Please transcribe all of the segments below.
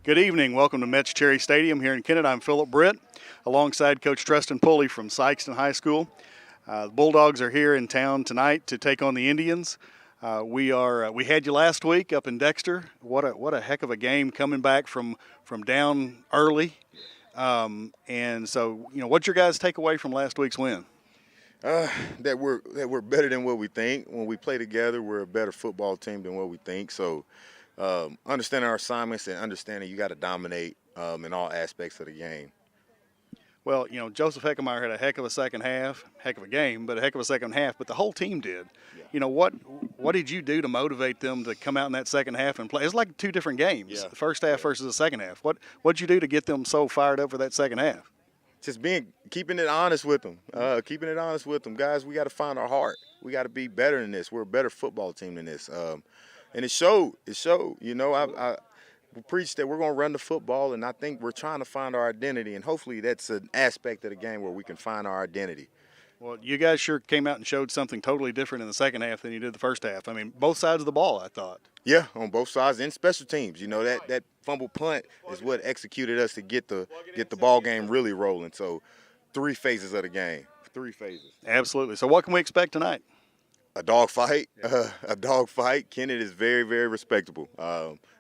Good evening. Welcome to Metz Cherry Stadium here in Kennett. I'm Philip Britt, alongside Coach Treston Pulley from Sykeston High School. The Bulldogs are here in town tonight to take on the Indians. We had you last week up in Dexter. What a heck of a game, coming back from down early. And so, what's your guys' takeaway from last week's win? That we're better than what we think. When we play together, we're a better football team than what we think. So, understanding our assignments and understanding you got to dominate in all aspects of the game. Well, Joseph Heckemeyer had a heck of a second half, heck of a game, but a heck of a second half. But the whole team did. Yeah. What did you do to motivate them to come out in that second half and play? It's like two different games, the first half versus the second half. What'd you do to get them so fired up for that second half? Just keeping it honest with them. Guys, we got to find our heart. We got to be better than this. We're a better football team than this. And it showed. We preached that we're going to run the football, and I think we're trying to find our identity, and hopefully that's an aspect of the game where we can find our identity. Well, you guys sure came out and showed something totally different in the second half than you did the first half. I mean, both sides of the ball, I thought. Yeah, on both sides, and special teams. That fumble punt is what executed us to get the ball game really rolling. So 3 phases of the game, 3 phases. Absolutely. So what can we expect tonight? A dog fight. Kennett is very, very respectable.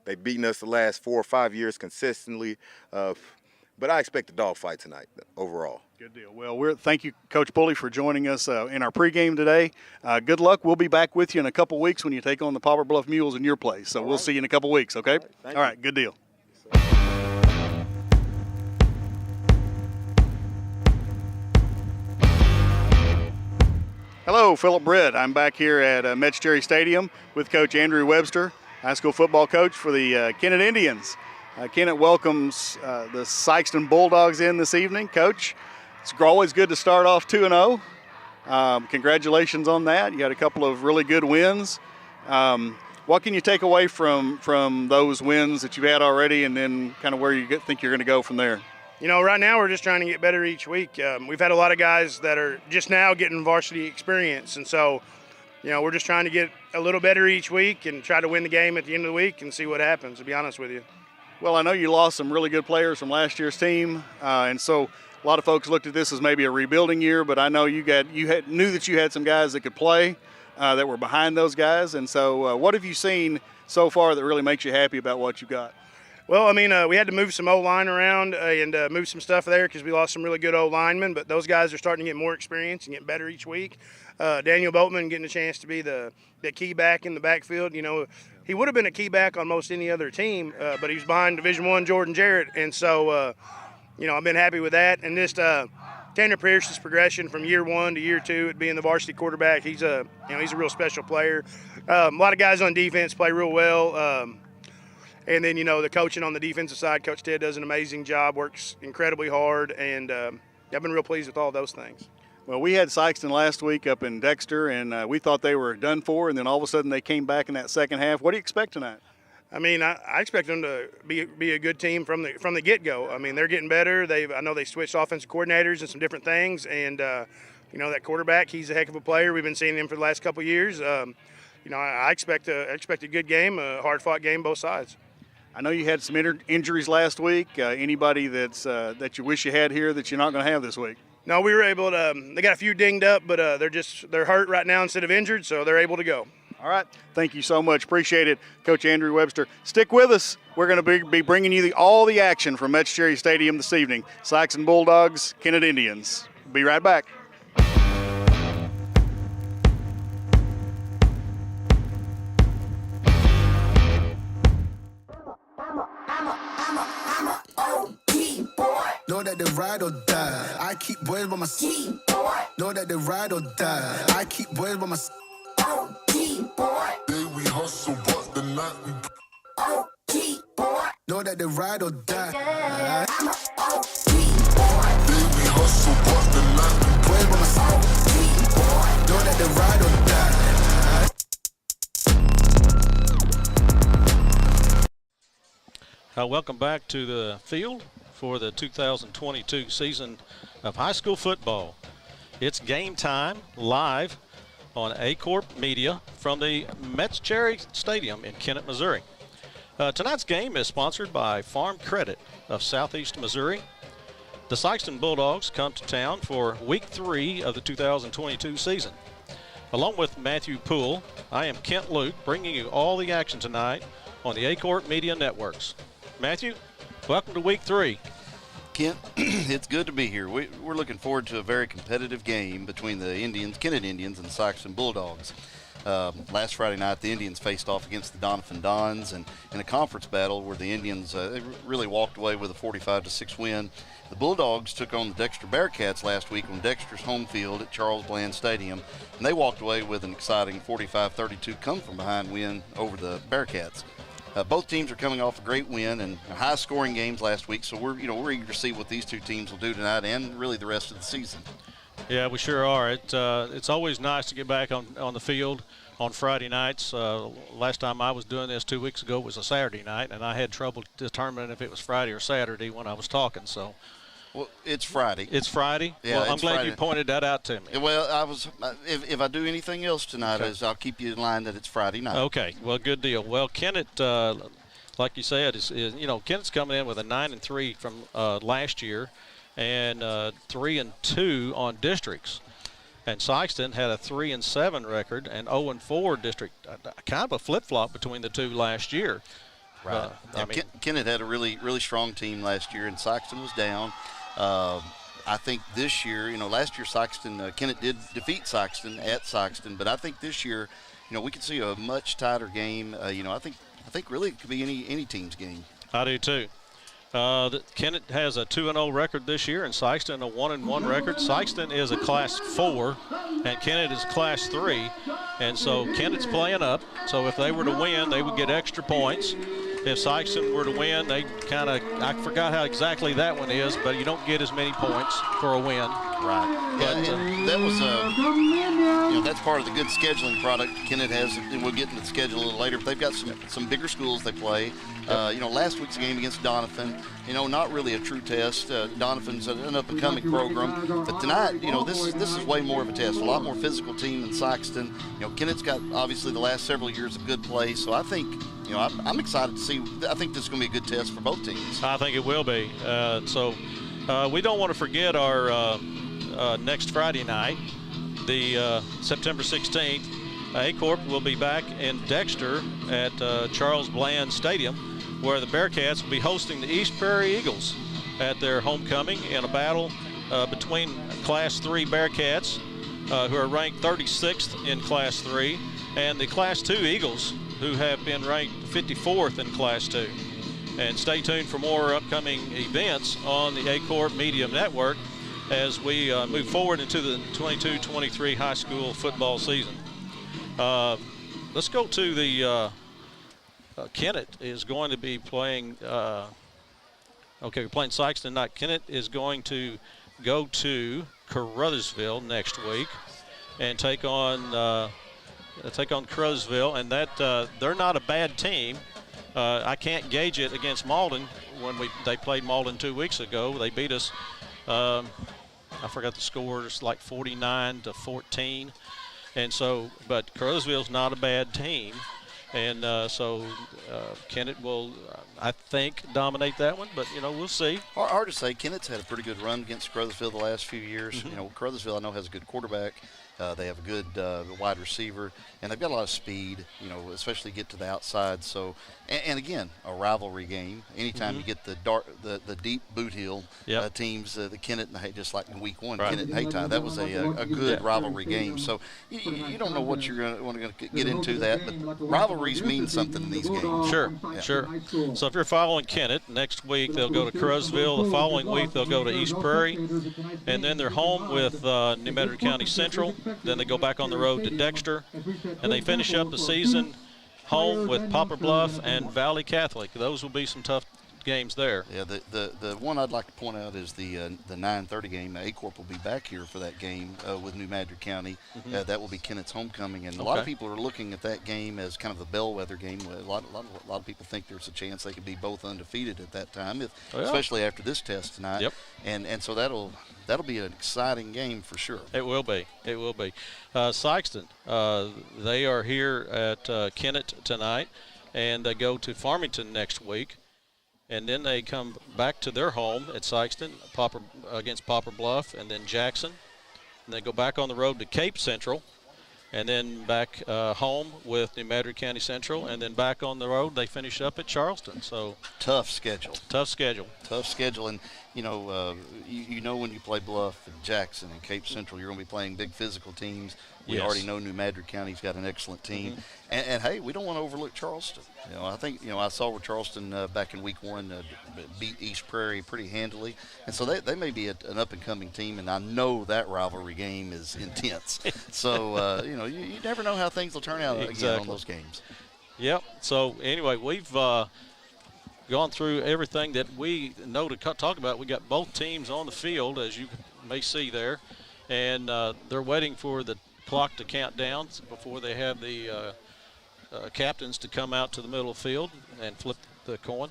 They've beaten us the last 4 or 5 years consistently, but I expect a dog fight tonight overall. Good deal. Well, thank you, Coach Pulley, for joining us in our pregame today. Good luck. We'll be back with you in a couple weeks when you take on the Poplar Bluff Mules in your place. So we'll see you in a couple weeks, okay? All right, good deal. Hello, Philip Britt. I'm back here at Metz Cherry Stadium with Coach Andrew Webster, high school football coach for the Kennett Indians. Kennett welcomes the Sikeston Bulldogs in this evening. Coach, it's always good to start off 2-0. Congratulations on that. You had a couple of really good wins. What can you take away from those wins that you've had already, and then kind of where you think you're going to go from there? Right now we're just trying to get better each week. We've had a lot of guys that are just now getting varsity experience, and so, we're just trying to get a little better each week and try to win the game at the end of the week and see what happens, to be honest with you. Well, I know you lost some really good players from last year's team, and so a lot of folks looked at this as maybe a rebuilding year, but I know knew that you had some guys that could play that were behind those guys, and so what have you seen so far that really makes you happy about what you've got? Well, we had to move some O-line around and move some stuff there because we lost some really good O-linemen, but those guys are starting to get more experience and get better each week. Daniel Boatman getting a chance to be the key back in the backfield. He would have been a key back on most any other team, but he was behind Division I Jordan Jarrett, and so, I've been happy with that. And just Tanner Pierce's progression from year 1 to year 2 at being the varsity quarterback, he's a real special player. A lot of guys on defense play real well. And then, the coaching on the defensive side, Coach Ted does an amazing job, works incredibly hard, and I've been real pleased with all those things. Well, we had Sykeston last week up in Dexter, and we thought they were done for, and then all of a sudden they came back in that second half. What do you expect tonight? I expect them to be a good team from the get-go. They're getting better. I know they switched offensive coordinators and some different things, and, that quarterback, he's a heck of a player. We've been seeing him for the last couple of years. I expect a good game, a hard-fought game both sides. I know you had some injuries last week. Anybody that you wish you had here that you're not going to have this week? No, we were able to. They got a few dinged up, but they're hurt right now instead of injured, so they're able to go. All right. Thank you so much. Appreciate it, Coach Andrew Webster. Stick with us. We're going to be bringing you all the action from Metz Cherry Stadium this evening. Sikeston Bulldogs, Kennett Indians. Be right back. Know that they ride or die. I keep boys by my side. Know that they ride or die. I keep boys by my side. Day we hustle, but the night we know that they ride or die. I'm a OG boy. Day we hustle, but the night we boys by my side. Know that they ride or die. Welcome back to the field for the 2022 season of high school football. It's game time live on A Corp Media from the Metz Cherry Stadium in Kennett, Missouri. Tonight's game is sponsored by Farm Credit of Southeast Missouri. The Sikeston Bulldogs come to town for Week 3 of the 2022 season. Along with Matthew Poole, I am Kent Luke, bringing you all the action tonight on the A-Corp Media Networks. Matthew, welcome to Week 3. Kent, it's good to be here. We're looking forward to a very competitive game between the Kennett Indians and the Sikeston Bulldogs. Last Friday night, the Indians faced off against the Donovan Dons in a conference battle where the Indians they really walked away with a 45-6 win. The Bulldogs took on the Dexter Bearcats last week on Dexter's home field at Charles Bland Stadium, and they walked away with an exciting 45-32 come-from-behind win over the Bearcats. Both teams are coming off a great win and high-scoring games last week, so we're eager to see what these two teams will do tonight and really the rest of the season. Yeah, we sure are. It's always nice to get back on the field on Friday nights. Last time I was doing this 2 weeks ago was a Saturday night, and I had trouble determining if it was Friday or Saturday when I was talking. So, well, it's Friday. It's Friday. Yeah, well, I'm glad Friday. You pointed that out to me. Well, if I do anything else tonight, Okay. I'll keep you in line that it's Friday night. Okay. Well, good deal. Well, Kennett, like you said, is Kennett's coming in with a 9-3 from last year, and 3-2 on districts. And Sykeston had a 3-7 record and 0-4 district. Kind of a flip-flop between the two last year. Right. Kennett had a really, really strong team last year, and Sykeston was down. I think this year, last year Kennett did defeat Sykeston at Sykeston, but I think this year, we could see a much tighter game. I think really it could be any team's game. I do too. Kennett has a 2-0 record this year, and Sykeston a 1-1 record. Sykeston is a Class 4, and Kennett is Class 3, and so Kennett's playing up. So if they were to win, they would get extra points. If Sykeston were to win, they I forgot how exactly that one is, but you don't get as many points for a win. Right. But, and that was that's part of the good scheduling product Kennett has, and we'll get into the schedule a little later. But they've got some bigger schools they play. Last week's game against Donovan, not really a true test. Donovan's an up-and-coming program, but tonight, this is way more of a test. A lot more physical team than Sykeston. Kennett's got obviously the last several years of good play, so I think. I'm excited to see. I think this is going to be a good test for both teams. I think it will be. So we don't want to forget our next Friday night, the September 16th. A-Corp will be back in Dexter at Charles Bland Stadium, where the Bearcats will be hosting the East Prairie Eagles at their homecoming in a battle between Class 3 Bearcats, who are ranked 36th in Class 3, and the Class 2 Eagles, who have been ranked 54th in Class 2. And stay tuned for more upcoming events on the A-Corp Media Network as we move forward into the 22-23 high school football season. Let's go to the Kennett is going to be playing we're playing Sykeston tonight. Kennett is going to go to Caruthersville next week and take on Caruthersville, and that they're not a bad team. I can't gauge it against Malden. When they played Malden 2 weeks ago, they beat us. I forgot the score. It's like 49-14, and so. But Caruthersville's not a bad team, and so Kennett will, I think, dominate that one. But we'll see. Hard to say. Kennett's had a pretty good run against Caruthersville the last few years. Mm-hmm. Caruthersville I know has a good quarterback. They have a good wide receiver, and they've got a lot of speed, especially get to the outside. So, and again, a rivalry game. Anytime you get the deep boot heel teams, the Kennett and just like in week 1, right. Kennett and Haytime, that was a good rivalry game. So you don't know what you're going to get into that, but rivalries mean something in these games. Sure. So if you're following Kennett, next week they'll go to Caruthersville. The following week they'll go to East Prairie, and then they're home with New Medford County Central. Then they go back on the road to Dexter, and they finish up the season home with Poplar Bluff and Valley Catholic. Those will be some tough games there. Yeah, the one I'd like to point out is the 9:30 game. A-Corp will be back here for that game with New Madrid County. That will be Kennett's homecoming, and a lot of people are looking at that game as kind of the bellwether game. A lot of people think there's a chance they could be both undefeated at that time, especially after this test tonight. Yep. And so that'll be an exciting game for sure. It will be. Sykeston, they are here at Kennett tonight. and they go to Farmington next week. And then they come back to their home at Sykeston against Poplar Bluff, and then Jackson. And they go back on the road to Cape Central, and then back home with New Madrid County Central, and then back on the road they finish up at Charleston. So tough schedule. Tough schedule. Tough schedule, and you know when you play Bluff and Jackson and Cape Central, you're going to be playing big physical teams. We Yes. already know New Madrid County's got an excellent team, and hey, we don't want to overlook Charleston. I think I saw where Charleston back in week 1 beat East Prairie pretty handily, and so they may be an up and coming team, and I know that rivalry game is intense. So you never know how things will turn out again on those games. Yep. So anyway, we've gone through everything that we know to talk about. We got both teams on the field, as you may see there, and they're waiting for the clock to count down before they have the captains to come out to the middle of the field and flip the coin.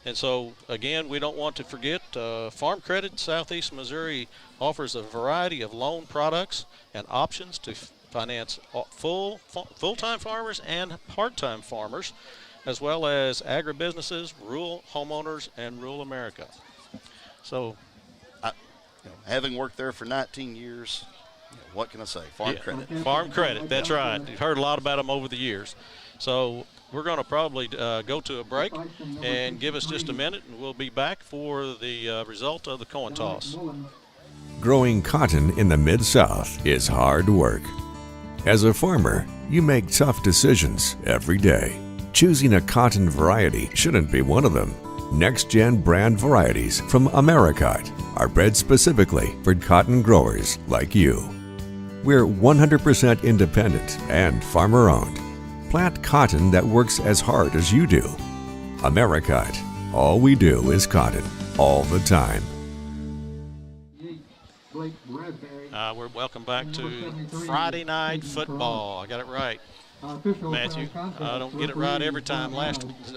And so, again, we don't want to forget Farm Credit Southeast Missouri offers a variety of loan products and options to finance full-time farmers and part-time farmers, as well as agribusinesses, rural homeowners, and rural America. So, having worked there for 19 years, what can I say? Farm Credit. Farm Credit, that's right. You've heard a lot about them over the years. So we're going to probably go to a break and give us just a minute, and we'll be back for the result of the coin toss. Growing cotton in the Mid-South is hard work. As a farmer, you make tough decisions every day. Choosing a cotton variety shouldn't be one of them. Next-gen brand varieties from Americot are bred specifically for cotton growers like you. We're 100% independent and farmer-owned. Plant cotton that works as hard as you do. Americot. All we do is cotton, all the time. Welcome back to Friday Night Football. I got it right, Matthew. I don't get it right every time.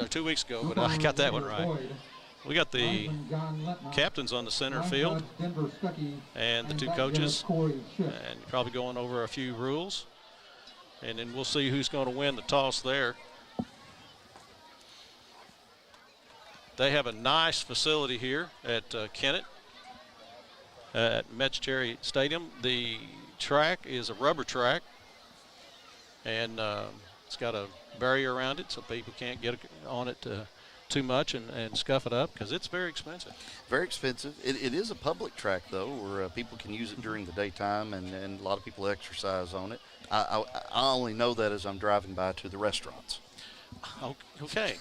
2 weeks ago, but I got that one right. We got the captains on the center field and the two coaches, and probably going over a few rules, and then we'll see who's going to win the toss there. They have a nice facility here at Kennett at Metz-Cherry Stadium. The track is a rubber track, and it's got a barrier around it so people can't get on it too much and scuff it up, because it's very expensive. Very expensive. It is a public track, though, where people can use it during the daytime, and a lot of people exercise on it. I only know that as I'm driving by to the restaurants. Okay.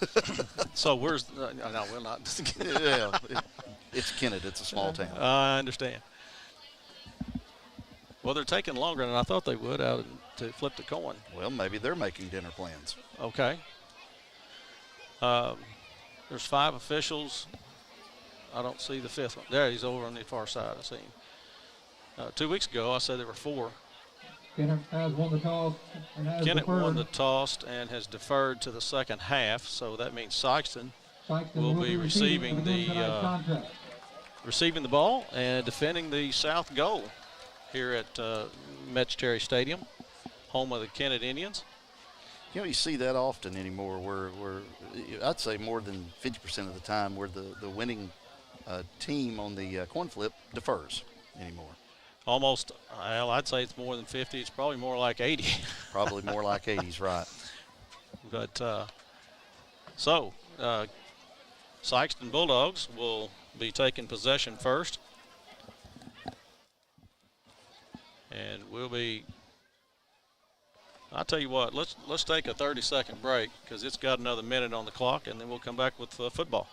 So where's no, we'll not. Yeah, it's Kennett. It's a small town. I understand. Well, they're taking longer than I thought they would to flip the coin. Well, maybe they're making dinner plans. Okay. There's 5 officials. I don't see the 5th one. There, he's over on the far side. I see him. 2 weeks ago, I said there were 4. Kennett has won the toss and has Kennett deferred. won the toss and has deferred to the second half, so that means Sykeston will be receiving the ball and defending the south goal here at Metz-Cherry Stadium, home of the Kennett Indians. You see that often anymore, where I'd say more than 50% of the time where the winning team on the coin flip defers anymore. Almost, well, I'd say it's more than 50. It's probably more like 80. Probably more like 80s, right. But Sikeston Bulldogs will be taking possession first. And we'll be, I'll tell you what, let's take a 30-second break, because it's got another minute on the clock, and then we'll come back with football.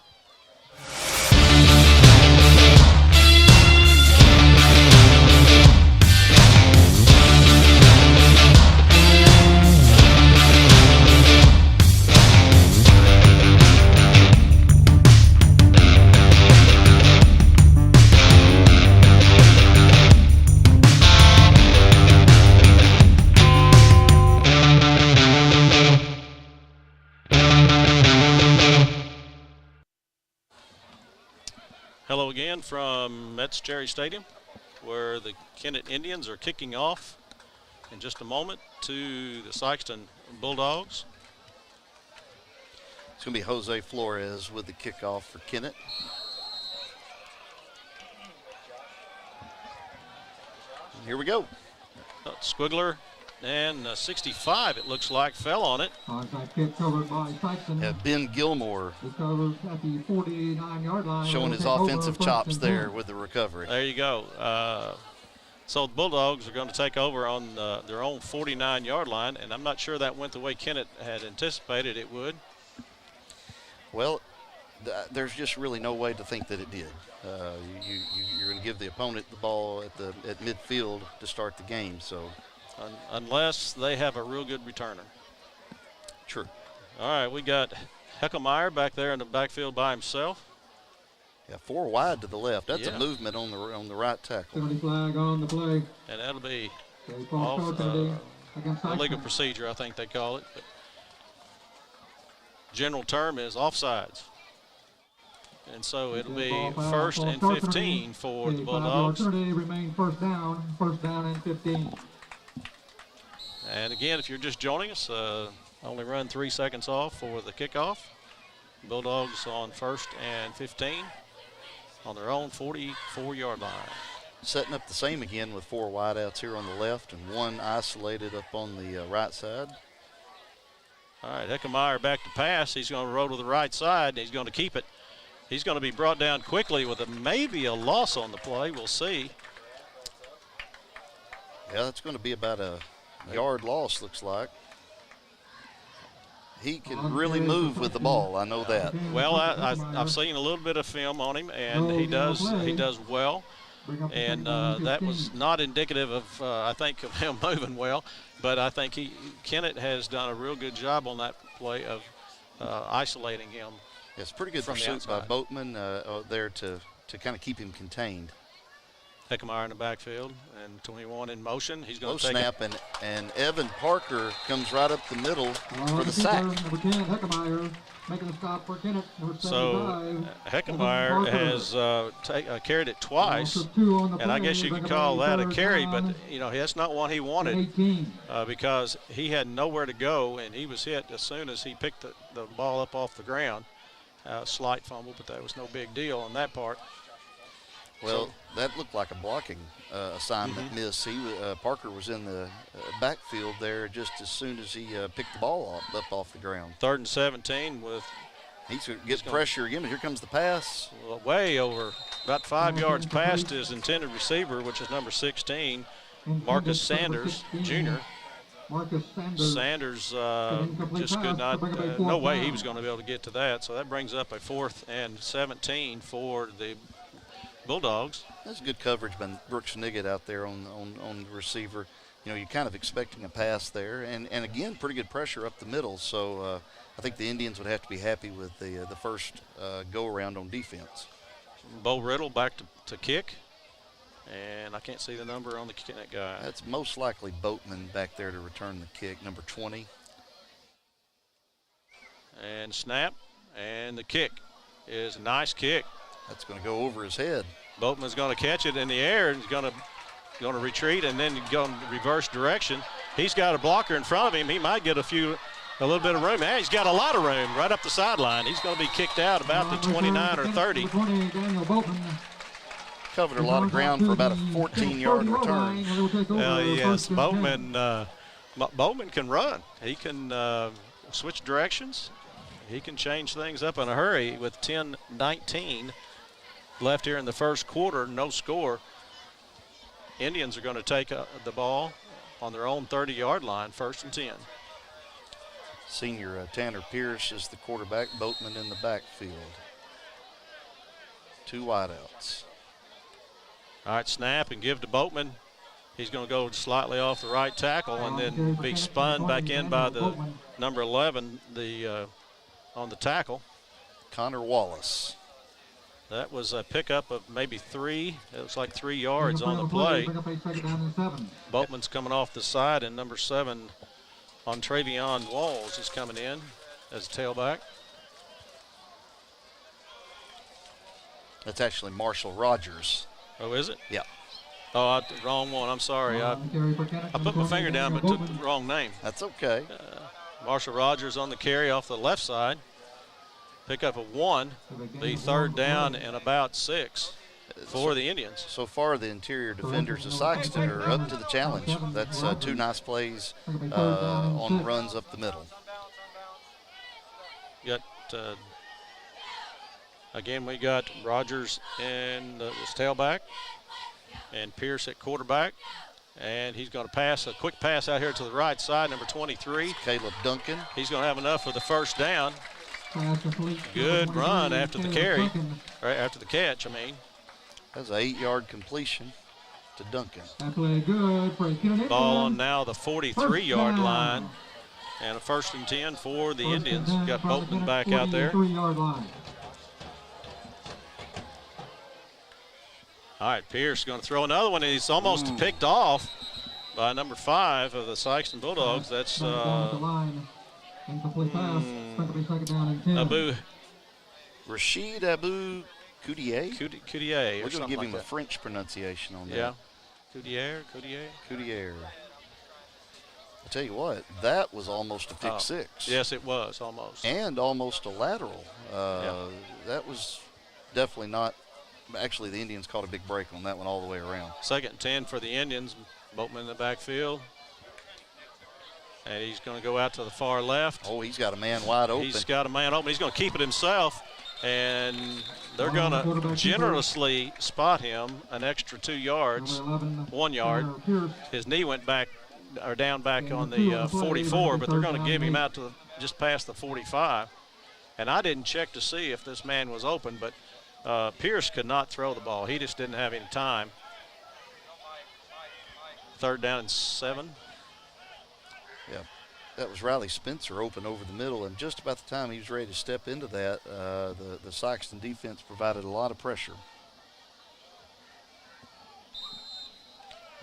Hello again from Metz-Cherry Stadium, where the Kennett Indians are kicking off in just a moment to the Sikeston Bulldogs. It's going to be Jose Flores with the kickoff for Kennett. And here we go. Squiggler and 65, it looks like, fell on it. Onside kick covered by Sykeston. Ben Gilmore It's covered at the 49-yard line. showing They'll his take over offensive first chops and there 10. with the recovery. There you go. So the Bulldogs are going to take over on their own 49-yard line, and I'm not sure that went the way Kennett had anticipated it would. Well, there's just really no way to think that it did. You're going to give the opponent the ball at midfield to start the game. So, unless they have a real good returner. True. All right, we got Heckelmeyer back there in the backfield by himself. Yeah, 4 wide to the left. That's Yeah. a movement on the right tackle. 70 flag on the play. And that'll be Okay, off false start against illegal Sykeston. procedure, I think they call it. But general term is offsides. And so it'll be Ball foul, first false and start 15 for the 5-yard Bulldogs. penalty, remain first down and 15. And again, if you're just joining us, only run 3 seconds off for the kickoff. Bulldogs on first and 15 on their own 44-yard line. Setting up the same again with 4 wideouts here on the left and 1 isolated up on the right side. All right, Heckelmeyer back to pass. He's going to roll to the right side, and he's going to keep it. He's going to be brought down quickly with maybe a loss on the play. We'll see. Yeah, that's going to be about a yard loss, looks like. He can really move with the ball, I know that. Well, I've seen a little bit of film on him, and he does well. And that was not indicative of, I think, of him moving well. But I think Kennett has done a real good job on that play of isolating him. It's pretty good from the pursuit by outside. Boatman there to kind of keep him contained. Heckelmeyer in the backfield and 21 in motion. He's going Low to take snap, it. and Evan Parker comes right up the middle for the sack. Number 10, Heckelmeyer, making a stop for Kennett. Number 75. So Heckelmeyer has carried it twice, and I guess you could call that a carry, but you know that's not what he wanted 18. because he had nowhere to go, and he was hit as soon as he picked the ball up off the ground. Slight fumble, but that was no big deal on that part. Well, that looked like a blocking assignment miss. Parker was in the backfield there just as soon as he picked the ball up off the ground. 3rd and 17 with He's going to get pressure again. Here comes the pass. way over, about 5 yards past his intended receiver, which is number 16, Marcus Sanders, Jr. Marcus Sanders. Sanders just could not, no way he was going to be able to get to that. So that brings up a 4th and 17 for the Bulldogs. That's good coverage by Brooks Niggett out there on the receiver. You know, you're kind of expecting a pass there. And again, pretty good pressure up the middle. So I think the Indians would have to be happy with the first go-around on defense. Bo Riddle back to kick. And I can't see the number on the Kennett guy. That's most likely Boatman back there to return the kick, number 20. And snap. And the kick is a nice kick. That's going to go over his head. Boatman's going to catch it in the air and he's going to retreat and then go in reverse direction. He's got a blocker in front of him. He might get a little bit of room. Yeah, he's got a lot of room right up the sideline. He's going to be kicked out about the 29 or 30. 20, Daniel Boatman. Covered a lot of ground for about a 14-yard return. Yes, Boatman can run. He can switch directions. He can change things up in a hurry with 10-19 left here in the first quarter, no score. Indians are going to take the ball on their own 30-yard line, 1st and 10. Senior Tanner Pierce is the quarterback, Boatman in the backfield. 2 wideouts. All right, snap and give to Boatman. He's going to go slightly off the right tackle and then be spun back in by the number 11 on the tackle. Connor Wallace. That was a pickup of maybe 3. It looks like 3 yards on the play. Boatman's coming off the side, and number 7 on Travion Walls is coming in as a tailback. That's actually Marshall Rogers. Oh, is it? Yeah. Oh, wrong one. I'm sorry. I put my finger down but took the wrong name. That's okay. Marshall Rogers on the carry off the left side. Pickup of 1, the 3rd down and about 6 for the Indians. So far, the interior defenders of Sykeston are up to the challenge. That's 2 nice plays on runs up the middle. Again, we got Rogers in the tailback and Pierce at quarterback. And he's going to pass a quick pass out here to the right side, number 23. Caleb Duncan. He's going to have enough for the first down. Good run after the carry, or after the catch, I mean. That's an 8-yard completion to Duncan. Ball on now the 43-yard line. And a 1st and 10 for the Indians. Got Boatman back out there. All right, Pierce going to throw another one, and he's almost picked off by number 5 of the Sikeston Bulldogs. That's Rashid Abu Coudier. Coudier. We're going to give him a French pronunciation on that. Yeah. Coudier. I tell you what, that was almost a pick 6. Yes, it was, almost. And almost a lateral. That was definitely not. Actually, the Indians caught a big break on that one all the way around. 2nd and 10 for the Indians. Boatman in the backfield. And he's going to go out to the far left. Oh, he's got a man wide open. He's got a man open. He's going to keep it himself. And they're going to generously spot him an extra 2 yards, 1 yard. His knee went back, or down back on the 44, but they're going to give him out to just past the 45. And I didn't check to see if this man was open, but Pierce could not throw the ball. He just didn't have any time. 3rd down and 7. Yeah, that was Riley Spencer open over the middle, and just about the time he was ready to step into that, the Sykeston defense provided a lot of pressure.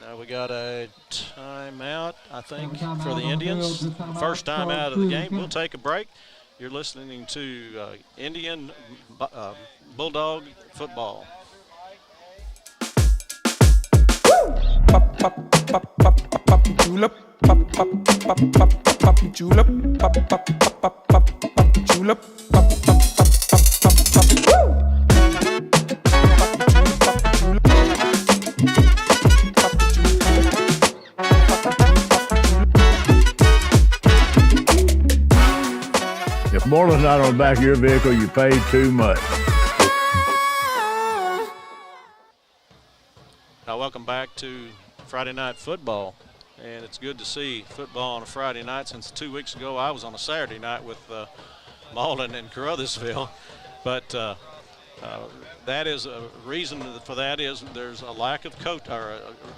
Now we got a timeout, I think, for the Indians. First time out of the game. We'll take a break. You're listening to Indian Bulldog football. Julep, julep, julep, If Moreland's not on the back of your vehicle, you paid too much. Now, welcome back to Friday Night Football. And it's good to see football on a Friday night. Since 2 weeks ago, I was on a Saturday night with Malden and Carruthersville. But that is a reason for that is there's a lack of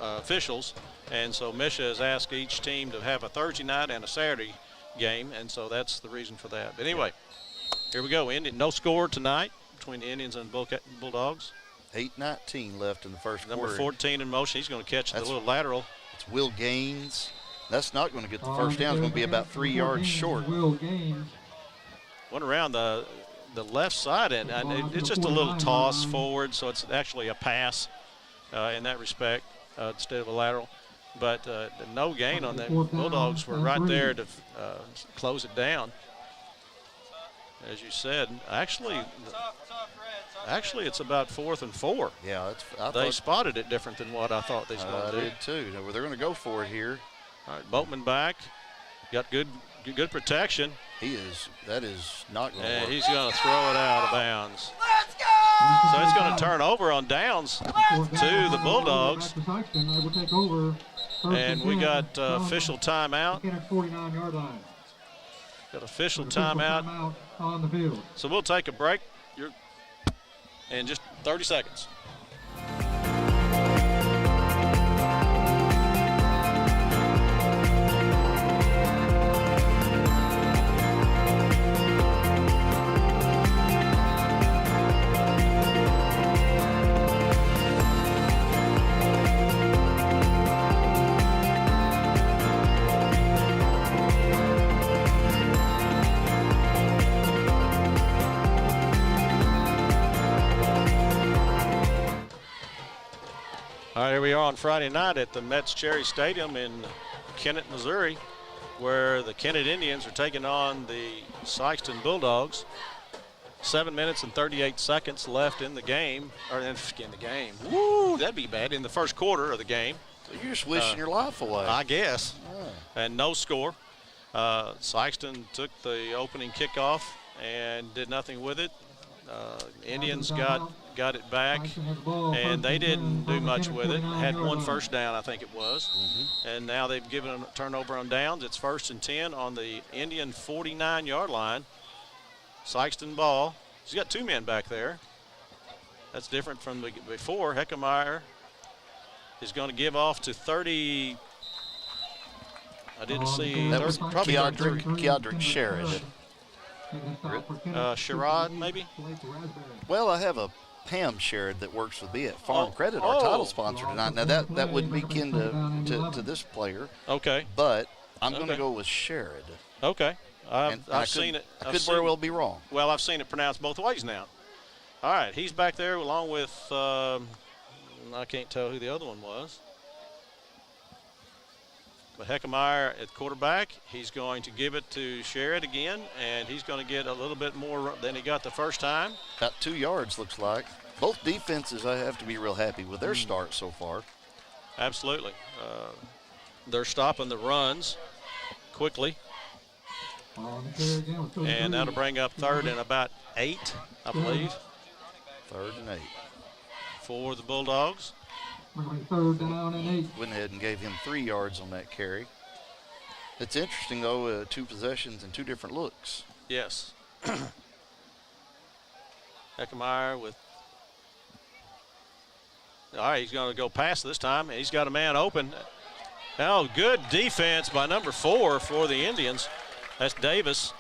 officials. And so Misha has asked each team to have a Thursday night and a Saturday game. And so that's the reason for that. But anyway, here we go. No score tonight between the Indians and Bulldogs. 8:19 left in the first quarter. Number 14 in motion. He's going to catch the little lateral. It's Will Gaines. That's not going to get the first down. It's going to be about 3 yards short. Went around the left side, and it's just a little toss forward, so it's actually a pass in that respect instead of a lateral. But no gain on that. Bulldogs were right there to close it down. As you said, actually, it's about 4th and 4. Yeah, they spotted it different than what I thought they were going to do. I did too. They're going to go for it here. All right, Boatman back. Got good protection. That is not going to work. And he's going to throw it out of bounds. Let's go! So it's going to turn over on downs to the Bulldogs. And we got official timeout. Got official timeout on the field. So we'll take a break in just 30 seconds. All right, here we are on Friday night at the Metz Cherry Stadium in Kennett, Missouri, where the Kennett Indians are taking on the Sikeston Bulldogs. 7 minutes and 38 seconds left in the game, or in the game. Woo, that'd be bad. In the first quarter of the game. You're just wishing your life away. I guess. And no score. Sykeston took the opening kickoff and did nothing with it. Indians got it back, and they didn't do much with it. Had one first down, I think it was. And now they've given a turnover on downs. It's 1st and 10 on the Indian 49-yard line. Sikeston ball. He's got 2 men back there. That's different from before. Heckemeyer is going to give off to 30. I didn't see. That was probably Keodrick Sherrod. Sherrod, maybe? Well, I have a Pam Sherrod that works with me at Farm Credit, our title sponsor tonight. Now, that wouldn't be kin to this player. Okay. But I'm going to go with Sherrod. Okay. I've seen it. I could very well be wrong. Well, I've seen it pronounced both ways now. All right, he's back there along with, I can't tell who the other one was. But Heckemeyer at quarterback, he's going to give it to Sherrod again, and he's going to get a little bit more than he got the first time. About 2 yards, looks like. Both defenses, I have to be real happy with their start so far. Absolutely. They're stopping the runs quickly. And that'll bring up 3rd and about 8, I believe. 3rd and 8. For the Bulldogs. 3rd down and 8. Went ahead and gave him 3 yards on that carry. It's interesting, though, 2 possessions and 2 different looks. Yes. Heckemeyer with. All right, he's going to go past this time. He's got a man open. Oh, good defense by number 4 for the Indians. That's Davis.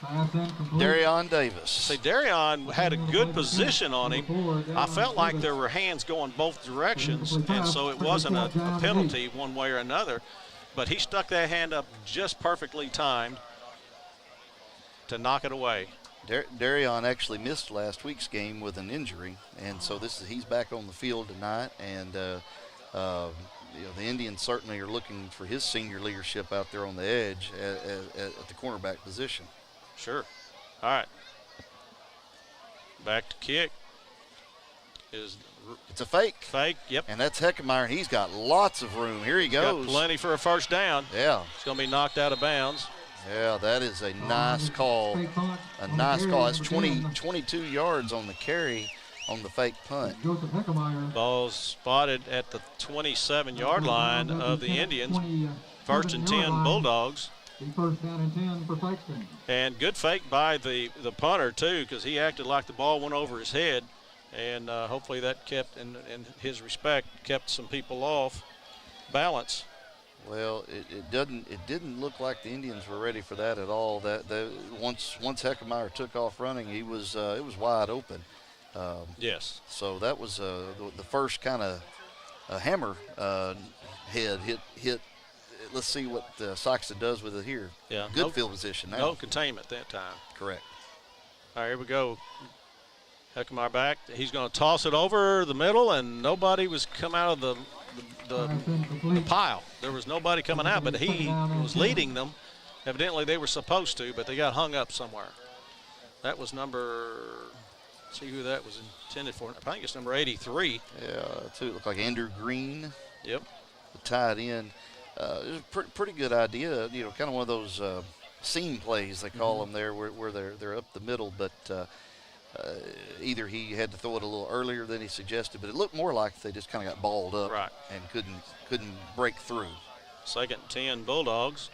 Darion Davis. See, Darion had a good position on him. I felt like there were hands going both directions, and so it wasn't a penalty one way or another. But he stuck that hand up just perfectly timed to knock it away. Darion actually missed last week's game with an injury, and so he's back on the field tonight. And the Indians certainly are looking for his senior leadership out there on the edge at the cornerback position. Sure. All right. Back to kick. It's a fake. Fake, yep. And that's Heckemeyer. He's got lots of room. Here he goes. Got plenty for a first down. Yeah. It's going to be knocked out of bounds. Yeah, that is a nice call. A nice call. That's 22 yards on the carry on the fake punt. Ball's spotted at the 27-yard line of the Indians. 1st and 10 Bulldogs. 1st down and 10 for Sykeston. And good fake by the punter, too, because he acted like the ball went over his head. And hopefully that kept, in his respect, kept some people off balance. Well, it didn't look like the Indians were ready for that at all. That once Heckemeyer took off running, it was wide open. Yes. So that was the first kind of hammer head hit. Let's see what Sykeston does with it here. Yeah. Good field position now. No containment that time. Correct. All right, here we go. Heckemeyer back. He's going to toss it over the middle, and nobody was come out of the pile. There was nobody coming out, but he was leading them. Evidently, they were supposed to, but they got hung up somewhere. That was see who that was intended for. I think it's number 83. Yeah, too. It looked like Andrew Green. Yep. Tied in. It was a pretty good idea. Kind of one of those seam plays they call them there, where they're up the middle, but. Either he had to throw it a little earlier than he suggested, but it looked more like they just kind of got balled up and couldn't break through. 2nd and 10 Bulldogs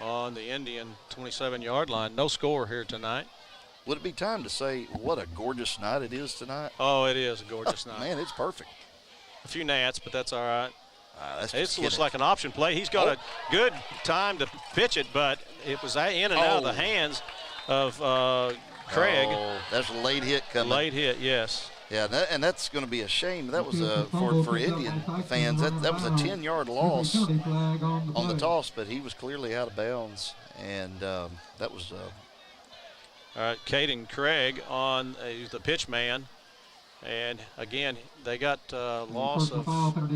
on the Indian 27-yard line. No score here tonight. Would it be time to say what a gorgeous night it is tonight? Oh, it is a gorgeous night. Man, it's perfect. A few gnats, but that's all right. It looks like an option play. He's got a good time to pitch it, but it was in and out of the hands of Craig. Oh, that's a late hit coming. Late hit, yes. Yeah, and that's going to be a shame. That was for Indian fans. That was a 10-yard loss on the toss, but he was clearly out of bounds, and that was. All right, Caden Craig on the pitch man, and again they got a loss of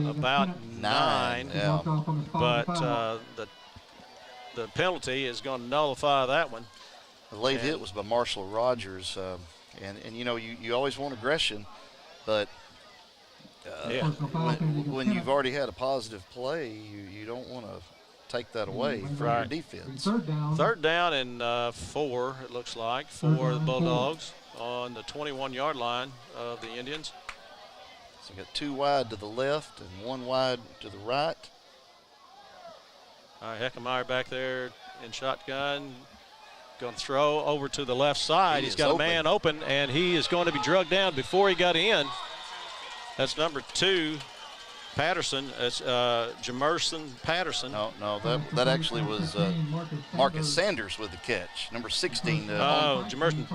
about 9. Yeah. But the penalty is going to nullify that one. The late hit was by Marshall Rogers. And you know, you always want aggression, but when you've already had a positive play, you don't want to take that away from your defense. Third down and 4, it looks like, for the Bulldogs on the 21-yard line of the Indians. So we got 2 wide to the left and 1 wide to the right. All right, Heckemeyer back there in shotgun. Going to throw over to the left side. He's got a man open, and he is going to be drugged down before he got in. That's number 2, Patterson. It's Jamerson Patterson. No, that actually was Marcus Sanders with the catch. Number 16. Jamerson.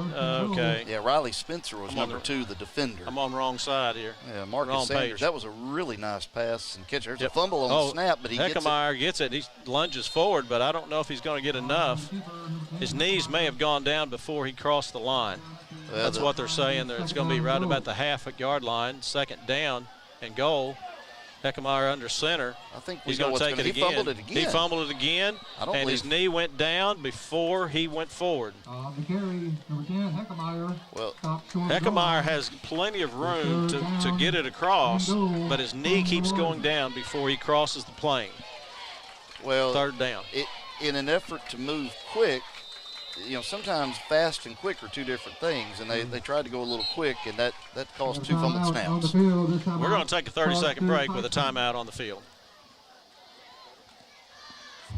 Okay. Yeah, Riley Spencer was number 2, the defender. I'm on the wrong side here. Yeah, Marcus Sanders. Page. That was a really nice pass and catch. There's a fumble on the snap, but he Heckemeyer gets it. He lunges forward, but I don't know if he's going to get enough. His knees may have gone down before he crossed the line. That's what they're saying. It's going to be right about the half-yard line, 2nd down and goal. Heckemeyer under center. I think he's going to take it again. He fumbled it again. He fumbled it again, and his knee went down before he went forward. The carry, number 10, Heckemeyer. Well, Heckemeyer has plenty of room to get it across, but his knee keeps going down before he crosses the plane. Well, 3rd down. In an effort to move quick, you know, sometimes fast and quick are 2 different things, and they tried to go a little quick, and that caused 2 fumbled snaps. We're going to take a 30-second break with a timeout on the field.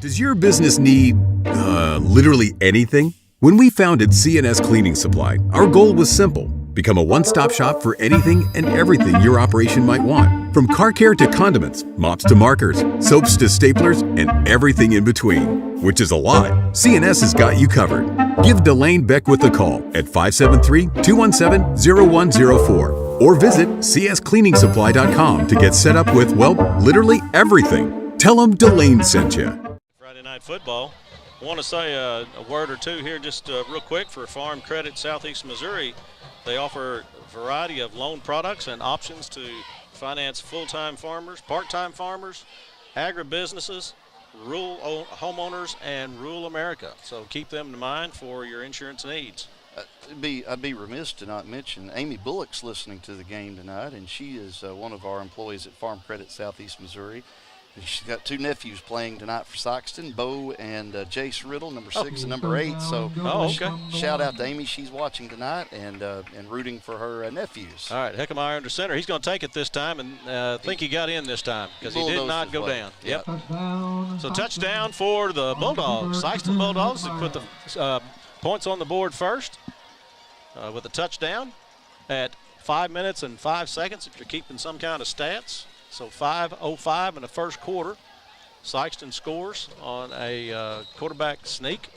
Does your business need literally anything? When we founded CNS Cleaning Supply, our goal was simple. Become a one-stop shop for anything and everything your operation might want. From car care to condiments, mops to markers, soaps to staplers, and everything in between. Which is a lot. CNS has got you covered. Give Delane Beckwith a call at 573-217-0104 or visit cscleaningsupply.com to get set up with, well, literally everything. Tell them Delane sent you. Friday Night Football. I want to say a word or two here just real quick for Farm Credit Southeast Missouri. They offer a variety of loan products and options to finance full-time farmers, part-time farmers, agribusinesses, rural homeowners, and rural America. So keep them in mind for your insurance needs. I'd be remiss to not mention Amy Bullock's listening to the game tonight, and she is one of our employees at Farm Credit Southeast Missouri. She's got 2 nephews playing tonight for Sykeston, Bo and Jace Riddle, number 6 and number 8. So shout out to Amy. She's watching tonight and rooting for her nephews. All right, Heckemeyer under center. He's going to take it this time, and I think he got in this time because he did not go down. Yep. So touchdown for the Bulldogs. Sikeston Bulldogs to put the points on the board first with a touchdown at 5 minutes and 5 seconds if you're keeping some kind of stats. So 5:05 in the first quarter. Sykeston scores on a quarterback sneak.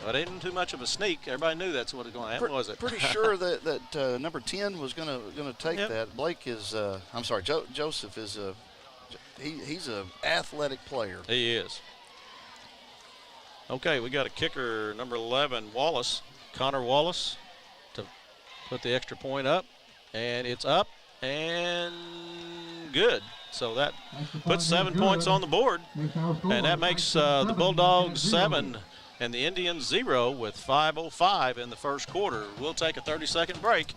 But it isn't too much of a sneak. Everybody knew that's what it was going to happen, was it? Pretty sure that number 10 was going to take that. Blake is, Joseph is he's an athletic player. He is. Okay, we got a kicker, number 11, Wallace, Connor Wallace, to put the extra point up. And it's up and good. So that puts 7 points on the board. And that makes the Bulldogs 7 and the Indians 0 with 5:05 in the first quarter. We'll take a 30-second break.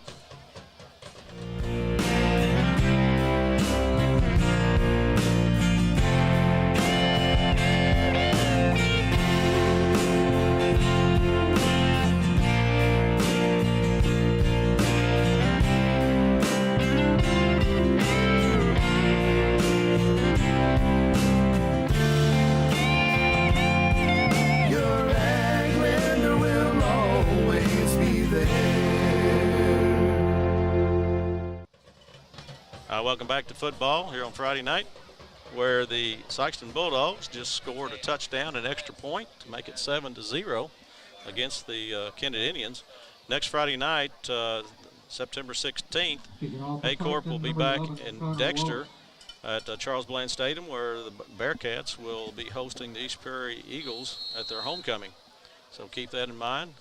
Welcome back to football here on Friday night, where the Sikeston Bulldogs just scored a touchdown and extra point to make it 7-0 against the Kennett Indians. Next Friday night, September 16th, A-Corp will be back in Dexter at Charles Bland Stadium, where the Bearcats will be hosting the East Prairie Eagles at their homecoming. So keep that in mind.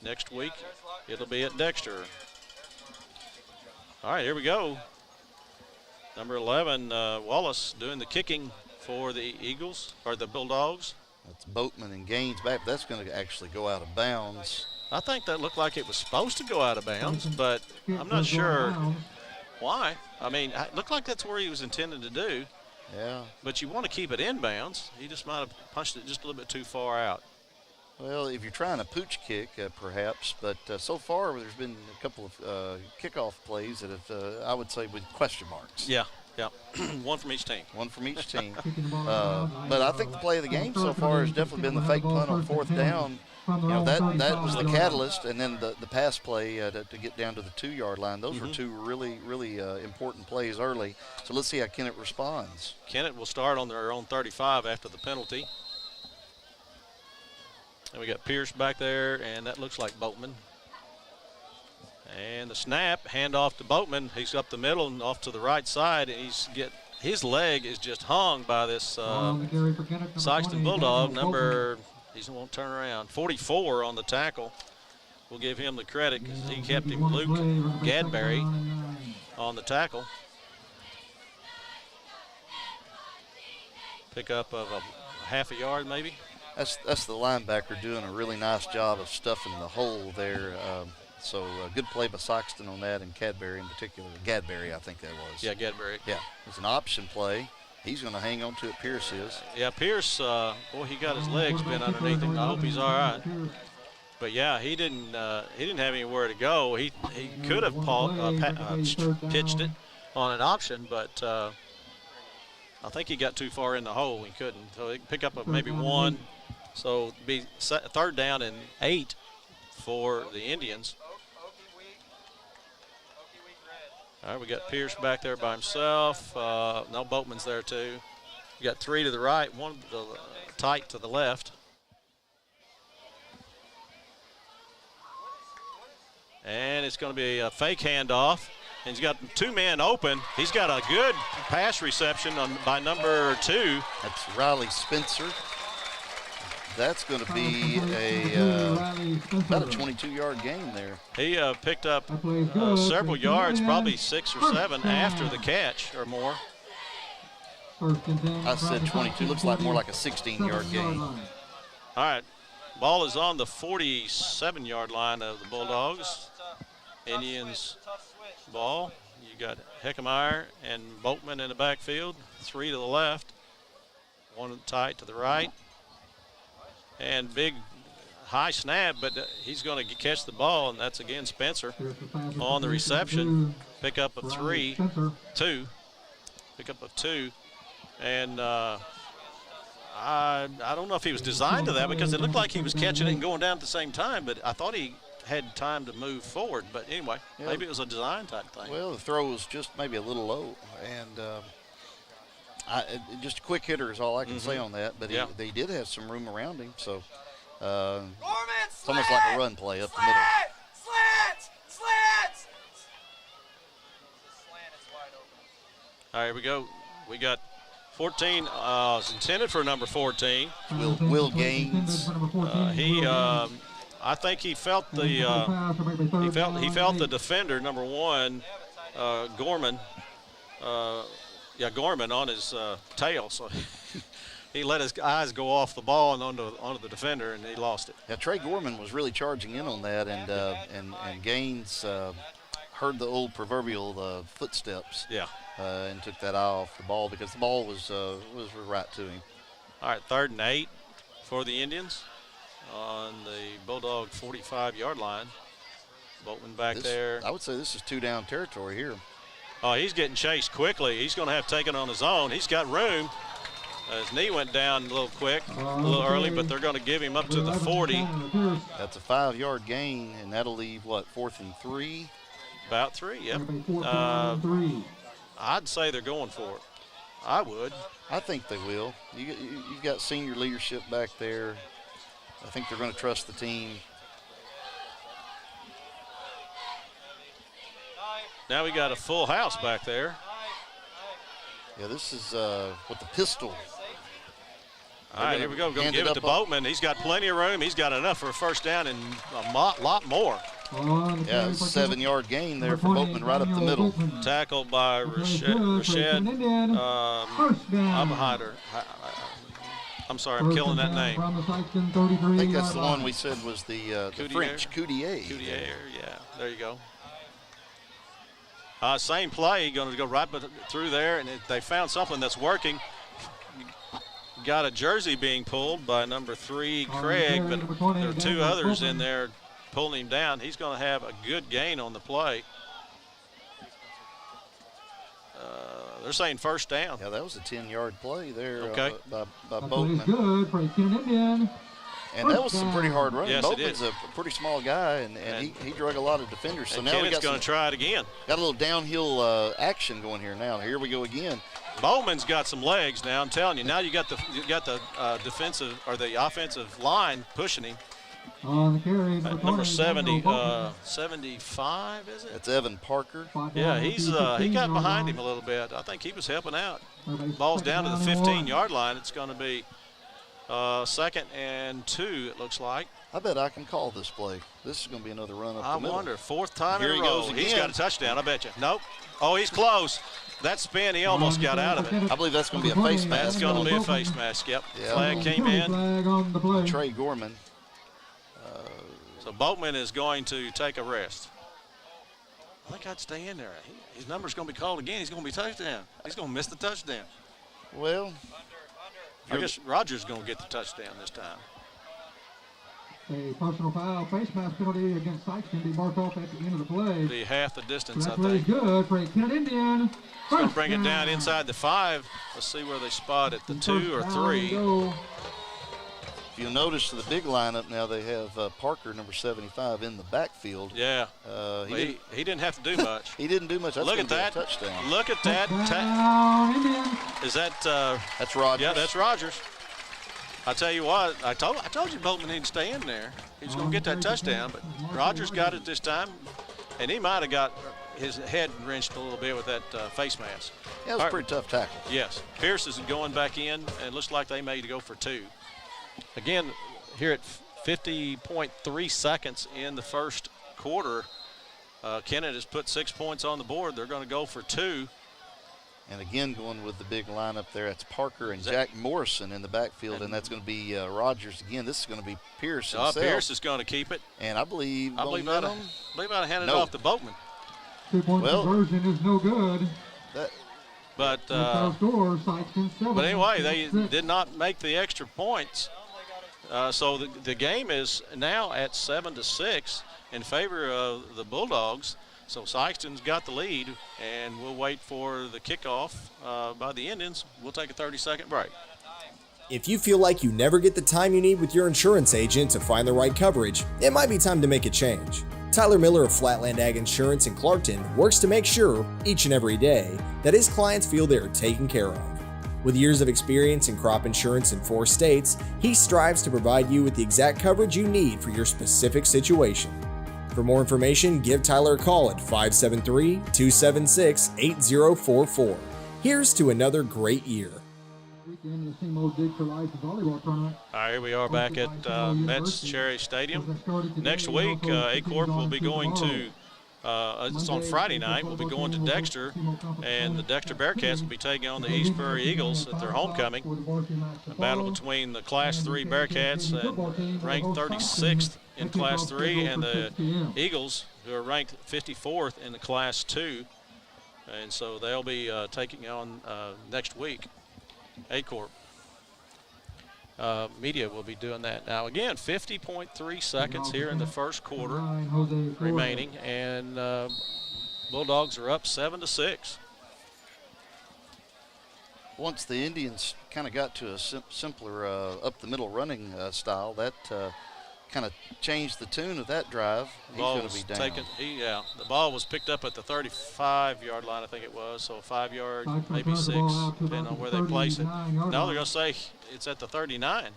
Next week, it'll be at Dexter. All right, here we go. Number 11, Wallace, doing the kicking for the Eagles, or the Bulldogs. That's Boatman and Gaines back. That's going to actually go out of bounds. I think that looked like it was supposed to go out of bounds, but I'm not sure why. I mean, it looked like that's where he was intended to do. Yeah. But you want to keep it inbounds. He just might have punched it just a little bit too far out. Well, if you're trying a pooch kick, perhaps, but so far there's been a couple of kickoff plays that have, I would say, with question marks. Yeah. One from each team. One from each team. But I think the play of the game so far has definitely been the fake punt on 4th down. That was the catalyst, and then the pass play to get down to the 2-yard line. Those were two really, really important plays early. So let's see how Kennett responds. Kennett will start on their own 35 after the penalty. And we got Pierce back there, and that looks like Boatman. And the snap, handoff to Boatman. He's up the middle and off to the right side. And his leg is just hung by this Sikeston Bulldog he won't turn around. 44 on the tackle. We'll give him the credit because he kept him. Luke Gadberry on the tackle. Pick up of a half a yard maybe. That's the linebacker doing a really nice job of stuffing the hole there. So a good play by Sykeston on that, and Cadbury in particular. Gadberry, I think that was. Yeah, Gadberry. Yeah, it's an option play. He's going to hang on to it, Pierce is. Yeah, Pierce, boy, he got his legs bent underneath him. I hope he's all right. But, yeah, he didn't have anywhere to go. He could have pitched it on an option, but I think he got too far in the hole. He couldn't. So he can pick up maybe 1. So it'd be 3rd down and 8 for the Indians. All right, we got Pierce back there by himself. No, Boatman's there too. We got 3 to the right, 1 tight to the left. And it's going to be a fake handoff. And he's got 2 men open. He's got a good pass reception by number 2. That's Riley Spencer. That's going to be about a 22-yard gain there. He picked up several yards, probably 6 or 7 after the catch or more. I said 22. Looks like more like a 16-yard gain. All right. Ball is on the 47-yard line of the Bulldogs. Indians ball. You got Heckemeyer and Boatman in the backfield. 3 to the left. 1 tight to the right. And big high snap, but he's going to catch the ball, and that's again Spencer on the reception. Pick up of 2. Pick up of 2. And I don't know if he was designed to that because it looked like he was catching it and going down at the same time, but I thought he had time to move forward. But anyway, maybe it was a design type thing. Well, the throw was just maybe a little low, and just a quick hitter is all I can say on that, but they did have some room around him, so it's almost like a run play up the middle. Slants! All right, here we go. We got 14. It's intended for number 14. Will Gaines. I think he felt the felt the defender, number 1, Gorman. Gorman on his tail, so he let his eyes go off the ball and onto the defender, and he lost it. Yeah, Trey Gorman was really charging in on that, and Gaines heard the old proverbial footsteps. Yeah. And took that eye off the ball because the ball was right to him. All right, 3rd and 8 for the Indians on the Bulldog 45-yard line. Boatman back there. I would say this is 2-down territory here. Oh, he's getting chased quickly. He's going to have taken on his own. He's got room. His knee went down a little quick, a little early, but they're going to give him up to the 40. That's a 5-yard gain, and that'll leave, 4th and 3? About 3, yep. I'd say they're going for it. I would. I think they will. You've got senior leadership back there. I think they're going to trust the team. Now we got a full house back there. Yeah, this is with the pistol. All right, here we go. Going to give it to Boatman. He's got plenty of room. He's got enough for a first down and a lot more. Yeah, 7-yard gain there for Boatman right up the middle. Tackled by Rashad. I'm behind her. I'm sorry, I'm killing that name. From the Sykeston 33. I think that's the one we said was the French Coudier. Coudier, yeah. There you go. Same play, going to go right through there, and they found something that's working. Got a jersey being pulled by number 3, Craig, but there are 2 others in there pulling him down. He's going to have a good gain on the play. They're saying first down. Yeah, that was a 10-yard play there by That Boatman. plays good for a Kennett Indian. And that was some pretty hard running. Yes, Boatman's a pretty small guy, and he drug a lot of defenders. So now Kennett's going to try it again. Got a little downhill action going here now. Here we go again. Bowman's got some legs now. I'm telling you. Now you got the defensive or the offensive line pushing him. On the carry, Number 75, is it? That's Evan Parker. Yeah, he got behind him a little bit. I think he was helping out. Ball's down to the 15-yard line. It's going to be 2nd and 2, it looks like. I bet I can call this play. This is going to be another run up the middle. I wonder, 4th time Here in a he row. goes again. He's got a touchdown, I bet you. Nope. Oh, he's close. That spin, he almost got out of it. I believe that's going to be a face mask. That's going to be a face mask, yep. Yeah. Flag came in. Flag on the play. Trey Gorman. So Boatman is going to take a rest. I think I'd stay in there. His number's going to be called again. He's going to be touchdown. He's going to miss the touchdown. Well, I guess Rogers is going to get the touchdown this time. A personal foul, face mask penalty against Sykeston be marked off at the end of the play. Be half the distance, So I that plays think. good for a Kennett Indian. Going to bring it down inside the 5. Let's see where they spot it, the 2 or 3. if you'll notice the big lineup now, they have Parker, number 75, in the backfield. Yeah. He didn't have to do much. He didn't do much. That's Look at that. Touchdown. Look at that. Is that? That's Rogers. Yeah, that's Rogers. I tell you what, I told you Boatman needed to stay in there. He's going to get that touchdown, but Rogers got it this time, and he might have got his head wrenched a little bit with that face mask. Yeah, it was a pretty tough tackle. Yes. Pierce is going back in, and it looks like they may go for 2. Again, here at 50.3 seconds in the first quarter, Kennett has put 6 points on the board. They're going to go for 2. And again, going with the big lineup there, it's Parker and Jack Morrison in the backfield, and that's going to be Rogers again. This is going to be Pierce himself. Pierce is going to keep it. And I believe I'd have handed it off to Boatman. 2-point conversion is no good. But anyway, they did not make the extra points. So the game is now at 7-6 in favor of the Bulldogs. So Sykeston's got the lead, and we'll wait for the kickoff by the Indians. We'll take a 30-second break. If you feel like you never get the time you need with your insurance agent to find the right coverage, it might be time to make a change. Tyler Miller of Flatland Ag Insurance in Clarkton works to make sure, each and every day, that his clients feel they are taken care of. With years of experience in crop insurance in 4 states, he strives to provide you with the exact coverage you need for your specific situation. For more information, give Tyler a call at 573-276-8044. Here's to another great year. The Seymour Dig for Life volleyball tournament. All right, here we are back at Mets Cherry Stadium. Next week, A-Corp will be going to, it's on Friday night, we'll be going to Dexter, and the Dexter Bearcats will be taking on the East Prairie Eagles at their homecoming. A battle between the Class 3 Bearcats, ranked 36th in Class 3, and the Eagles, who are ranked 54th in the Class 2. And so they'll be taking on next week. A-Corp. Media will be doing that. Now, again, 50.3 seconds here in the first quarter remaining, and Bulldogs are up 7-6. Once the Indians kind of got to a simpler up-the-middle running style, that kind of changed the tune of that drive. He's going to be down. The ball was picked up at the 35-yard line, I think it was, so 5 yards, maybe 6, depending on where they place it. No, they're going to say it's at the 39.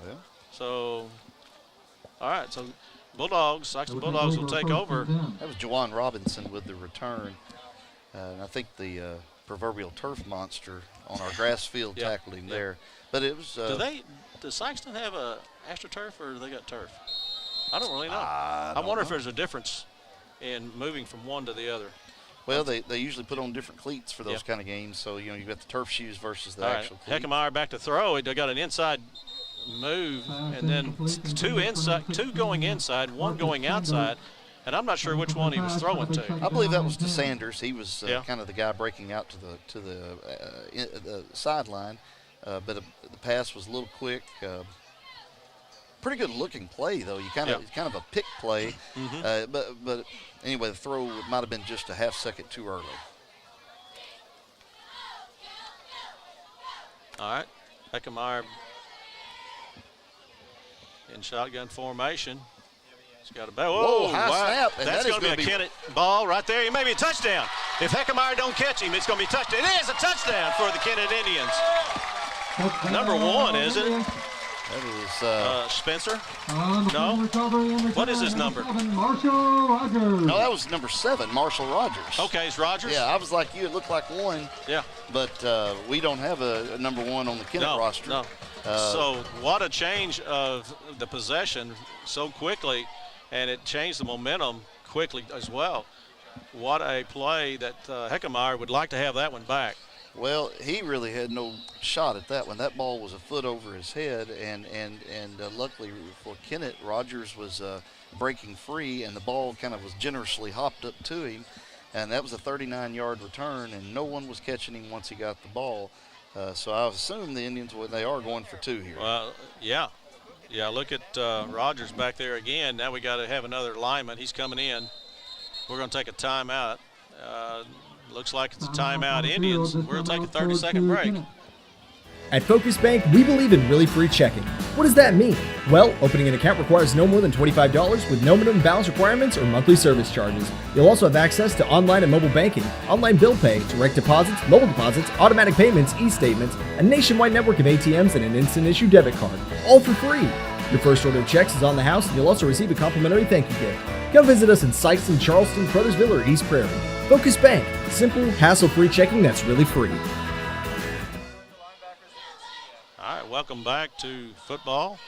Yeah. So, all right, so Sykeston Bulldogs will take over. That was Juwan Robinson with the return. And I think the proverbial turf monster on our grass field tackled him there. But it was. Does Sykeston have a AstroTurf, or do they got turf? I don't really know. I wonder if there's a difference in moving from one to the other. Well, they usually put on different cleats for those kind of games. So, you know, you've got the turf shoes versus the actual cleats. Heckemeyer back to throw. They got an inside move, and then two going inside, one going outside. And I'm not sure which one he was throwing to. I believe that was to Sanders. He was kind of the guy breaking out to the sideline, but the pass was a little quick. Pretty good looking play though. Kind of a pick play, but anyway, the throw might have been just a half second too early. All right, Heckemeyer in shotgun formation. He's got a ball. Whoa, high snap. And that's going to be a Kennett ball right there. It may be a touchdown. If Heckemeyer don't catch him, it's going to be a touchdown. It is a touchdown for the Kennett Indians. Number 1, is it? That is Spencer. No. What is his number? Marshall Rogers. No, that was number 7, Marshall Rogers. Okay, it's Rogers. Yeah, I was like you. It looked like 1. Yeah. But we don't have a number 1 on the Kennett roster. No. So what a change of the possession so quickly. And it changed the momentum quickly as well. What a play that Heckemeyer would like to have that one back. Well, he really had no shot at that one. That ball was a foot over his head, and luckily for Kennett, Rogers was breaking free, and the ball kind of was generously hopped up to him, and that was a 39-yard return, and no one was catching him once he got the ball. So I assume the Indians, they are going for 2 here. Well, yeah. Yeah, look at Rogers back there again. Now we got to have another lineman. He's coming in. We're going to take a timeout. Looks like it's a timeout, Indians. We're going to take a 30-second break. At Focus Bank, we believe in really free checking. What does that mean? Well, opening an account requires no more than $25 with no minimum balance requirements or monthly service charges. You'll also have access to online and mobile banking, online bill pay, direct deposits, mobile deposits, automatic payments, e-statements, a nationwide network of ATMs, and an instant issue debit card, all for free. Your first order of checks is on the house, and you'll also receive a complimentary thank you gift. Come visit us in Sykeston, Charleston, Crothersville, or East Prairie. Focus Bank, simple, hassle-free checking that's really free. All right, welcome back to football,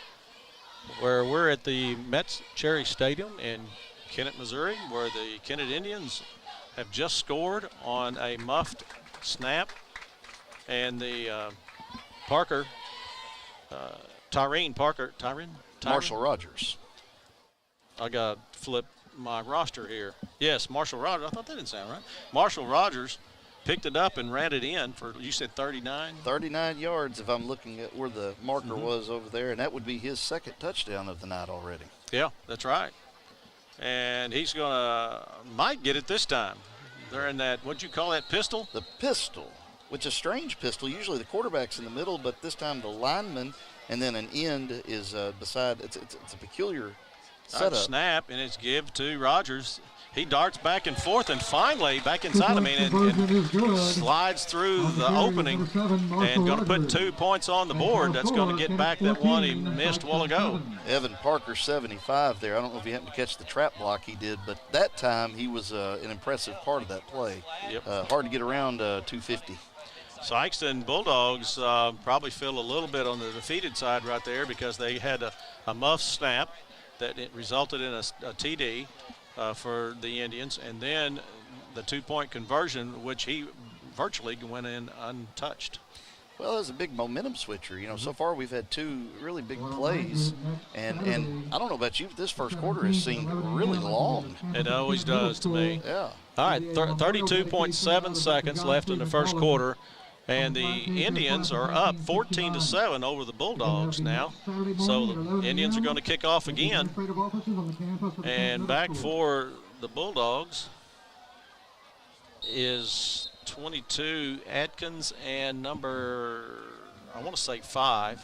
where we're at the Metz Cherry Stadium in Kennett, Missouri, where the Kennett Indians have just scored on a muffed snap, and the Marshall Rogers. I got to flip my roster here. Yes, Marshall Rogers. I thought that didn't sound right. Marshall Rogers picked it up and ran it in for, you said 39? 39 yards if I'm looking at where the marker was over there, and that would be his second touchdown of the night already. Yeah, that's right. And he's might get it this time. They're in that, what'd you call that, pistol? The pistol, which is a strange pistol. Usually the quarterback's in the middle, but this time the lineman and then an end is beside. It's a peculiar setup. Snap, and it's give to Rogers. He darts back and forth, and finally back inside of me and slides through the opening and going to put 2 points on the board. That's going to get back that one he missed a while ago. Evan Parker, 75 there. I don't know if he happened to catch the trap block he did, but that time he was an impressive part of that play. Yep. Hard to get around 250. Sykeston Bulldogs probably feel a little bit on the defeated side right there because they had a muff snap that it resulted in a TD. For the Indians, and then the 2-point conversion, which he virtually went in untouched. Well, it was a big momentum switcher. You know, so far we've had 2 really big plays, and I don't know about you, but this first quarter has seemed really long. It always does to me. Yeah. All right, 32.7 seconds left in the first quarter, and the Indians are up 14-7 over the Bulldogs now. So the Indians are going to kick off again. And back for the Bulldogs is 22 Atkins and number, I want to say 5,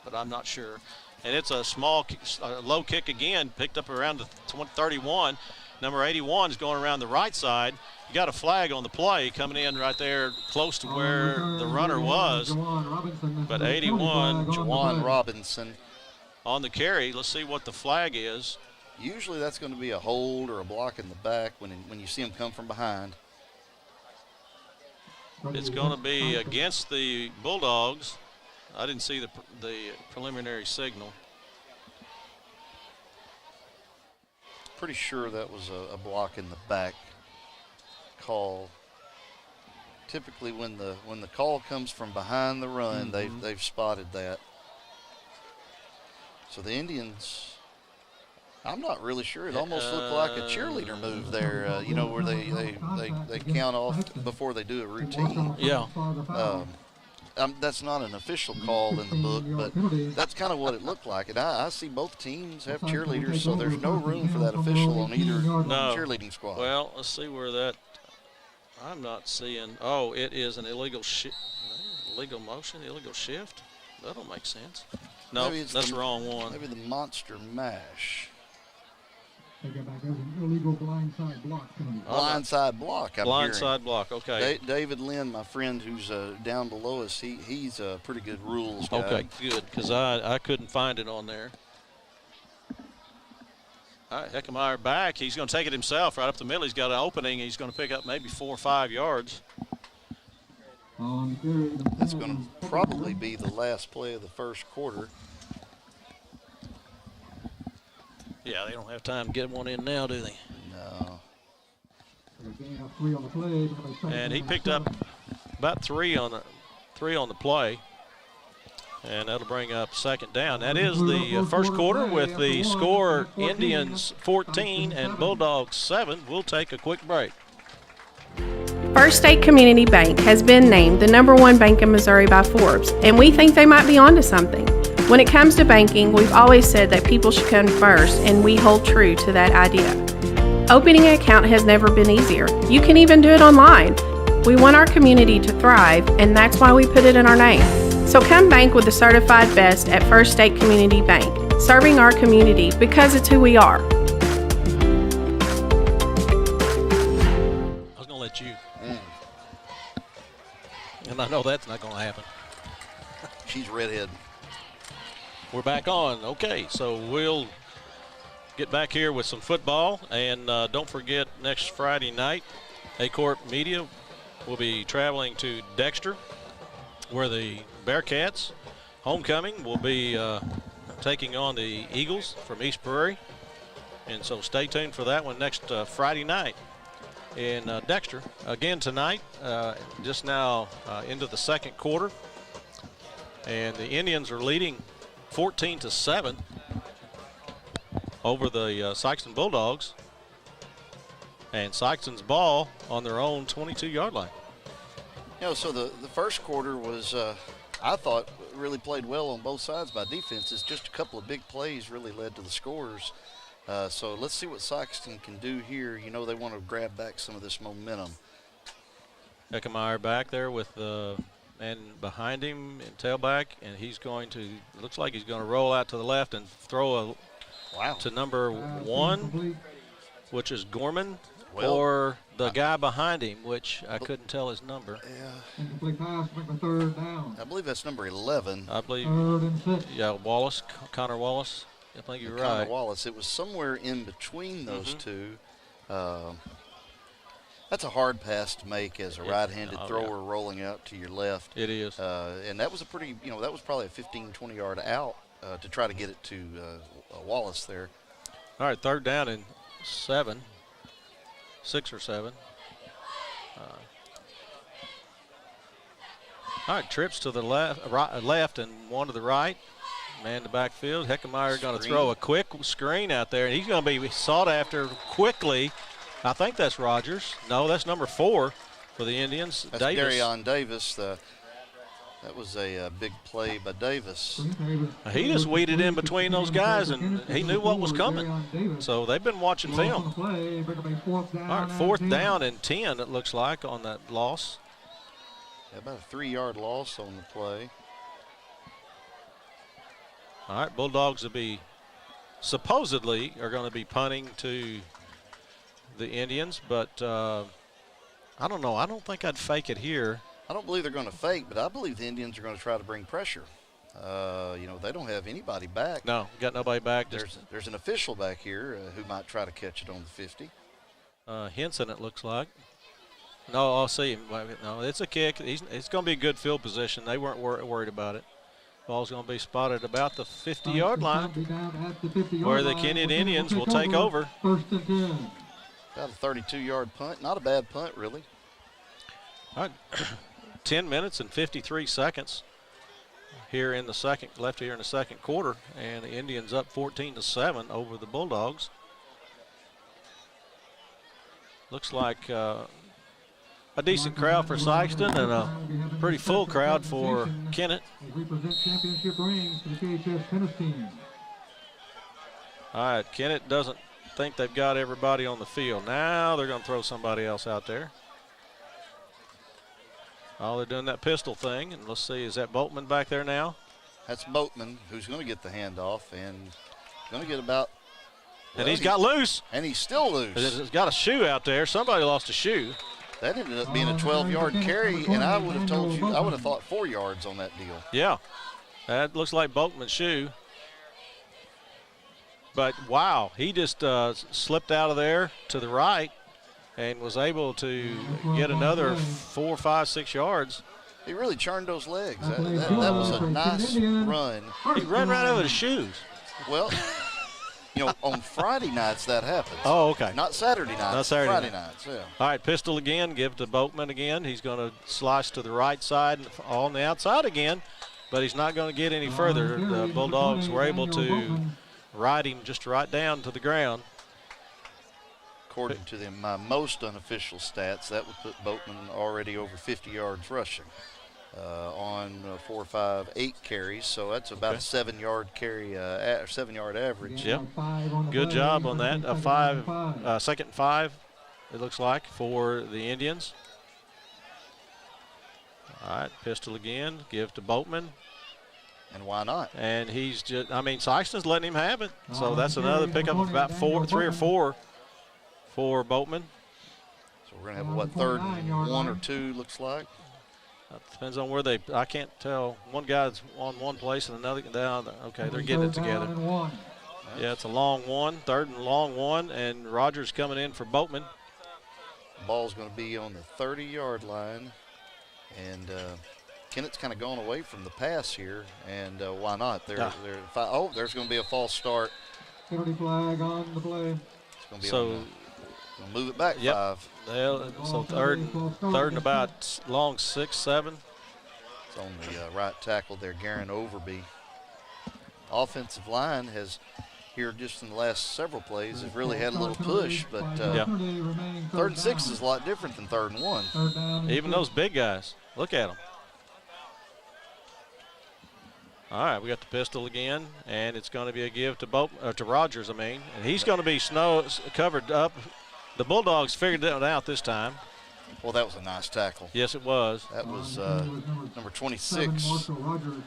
but I'm not sure. And it's a low kick again, picked up around the 31. Number 81 is going around the right side. You got a flag on the play coming in right there close to where the runner was. But 81, Jawan Robinson on the carry. Let's see what the flag is. Usually that's going to be a hold or a block in the back when you see him come from behind. It's going to be against the Bulldogs. I didn't see the preliminary signal. Pretty sure that was a block in the back call. Typically, when the call comes from behind the run, they've spotted that. So the Indians, I'm not really sure. It almost looked like a cheerleader move there. You know, where they count off before they do a routine. Yeah. That's not an official call in the book, but that's kind of what it looked like. And I see both teams have cheerleaders, so there's no room for that official on either cheerleading squad. Well, let's see where that. I'm not seeing. Oh, it is an illegal motion, illegal shift. That don't make sense. No, that's the wrong one. Maybe the monster mash. Illegal blindside block. Blindside block. Blindside block. Okay. David Lynn, my friend who's down below us, he's a pretty good rules guy. Okay, good, because I couldn't find it on there. All right, Heckemeyer back. He's going to take it himself right up the middle. He's got an opening. He's going to pick up maybe 4 or 5 yards. That's going to probably be the last play of the first quarter. Yeah, they don't have time to get one in now, do they? No. And he picked up about 3 on the play. And that'll bring up second down. That is the first quarter with the score Indians 14 and Bulldogs 7. We'll take a quick break. First State Community Bank has been named the #1 bank in Missouri by Forbes, and we think they might be onto something. When it comes to banking, we've always said that people should come first, and we hold true to that idea. Opening an account has never been easier. You can even do it online. We want our community to thrive, and that's why we put it in our name. So come bank with the certified best at First State Community Bank, serving our community because it's who we are. I was going to let you. And I know that's not going to happen. She's redhead. We're back on. Okay, so we'll get back here with some football. And don't forget, next Friday night, A-Corp Media will be traveling to Dexter, where the Bearcats homecoming will be taking on the Eagles from East Prairie. And so stay tuned for that one next Friday night in Dexter. Again tonight, just now into the second quarter. And the Indians are leading 14-7 over the Sikeston Bulldogs. And Sykeston's ball on their own 22-yard line. You know, so the first quarter was, I thought, really played well on both sides by defenses. Just a couple of big plays really led to the scores. So let's see what Sykeston can do here. You know, they want to grab back some of this momentum. Heckemeyer back there with and behind him in tailback, and he's going to, looks like he's going to roll out to the left and throw to number 1, which is Gorman, or the guy behind him, which I couldn't tell his number. Yeah. I believe that's number 11. I believe, yeah, Wallace, Connor Wallace. I think you're right. Connor Wallace. It was somewhere in between those two. That's a hard pass to make as a right-handed thrower rolling out to your left. It is. And that was a pretty, you know, that was probably a 15, 20-yard out to try to get it to Wallace there. All right, third down and 6 or 7. All right, trips to the left and one to the right. Man, the backfield. Heckemeyer going to throw a quick screen out there, and he's going to be sought after quickly. I think that's Rogers. No, that's number 4 for the Indians. That's Davis. Darion Davis. That was a big play by Davis. He just weeded in between those guys, and he knew what was coming. So they've been watching film. All right, 4th down and 10, it looks like, on that loss. Yeah, about a 3-yard loss on the play. All right, Bulldogs will be supposedly are going to be punting to the Indians, but I don't know. I don't think I'd fake it here. I don't believe they're going to fake, but I believe the Indians are going to try to bring pressure. You know, they don't have anybody back. No, got nobody back. There's an official back here who might try to catch it on the 50. Henson, it looks like. No, I'll see him. No, it's a kick. It's going to be a good field position. They weren't worried about it. Ball's going to be spotted about the 50-yard line, where the Kennett Indians will take over. About a 32-yard punt. Not a bad punt, really. All right. 10 minutes and 53 seconds here in the second, left here in the second quarter, and the Indians up 14-7 over the Bulldogs. Looks like a decent crowd for Sykeston and a pretty full crowd for Kennett. We present championship rings to the KHS tennis team. All right, Kennett doesn't think they've got everybody on the field. Now they're going to throw somebody else out there. Oh, they're doing that pistol thing, and let's see, is that Boatman back there now? That's Boatman, who's going to get the handoff and going to get about. And he's got loose. And he's still loose. He's got a shoe out there. Somebody lost a shoe. That ended up being a 12-yard carry, and I would have told you, I would have thought 4 yards on that deal. Yeah, that looks like Boatman's shoe. But, wow, he just slipped out of there to the right and was able to get another 4, 5, 6 yards. He really churned those legs. That was a nice run. He ran right over the shoes. Well, you know, on Friday nights that happens. Oh, okay. Not Saturday nights. Not Saturday Friday nights, yeah. All right, pistol again. Give to Boatman again. He's going to slice to the right side on the outside again, but he's not going to get any further. The Bulldogs were able to ride him just right down to the ground. According to my most unofficial stats, that would put Boatman already over 50 yards rushing on 4, 5, 8 carries. So that's about a 7-yard carry, 7-yard average. Yep. Good job on that. A second and 5, it looks like, for the Indians. All right, pistol again. Give to Boatman. And why not? And he's just, I mean, Sykeston's letting him have it. So that's another pickup of about 3 or 4 for Boatman. So we're going to have, what, 3rd and 1 or 2 looks like? Depends on where I can't tell. One guy's on one place and another down. Okay, they're getting it together. Yeah, it's a long one, 3rd and long one, and Rogers coming in for Boatman. Ball's going to be on the 30-yard line, and Kennett's kind of gone away from the pass here, and why not? There's going to be a false start. Penalty flag on the play. It's going to be Gonna move it back 5. So third and about long 6, 7. It's on the right tackle there, Garen Overby. Offensive line has here just in the last several plays has really had a little push, but 3rd and 6 is a lot different than 3rd and 1. Even those big guys, look at them. All right, we got the pistol again, and it's going to be a give to Rogers, and he's going to be covered up. The Bulldogs figured it out this time. Well, that was a nice tackle. Yes, it was. That was number 26.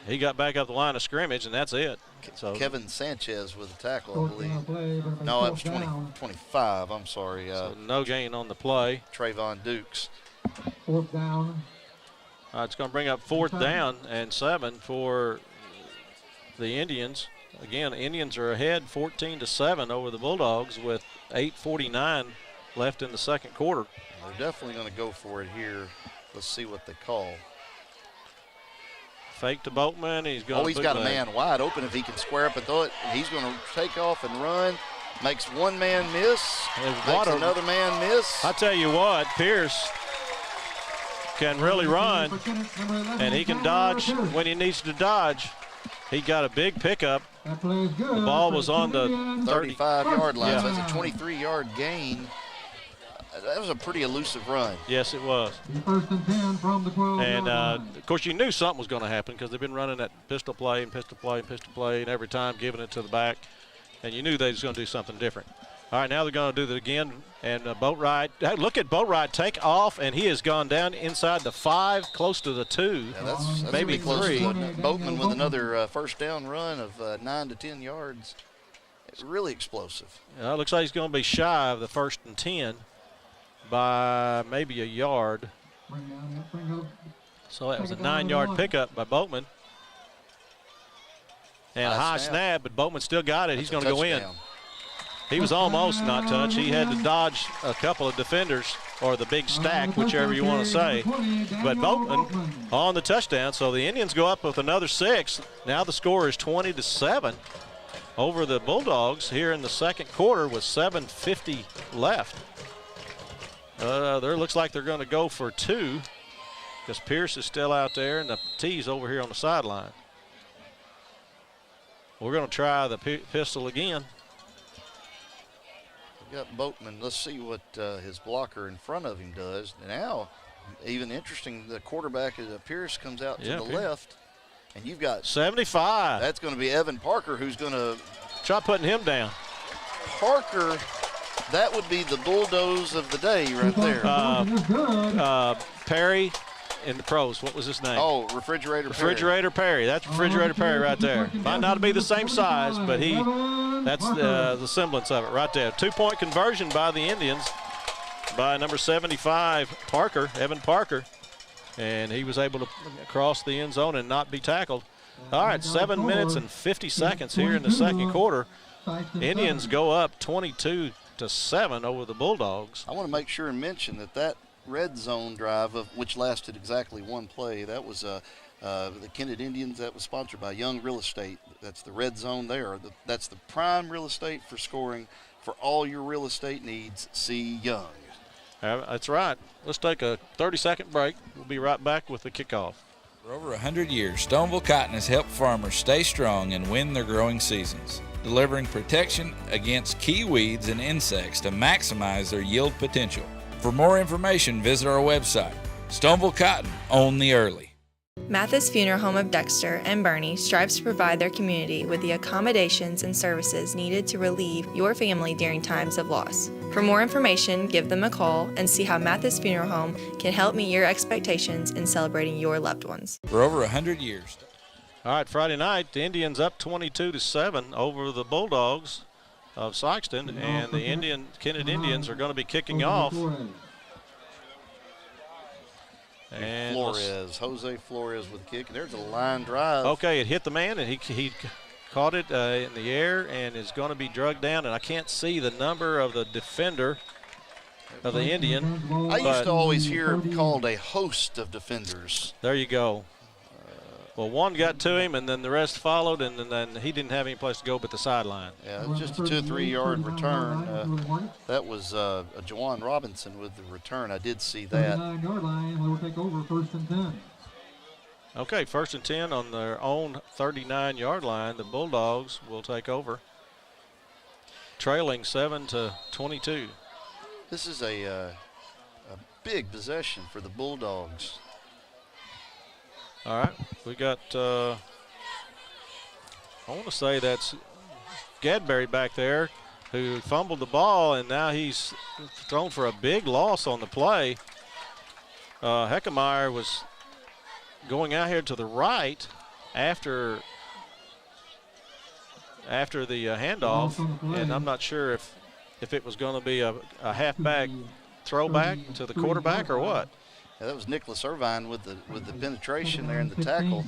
He got back up the line of scrimmage, and that's it. So Kevin Sanchez with the tackle, I believe. No, that was 25. I'm sorry. So no gain on the play. Trayvon Dukes. 4th down. It's going to bring up 4th down and 7 for the Indians. Again, Indians are ahead 14-7 over the Bulldogs with 8:49 left in the second quarter. They're definitely going to go for it here. Let's see what they call. Fake to Boatman. He's going. He's got a man wide open. If he can square up and throw it, he's going to take off and run. Makes one man miss. Makes another man miss. I tell you what, Pierce can really run, and he can dodge when he needs to dodge. He got a big pickup. The ball was on the 35-yard line. So that's a 23-yard gain. That was a pretty elusive run. Yes, it was. 1st and 10 from the 12. And, of course, you knew something was going to happen because they've been running that pistol play and pistol play and pistol play, and every time giving it to the back. And you knew they was going to do something different. All right, now they're going to do it again. And Boatwright, hey, look at Boatwright take off, and he has gone down inside the 5, close to the 2, that's maybe 3. Boatman with another first down run of 9 to 10 yards. It's really explosive. It looks like he's going to be shy of the 1st and 10 by maybe a yard. So that was a 9-yard pickup by Boatman. And a high snap, but Boatman still got it. He's going to go in. He was almost not touched. He had to dodge a couple of defenders, or the big stack, whichever you want to say. But Boatman on the touchdown. So the Indians go up with another 6. Now the score is 20-7 over the Bulldogs here in the second quarter with 7:50 left. Looks like they're going to go for 2 because Pierce is still out there and the T's over here on the sideline. We're going to try the pistol again. We've got Boatman. Let's see what his blocker in front of him does. Now, even interesting, the quarterback Pierce comes out to the left, and you've got 75. That's going to be Evan Parker, who's going to try putting him down. Parker, that would be the bulldoze of the day right there. Perry in the pros. What was his name? Oh, Refrigerator Perry. That's Refrigerator Perry right there. Might not be the same size, but that's the semblance of it right there. 2-point conversion by the Indians by number 75, Parker, Evan Parker. And he was able to cross the end zone and not be tackled. All right, 7 minutes and 50 seconds here in the second quarter. Indians go up 22-7 over the Bulldogs. I want to make sure and mention that red zone drive, which lasted exactly 1 play, that was the Kennett Indians. That was sponsored by Young Real Estate. That's the red zone there. That's the prime real estate for scoring for all your real estate needs. See Young. That's right. Let's take a 30-second break. We'll be right back with the kickoff. For over 100 years, Stoneville Cotton has helped farmers stay strong and win their growing seasons, delivering protection against key weeds and insects to maximize their yield potential. For more information, visit our website. Stoneville Cotton, own the early. Mathis Funeral Home of Dexter and Bernie strives to provide their community with the accommodations and services needed to relieve your family during times of loss. For more information, give them a call and see how Mathis Funeral Home can help meet your expectations in celebrating your loved ones. For over 100 years. All right, Friday night, the Indians up 22-7 over the Bulldogs of Sykeston, and the Kennett Indians are going to be kicking off. And Jose Flores with the kick. There's a line drive. Okay, it hit the man, and he caught it in the air and is going to be drugged down. And I can't see the number of the defender of the Indian. I used to always hear called a host of defenders. There you go. Well, one got to him, and then the rest followed, and then he didn't have any place to go but the sideline. Yeah, just a 2 or 3 yard return. That was Jawan Robinson with the return. I did see that. 39-yard line, we'll take over 1st and 10. Okay, 1st and 10 on their own 39-yard line. The Bulldogs will take over, trailing 7-22. This is a big possession for the Bulldogs. All right, we got, I want to say that's Gadberry back there who fumbled the ball, and now he's thrown for a big loss on the play. Heckemeyer was going out here to the right after the handoff, and I'm not sure if it was going to be a halfback throwback to the quarterback or what. Yeah, that was Nicholas Irvine with the penetration there in the tackle.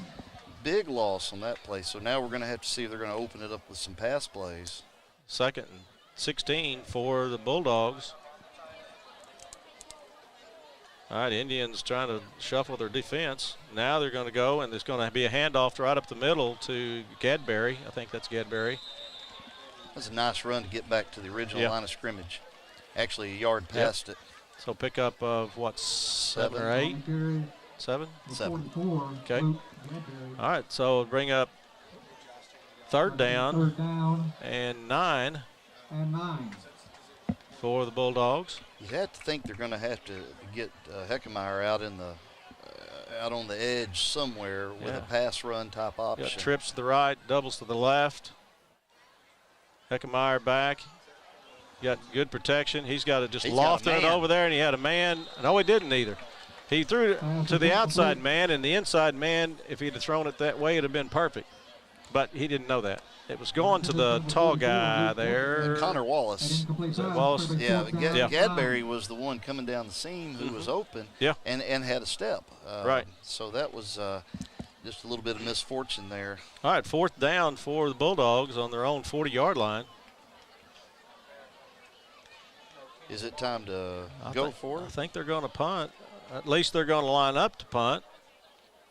Big loss on that play. So now we're going to have to see if they're going to open it up with some pass plays. 2nd and 16 for the Bulldogs. All right, Indians trying to shuffle their defense. Now they're going to go, and there's going to be a handoff right up the middle to Gadberry. I think that's Gadberry. That's a nice run to get back to the original line of scrimmage. Actually, a yard past it. So pickup of what, 7 or 8? 7? 7. Okay. All right, so bring up 3rd down and 9 for the Bulldogs. You have to think they're going to have to get Heckemeyer out out on the edge somewhere with a pass run type option. Got trips to the right, doubles to the left. Heckemeyer back. Got good protection. He's got to just loft it over there, and he had a man. No, he didn't either. He threw it to the outside man, and the inside man, if he'd have thrown it that way, it would have been perfect. But he didn't know that. It was going to the tall guy there. And Connor Wallace. Is that Wallace? Yeah, Gadberry was the one coming down the seam who was open and had a step. Right. So that was just a little bit of misfortune there. All right, 4th down for the Bulldogs on their own 40-yard line. Is it time to go for it? I think they're going to punt. At least they're going to line up to punt.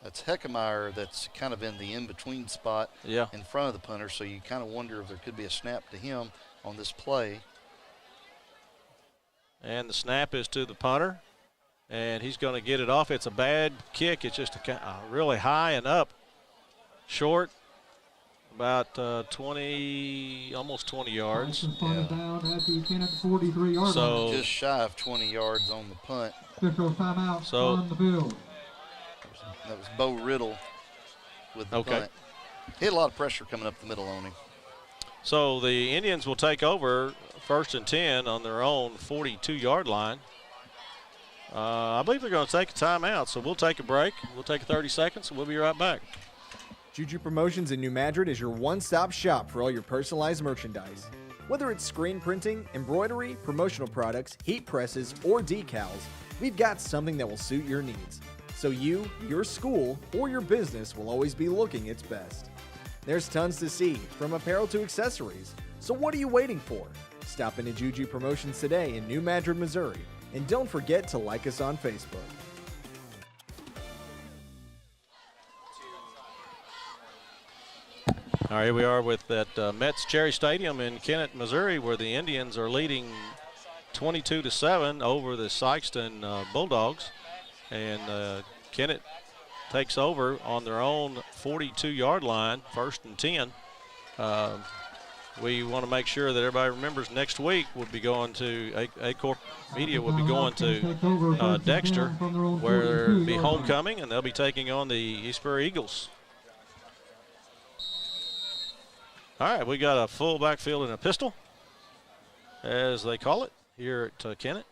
That's Heckemeyer that's kind of in the in-between spot in front of the punter, so you kind of wonder if there could be a snap to him on this play. And the snap is to the punter. And he's going to get it off. It's a bad kick. It's just really high and up. Short. About 20, almost 20 yards. Down at the Kennett 43-yard so just shy of 20 yards on the punt. Official timeout so on the field. That was Bo Riddle with the punt. He had a lot of pressure coming up the middle on him. So the Indians will take over 1st and 10 on their own 42-yard line. I believe they're going to take a timeout, so we'll take a break. We'll take 30 seconds, and we'll be right back. Juju Promotions in New Madrid is your one-stop shop for all your personalized merchandise. Whether it's screen printing, embroidery, promotional products, heat presses, or decals, we've got something that will suit your needs. So you, your school, or your business will always be looking its best. There's tons to see, from apparel to accessories. So what are you waiting for? Stop into Juju Promotions today in New Madrid, Missouri. And don't forget to like us on Facebook. All right, here we are with at Metz Cherry Stadium in Kennett, Missouri, where the Indians are leading 22-7 over the Sikeston Bulldogs. And Kennett takes over on their own 42-yard line, 1st and 10. We want to make sure that everybody remembers next week we'll be going to, A-Corp Media will be going to Dexter, where it'll be homecoming, and they'll be taking on the East Prairie Eagles. All right, we got a full backfield and a pistol, as they call it, here at Kennett.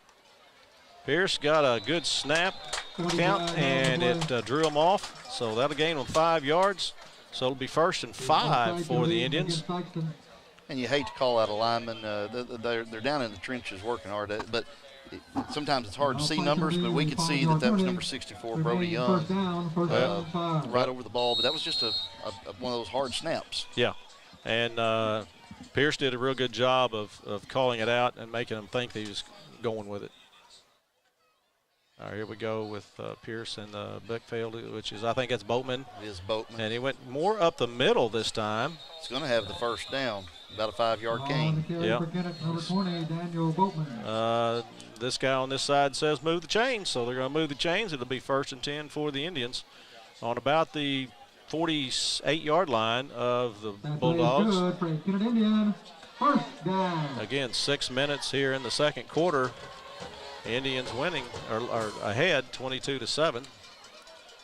Pierce got a good snap count, and it drew him off, so that'll gain them 5 yards. So it'll be 1st and 5 for the Indians. And you hate to call out a lineman. They're down in the trenches working hard at it, but sometimes it's hard to see numbers, but we could see that was number 64, Brody Young, right over the ball. But that was just one of those hard snaps. Yeah. And Pierce did a real good job of calling it out and making him think that he was going with it. All right, here we go with Pierce and the backfield, which is, I think that's Boatman. It is Boatman. And he went more up the middle this time. He's going to have the 1st down, about a 5-yard gain. Yeah. This guy on this side says move the chains, so they're going to move the chains. It'll be 1st and 10 for the Indians on about the 48-yard line of the Bulldogs. Again, 6 minutes here in the second quarter. Indians winning or ahead 22-7.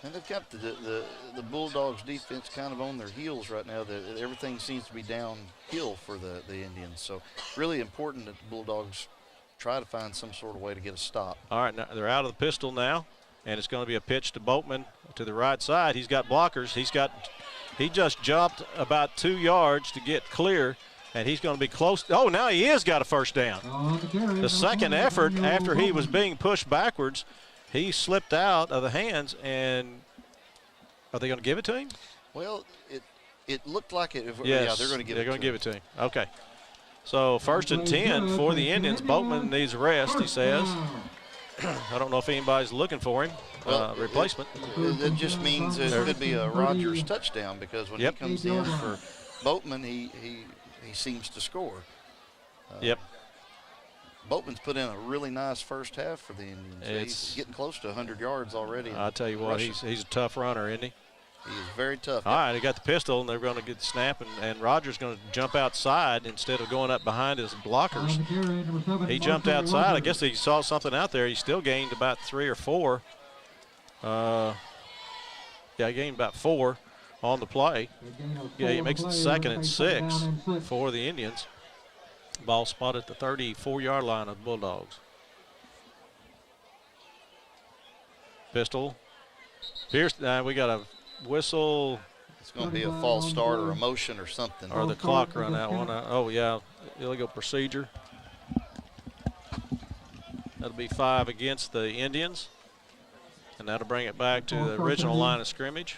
And they've got the Bulldogs defense kind of on their heels right now. Everything seems to be downhill for the Indians. So really important that the Bulldogs try to find some sort of way to get a stop. All right, now they're out of the pistol now, and it's going to be a pitch to Boatman to the right side. He's got blockers. He just jumped about 2 yards to get clear. And he's going to be close. Oh, now he is got a 1st down. The second effort after he was being pushed backwards, he slipped out of the hands. And are they going to give it to him? Well, it looked like it. Yes, yeah, they're going to give it to him. They're going to give it to him. Okay. So 1st and 10 for the Indians. Boatman needs a rest, he says. I don't know if anybody's looking for him. Replacement. It just means it could be a Rogers touchdown, because when he comes in for Boatman, he seems to score. Boatman's put in a really nice first half for the Indians. He's getting close to 100 yards already. I'll tell you what, he's a tough runner, isn't he? He is very tough. All right, he got the pistol, and they're going to get the snap, and Rogers going to jump outside instead of going up behind his blockers. He jumped outside. I guess he saw something out there. He still gained about 3 or 4. He gained about 4 on the play. Yeah, he makes it 2nd and 6 for the Indians. Ball spotted at the 34-yard line of the Bulldogs. Pistol. Pierce, we got a whistle. It's going to be a false start or a motion or something. Or the clock run out. Oh, yeah, illegal procedure. That'll be 5 against the Indians. And that'll bring it back to the original line of scrimmage.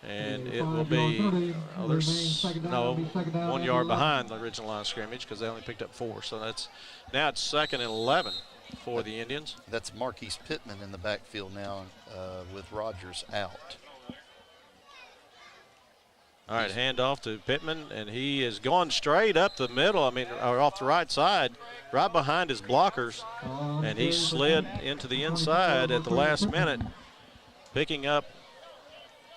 And it will be, there's 1 yard behind the original line of scrimmage because they only picked up 4. So now it's 2nd and 11 for the Indians. That's Marquise Pittman in the backfield now with Rogers out. All right, handoff to Pittman, and he is going straight up the middle, or off the right side, right behind his blockers, and he slid into the inside at the last minute, picking up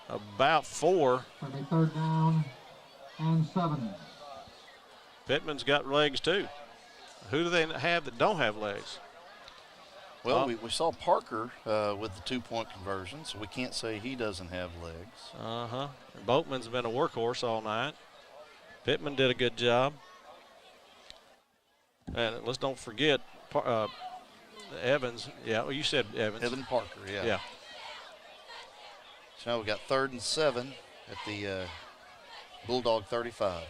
about 4. Third down and 7. Pittman's got legs too. Who do they have that don't have legs? Well, we saw Parker with the 2-point conversion, so we can't say he doesn't have legs. Boatman's been a workhorse all night. Pittman did a good job. And let's don't forget Evans. Yeah, well, you said Evans. Evan Parker, yeah. Yeah. So now we got 3rd and 7 at the Bulldog 35.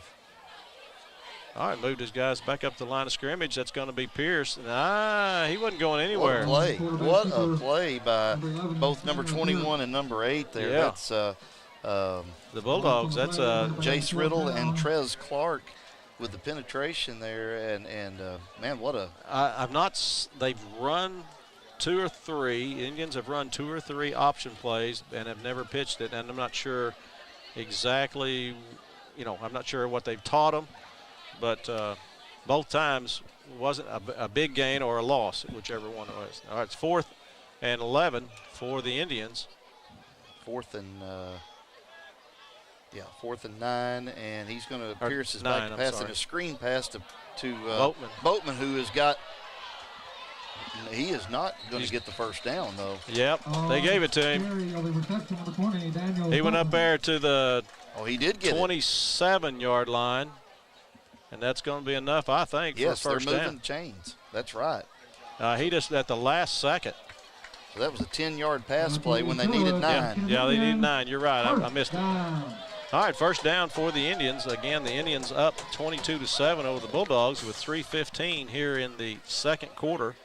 All right, moved his guys back up the line of scrimmage. That's going to be Pierce. He wasn't going anywhere. What a play by both number 21 and number 8 there. Yeah. That's the Bulldogs. That's Jace Riddle and Trez Clark with the penetration there. And man, what a. They've run 2 or 3. Indians have run 2 or 3 option plays and have never pitched it. And I'm not sure exactly, I'm not sure what they've taught them. But both times wasn't a big gain or a loss, whichever one it was. All right, it's 4th and 11 for the Indians. 4th and 9, and he's going to Pierce is back to passing a screen pass to Boatman, who has got. He is not going to get the first down though. Yep, they gave it to him. He went up there to the. He did get 27-yard line. And that's going to be enough, I think, for first down. Yes, they're moving the chains. That's right. He just at the last second. So that was a 10-yard pass play when they needed 9. Yeah, they needed 9. You're right. I missed it. All right, first down for the Indians. Again, the Indians up 22-7 over the Bulldogs with 3:15 here in the second quarter.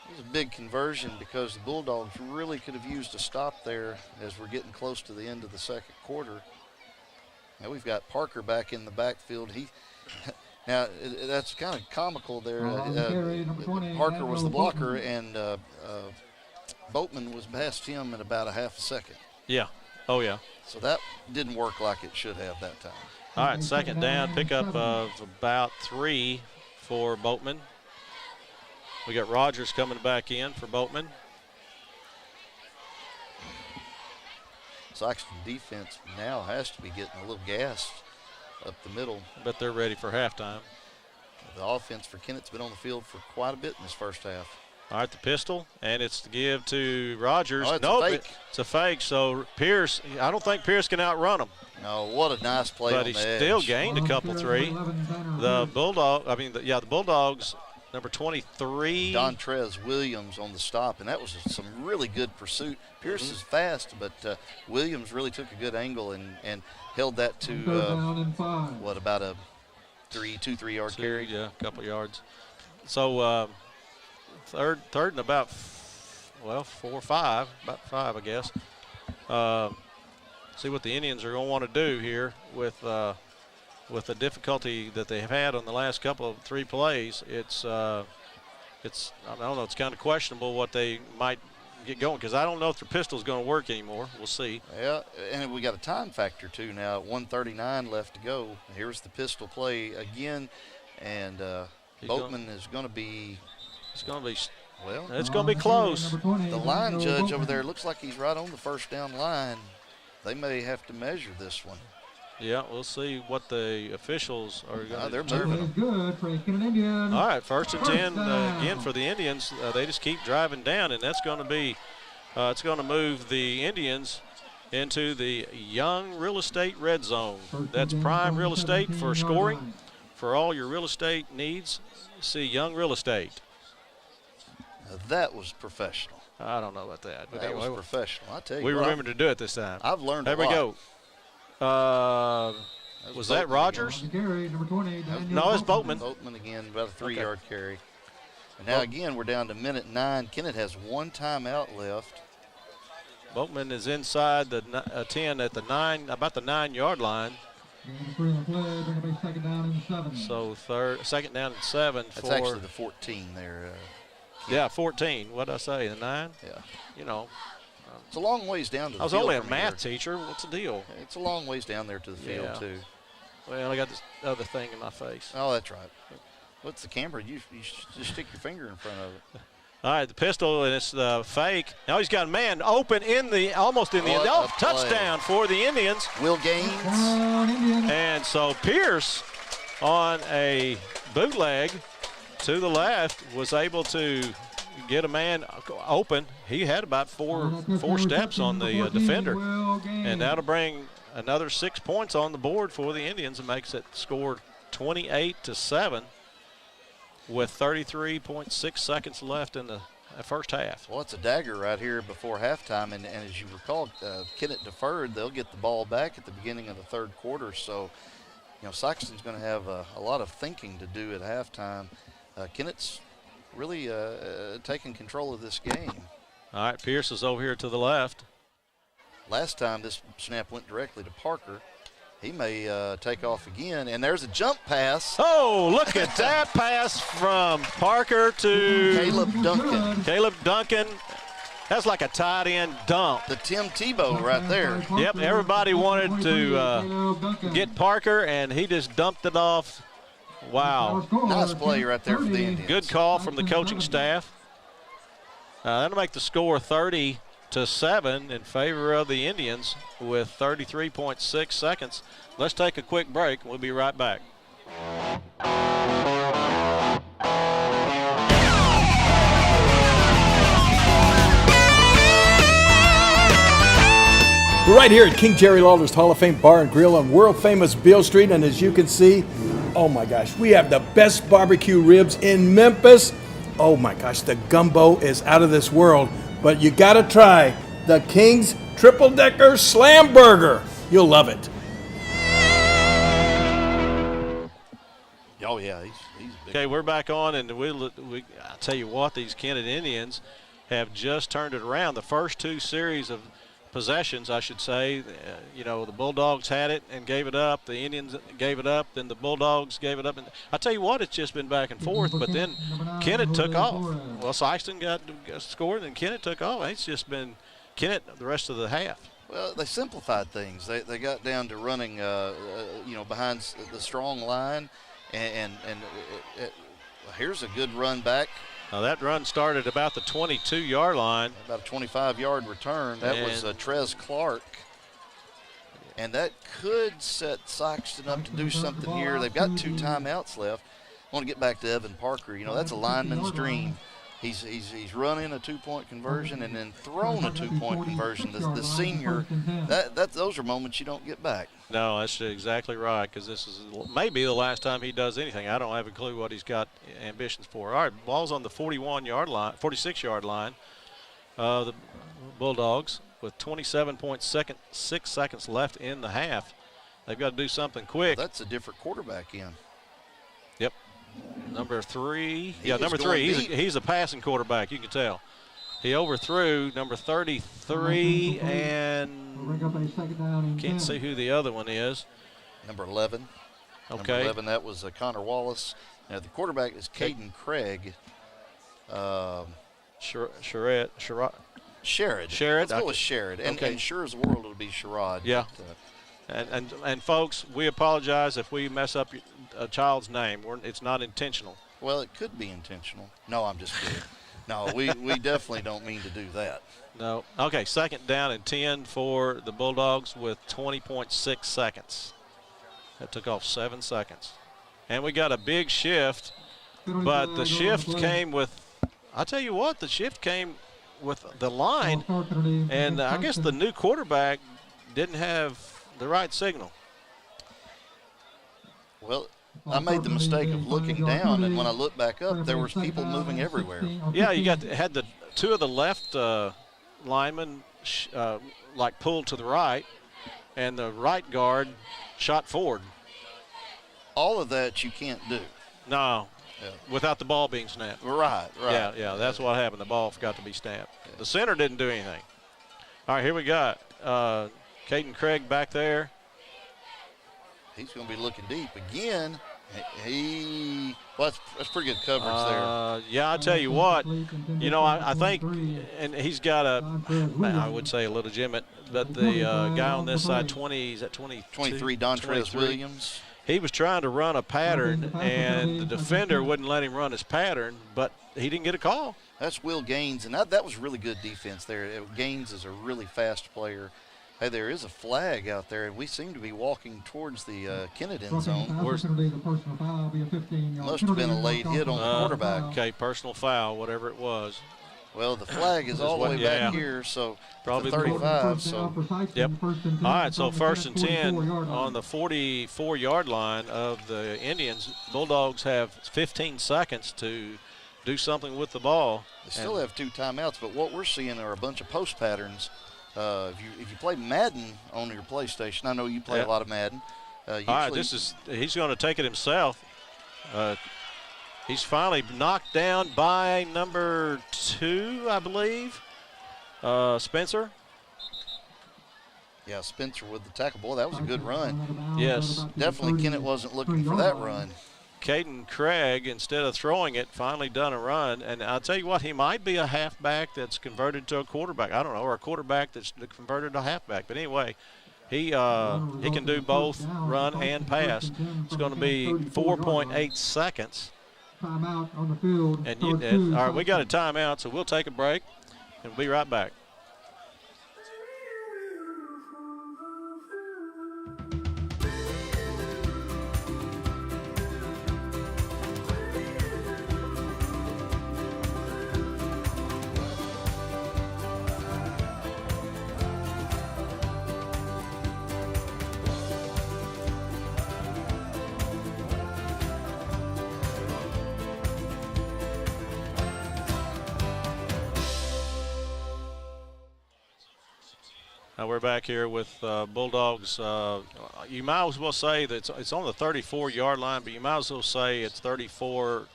It was a big conversion because the Bulldogs really could have used a stop there as we're getting close to the end of the second quarter. Now we've got Parker back in the backfield. Now, that's kind of comical there. Parker was the blocker, and Boatman was past him in about a half a second. Yeah. Oh, yeah. So that didn't work like it should have that time. All right, second down, pickup of about 3 for Boatman. We got Rogers coming back in for Boatman. Sykeston defense now has to be getting a little gassed up the middle. But they're ready for halftime. The offense for Kennett's been on the field for quite a bit in this first half. All right, the pistol, and it's to give to Rogers. It's a fake. It's a fake. So Pierce, I don't think Pierce can outrun him. No, what a nice play on the edge. But he still gained a couple 3. The Bulldogs, number 23. Dontrez Williams on the stop, and that was some really good pursuit. Pierce is fast, but Williams really took a good angle and held that to, about a 3 yard carry? Yeah, a couple yards. So third and about, 4 or 5, about 5, I guess. See what the Indians are going to want to do here with the difficulty that they have had on the last couple of 3 plays. I don't know, it's kind of questionable what they might get going, because I don't know if their pistol's going to work anymore. We'll see. Yeah, and we got a time factor too now. 1:39 left to go. Here's the pistol play again, and Boatman is going to be. It's going to be. Well, it's going to be close. The line judge over there looks like he's right on the first down line. They may have to measure this one. Yeah, we'll see what the officials are going to do. They're moving them. All right, 1st and 10 again for the Indians. They just keep driving down, and that's going to be, it's going to move the Indians into the Young Real Estate Red Zone. That's prime real estate for scoring. For all your real estate needs, see Young Real Estate. Now that was professional. I don't know about that. But that anyway, was professional. I tell you, we remembered to do it this time. I've learned a lot. There we go. Was that Rogers? No, it's Boatman. Boatman again, about a 3 yard carry. And now again, we're down to minute 9. Kennett has 1 timeout left. Boatman is inside the 10 at the 9, about the 9-yard line. So second down and 7. That's actually the 14 there. Yeah, 14. What did I say? The 9? Yeah. You know. It's a long ways down to the I was field. only a from math here. teacher. What's the deal? It's a long ways down there to the field, too. Well, I got this other thing in my face. Oh, that's right. What's the camera? You just stick your finger in front of it. All right, the pistol, and it's the fake. Now he's got a man open almost in the end. Oh, touchdown for the Indians. Will Gaines. And so Pierce on a bootleg to the left was able to get a man open. He had about four steps on the defender. And that'll bring another 6 points on the board for the Indians and makes it score 28-7 with 33.6 seconds left in the first half. Well, it's a dagger right here before halftime, and as you recall, Kennett deferred. They'll get the ball back at the beginning of the third quarter, so Sykeston's going to have a lot of thinking to do at halftime. Kennett's really taking control of this game. All right, Pierce is over here to the left. Last time this snap went directly to Parker. He may take off again, and there's a jump pass. Oh, look at that pass from Parker to Caleb Duncan. Caleb Duncan. That's like a tight end dump. The Tim Tebow right there. Yep, everybody wanted to get Parker, and he just dumped it off. Wow. Nice play right there for the Indians. Good call from the coaching staff. That'll make the score 30-7 in favor of the Indians with 33.6 seconds. Let's take a quick break. We'll be right back. We're right here at King Jerry Lawler's Hall of Fame Bar and Grill on world-famous Beale Street, and as you can see, oh my gosh, we have the best barbecue ribs in Memphis. Oh my gosh, the gumbo is out of this world, but you gotta try the King's Triple Decker Slam Burger. You'll love it. Oh yeah, he's big. Okay, we're back on, and I tell you what, these Kennett Indians have just turned it around. The first two series of possessions, I should say, the Bulldogs had it and gave it up. The Indians gave it up, then the Bulldogs gave it up. And I tell you what, it's just been back and forth, but then Kennett took off. Well, Sykeston got scored, and Kennett took off. It's just been Kennett the rest of the half. Well, they simplified things. They got down to running, behind the strong line, and here's a good run back. Now that run started about the 22-yard line. About a 25-yard return. That was Trez Clark. And that could set Sykeston up to do something here. They've got 2 timeouts left. I want to get back to Evan Parker. That's a lineman's dream. He's running a 2-point conversion and then thrown a 2-point conversion. The senior, those are moments you don't get back. No, that's exactly right, because this is maybe the last time he does anything. I don't have a clue what he's got ambitions for. All right, ball's on the 46-yard line. The Bulldogs with 27.6 seconds left in the half. They've got to do something quick. Well, that's a different quarterback in. Yep. Number 3. Number 3. He's a passing quarterback, you can tell. He overthrew number 33 and can't see who the other one is. Number 11. Okay. Number 11, that was Connor Wallace. Now the quarterback is Caden Craig. Sherrod. Let's go with Sherrod. And sure as the world it'll be Sherrod. Yeah. And folks, we apologize if we mess up a child's name. It's not intentional. Well, it could be intentional. No, I'm just kidding. No, we definitely don't mean to do that. No. Okay, 2nd down and 10 for the Bulldogs with 20.6 seconds. That took off 7 seconds. And we got a big shift, but the shift came with, I'll tell you what, the shift came with the line, and I guess the new quarterback didn't have the right signal. Well, I made the mistake of looking down, and when I looked back up, there was people moving everywhere. Yeah, had the 2 of the left linemen pulled to the right, and the right guard shot forward. All of that you can't do. No, without the ball being snapped. Right. Yeah, that's what happened. The ball forgot to be snapped. Yeah. The center didn't do anything. All right, here we got Caden Craig back there. He's going to be looking deep again. Well, that's pretty good coverage there. Yeah, I'll tell you what. You know, I think, and he's got I would say a legitimate, but the guy on this side, 20, is that 23, Dontrez Williams. He was trying to run a pattern, and the defender wouldn't let him run his pattern, but he didn't get a call. That's Will Gaines, and that was really good defense there. Gaines is a really fast player. Hey, there is a flag out there, and we seem to be walking towards the Kennett end zone. Must have been a late hit on the quarterback. Okay, personal foul, whatever it was. Well, the flag is all the way back here, so probably 35. So, yep. All right, so 1st and 10 on the 44-yard line of the Indians. Bulldogs have 15 seconds to do something with the ball. They still have 2 timeouts, but what we're seeing are a bunch of post patterns. If you play Madden on your PlayStation, I know you play a lot of Madden. All right, he's going to take it himself. He's finally knocked down by number 2, I believe, Spencer. Yeah, Spencer with the tackle. Boy, that was a good run. Yes. Definitely Kennett wasn't looking for that run. Caden Craig, instead of throwing it, finally done a run. And I'll tell you what, he might be a halfback that's converted to a quarterback. I don't know, or a quarterback that's converted to a halfback. But anyway, he can do both run and pass. It's going to be 4.8 seconds. Timeout on the field. And all right, we got a timeout, so we'll take a break, and we'll be right back. Now we're back here with Bulldogs. You might as well say that it's on the 34-yard line, but you might as well say it's 34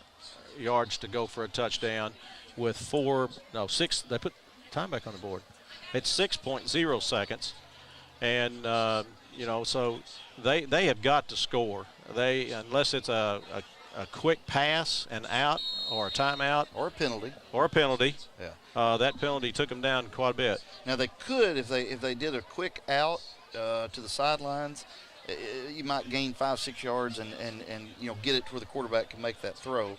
yards to go for a touchdown with 6. They put time back on the board. It's 6.0 seconds. And, so they have got to score. Unless it's a quick pass and out or a timeout. Or a penalty. Yeah. That penalty took them down quite a bit. Now they could, if they did a quick out to the sidelines, you might gain 5-6 yards and get it to where the quarterback can make that throw.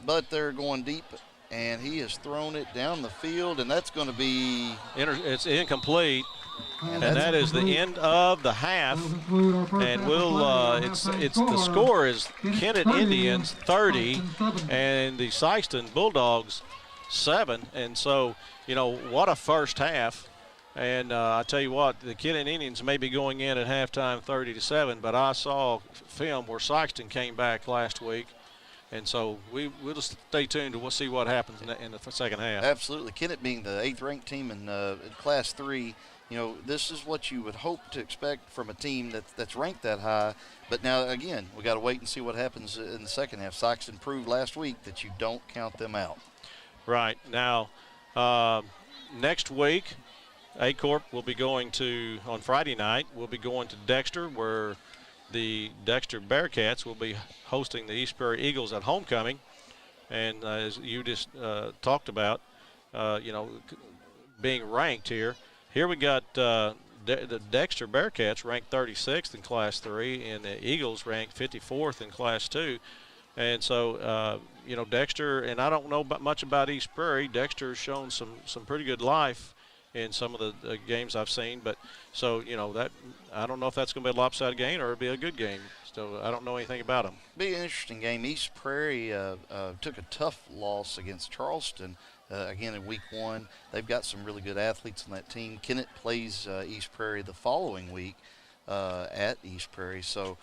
But they're going deep, and he has thrown it down the field, and that's going to be it's incomplete. And that is the end of the half, and the score is Kennett Indians 30 and the Sikeston Bulldogs 7. And so, what a first half. And I tell you what, the Kennett Indians may be going in at halftime 30-7, but I saw film where Sykeston came back last week. And so we'll just stay tuned to see what happens in the second half. Absolutely. Kennett being the 8th ranked team in Class 3, this is what you would hope to expect from a team that's ranked that high. But now, again, we got to wait and see what happens in the second half. Sykeston proved last week that you don't count them out. Right. Now, next week, A-Corp will be going on Friday night, we'll be going to Dexter, where the Dexter Bearcats will be hosting the East Prairie Eagles at homecoming. And as you just talked about, being ranked here. Here we got the Dexter Bearcats ranked 36th in Class 3, and the Eagles ranked 54th in Class 2. And so, Dexter, and I don't know much about East Prairie. Dexter's shown some pretty good life in some of the games I've seen. But so, that I don't know if that's going to be a lopsided game or it'll be a good game. So I don't know anything about them. Be an interesting game. East Prairie took a tough loss against Charleston. Again, in week 1, they've got some really good athletes on that team. Kennett plays East Prairie the following week at East Prairie. So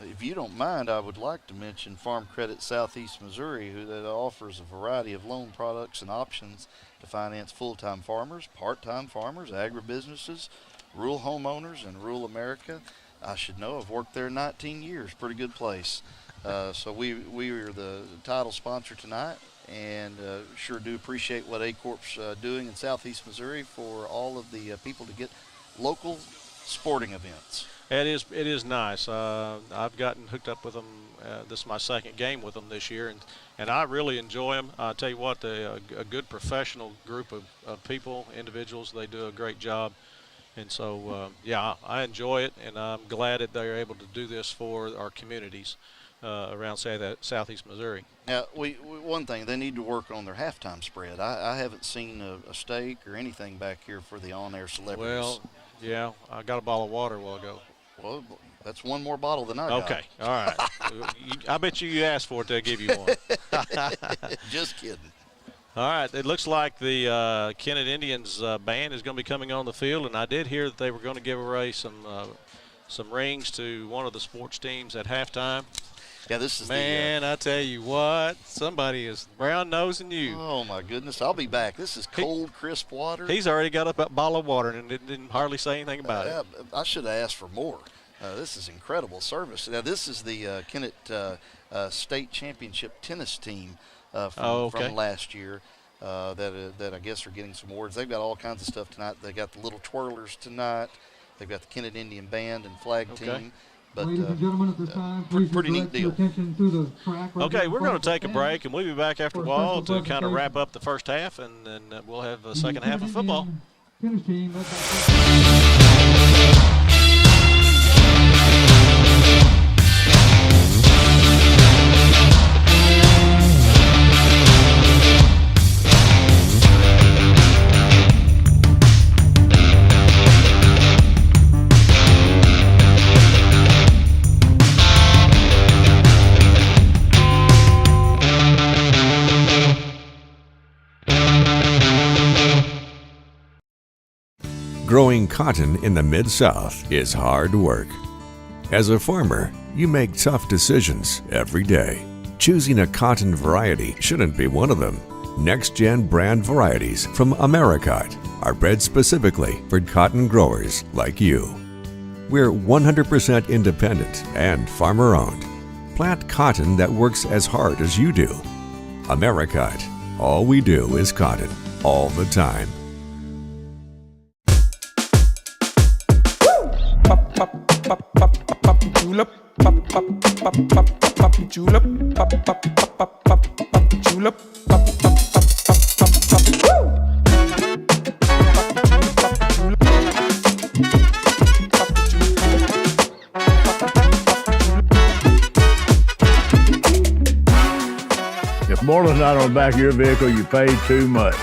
if you don't mind, I would like to mention Farm Credit Southeast Missouri, who that offers a variety of loan products and options to finance full-time farmers, part-time farmers, agribusinesses, rural homeowners, and rural America. I should know. I've worked there 19 years. Pretty good place. So we are the title sponsor tonight. And sure do appreciate what A-Corp's doing in Southeast Missouri for all of the people to get local sporting events. It is nice. I've gotten hooked up with them. This is my second game with them this year, and I really enjoy them. I tell you what, they're a good professional group of people, individuals. They do a great job. And so, yeah, I enjoy it, and I'm glad that they're able to do this for our communities around, say, that southeast Missouri. Now, one thing, they need to work on their halftime spread. I haven't seen a steak or anything back here for the on-air celebrities. Well, yeah, I got a bottle of water a while ago. Well, that's one more bottle than I got. Okay, all right. I bet you asked for it, they'll give you one. Just kidding. All right, it looks like the Kennett Indians band is going to be coming on the field, and I did hear that they were going to give away some rings to one of the sports teams at halftime. Yeah, this is I tell you what, somebody is brown-nosing you. Oh, my goodness. I'll be back. This is cold, crisp water. He's already got a bottle of water and didn't hardly say anything about it. I should have asked for more. This is incredible service. Now, this is the Kennett State Championship tennis team from last year that I guess are getting some awards. They've got all kinds of stuff tonight. They got the little twirlers tonight. They've got the Kennett Indian band and flag team. But, ladies and gentlemen, at this time, please pretty neat deal. attention to the track. Okay, we're going to take a break, and we'll be back after a while to kind of wrap up the first half, and then we'll have the second half of football. Tennis team, Growing cotton in the Mid-South is hard work. As a farmer, you make tough decisions every day. Choosing a cotton variety shouldn't be one of them. Next-gen brand varieties from Americot are bred specifically for cotton growers like you. We're 100% independent and farmer-owned. Plant cotton that works as hard as you do. Americot. All we do is cotton, all the time. Julep, julep, julep, If more than not on the back of your vehicle, you paid too much.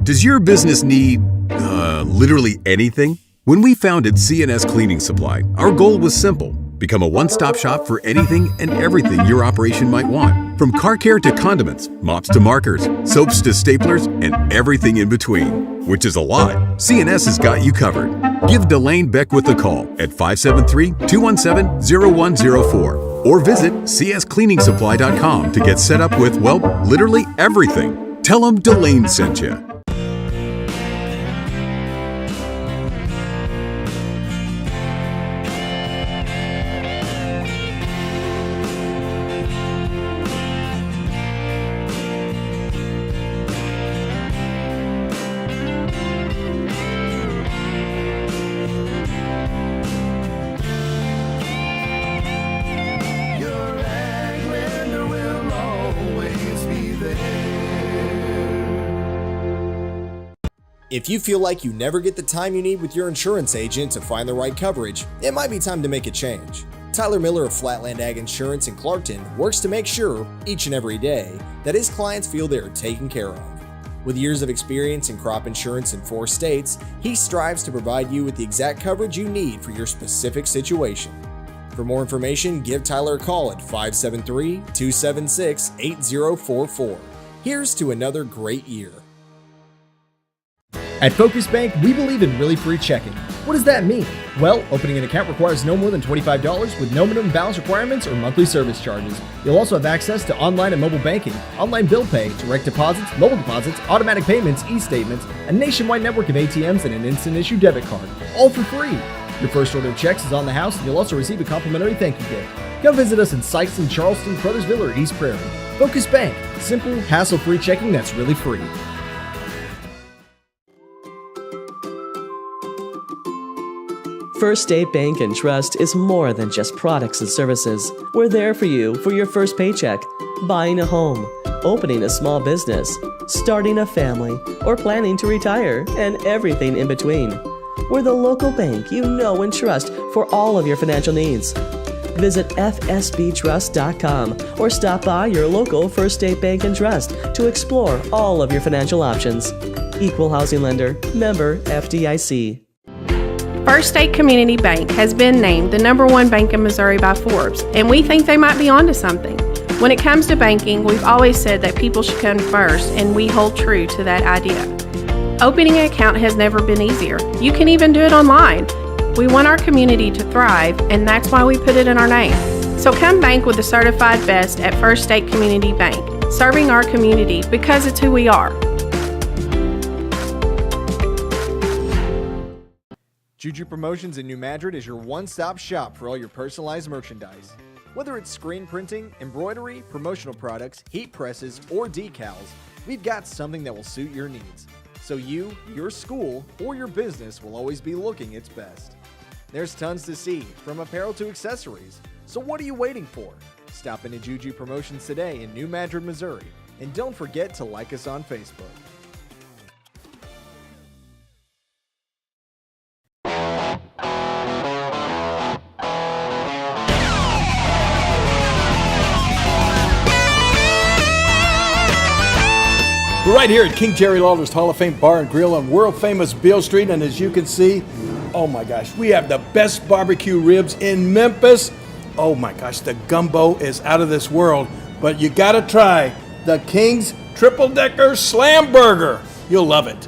Does your business need, literally anything? When we founded CNS Cleaning Supply, our goal was simple. Become a one-stop shop for anything and everything your operation might want. From car care to condiments, mops to markers, soaps to staplers, and everything in between. Which is a lot. CNS has got you covered. Give Delane Beckwith a call at 573-217-0104 or visit cscleaningsupply.com to get set up with, well, literally everything. Tell them Delane sent you. If you feel like you never get the time you need with your insurance agent to find the right coverage, it might be time to make a change. Tyler Miller of Flatland Ag Insurance in Clarkton works to make sure, each and every day, that his clients feel they are taken care of. With years of experience in crop insurance in 4 states, he strives to provide you with the exact coverage you need for your specific situation. For more information, give Tyler a call at 573-276-8044. Here's to another great year. At Focus Bank, we believe in really free checking. What does that mean? Well, opening an account requires no more than $25 with no minimum balance requirements or monthly service charges. You'll also have access to online and mobile banking, online bill pay, direct deposits, mobile deposits, automatic payments, e-statements, a nationwide network of ATMs, and an instant issue debit card, all for free. Your first order of checks is on the house, and you'll also receive a complimentary thank you gift. Come visit us in Sykeston, Charleston, Crothersville, or East Prairie. Focus Bank, simple, hassle-free checking that's really free. First State Bank and Trust is more than just products and services. We're there for you for your first paycheck, buying a home, opening a small business, starting a family, or planning to retire, and everything in between. We're the local bank you know and trust for all of your financial needs. Visit fsbtrust.com or stop by your local First State Bank and Trust to explore all of your financial options. Equal housing lender, member FDIC. First State Community Bank has been named the #1 bank in Missouri by Forbes, and we think they might be onto something. When it comes to banking, we've always said that people should come first, and we hold true to that idea. Opening an account has never been easier. You can even do it online. We want our community to thrive, and that's why we put it in our name. So come bank with the certified best at First State Community Bank, serving our community because it's who we are. Juju Promotions in New Madrid is your one-stop shop for all your personalized merchandise. Whether it's screen printing, embroidery, promotional products, heat presses, or decals, we've got something that will suit your needs. So you, your school, or your business will always be looking its best. There's tons to see, from apparel to accessories. So what are you waiting for? Stop into Juju Promotions today in New Madrid, Missouri. And don't forget to like us on Facebook. We're right here at King Jerry Lawler's Hall of Fame Bar and Grill on world famous Beale Street, and as you can see, oh my gosh, we have the best barbecue ribs in Memphis. Oh my gosh, the gumbo is out of this world, but you gotta try the King's Triple Decker Slam Burger. You'll love it.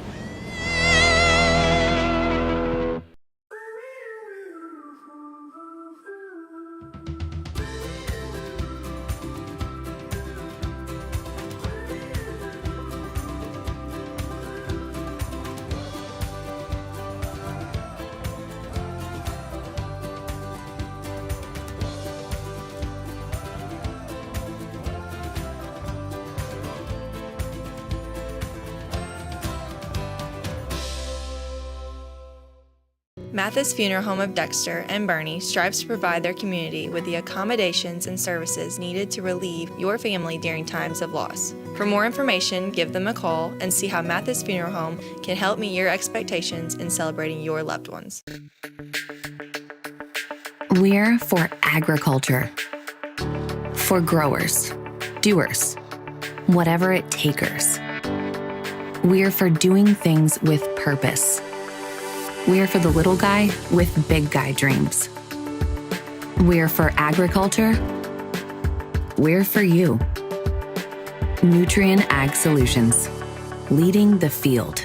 Mathis Funeral Home of Dexter and Bernie strives to provide their community with the accommodations and services needed to relieve your family during times of loss. For more information, give them a call and see how Mathis Funeral Home can help meet your expectations in celebrating your loved ones. We're for agriculture, for growers, doers, whatever it takers. We're for doing things with purpose. We're for the little guy with big guy dreams. We're for agriculture. We're for you. Nutrien Ag Solutions, leading the field.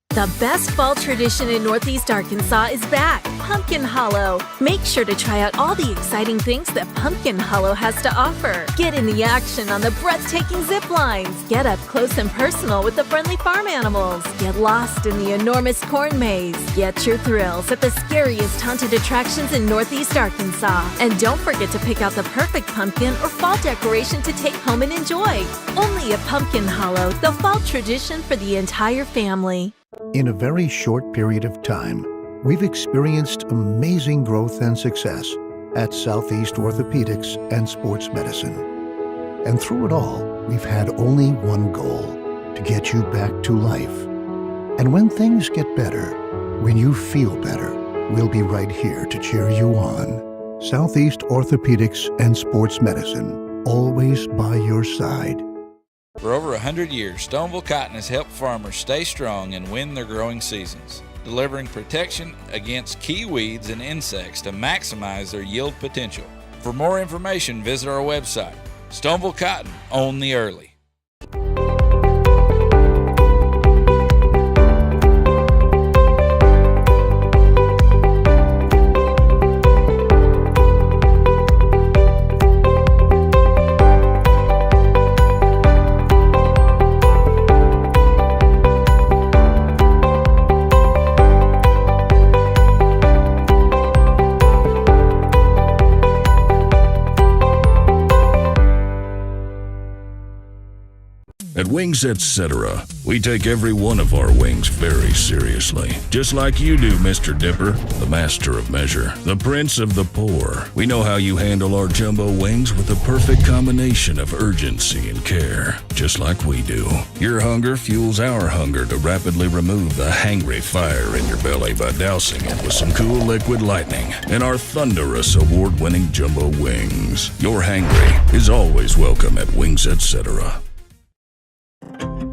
The best fall tradition in Northeast Arkansas is back, Pumpkin Hollow. Make sure to try out all the exciting things that Pumpkin Hollow has to offer. Get in the action on the breathtaking zip lines. Get up close and personal with the friendly farm animals. Get lost in the enormous corn maze. Get your thrills at the scariest haunted attractions in Northeast Arkansas. And don't forget to pick out the perfect pumpkin or fall decoration to take home and enjoy. Only at Pumpkin Hollow, the fall tradition for the entire family. In a very short period of time, we've experienced amazing growth and success at Southeast Orthopedics and Sports Medicine. And through it all, we've had only one goal: to get you back to life. And when things get better, when you feel better, we'll be right here to cheer you on. Southeast Orthopedics and Sports Medicine, always by your side. For over 100 years, Stoneville Cotton has helped farmers stay strong and win their growing seasons, delivering protection against key weeds and insects to maximize their yield potential. For more information, visit our website. Stoneville Cotton, own the early. At Wings Etc., we take every one of our wings very seriously. Just like you do, Mr. Dipper, the master of measure, the prince of the poor. We know how you handle our jumbo wings with the perfect combination of urgency and care, just like we do. Your hunger fuels our hunger to rapidly remove the hangry fire in your belly by dousing it with some cool liquid lightning and our thunderous award-winning jumbo wings. Your hangry is always welcome at Wings Etc.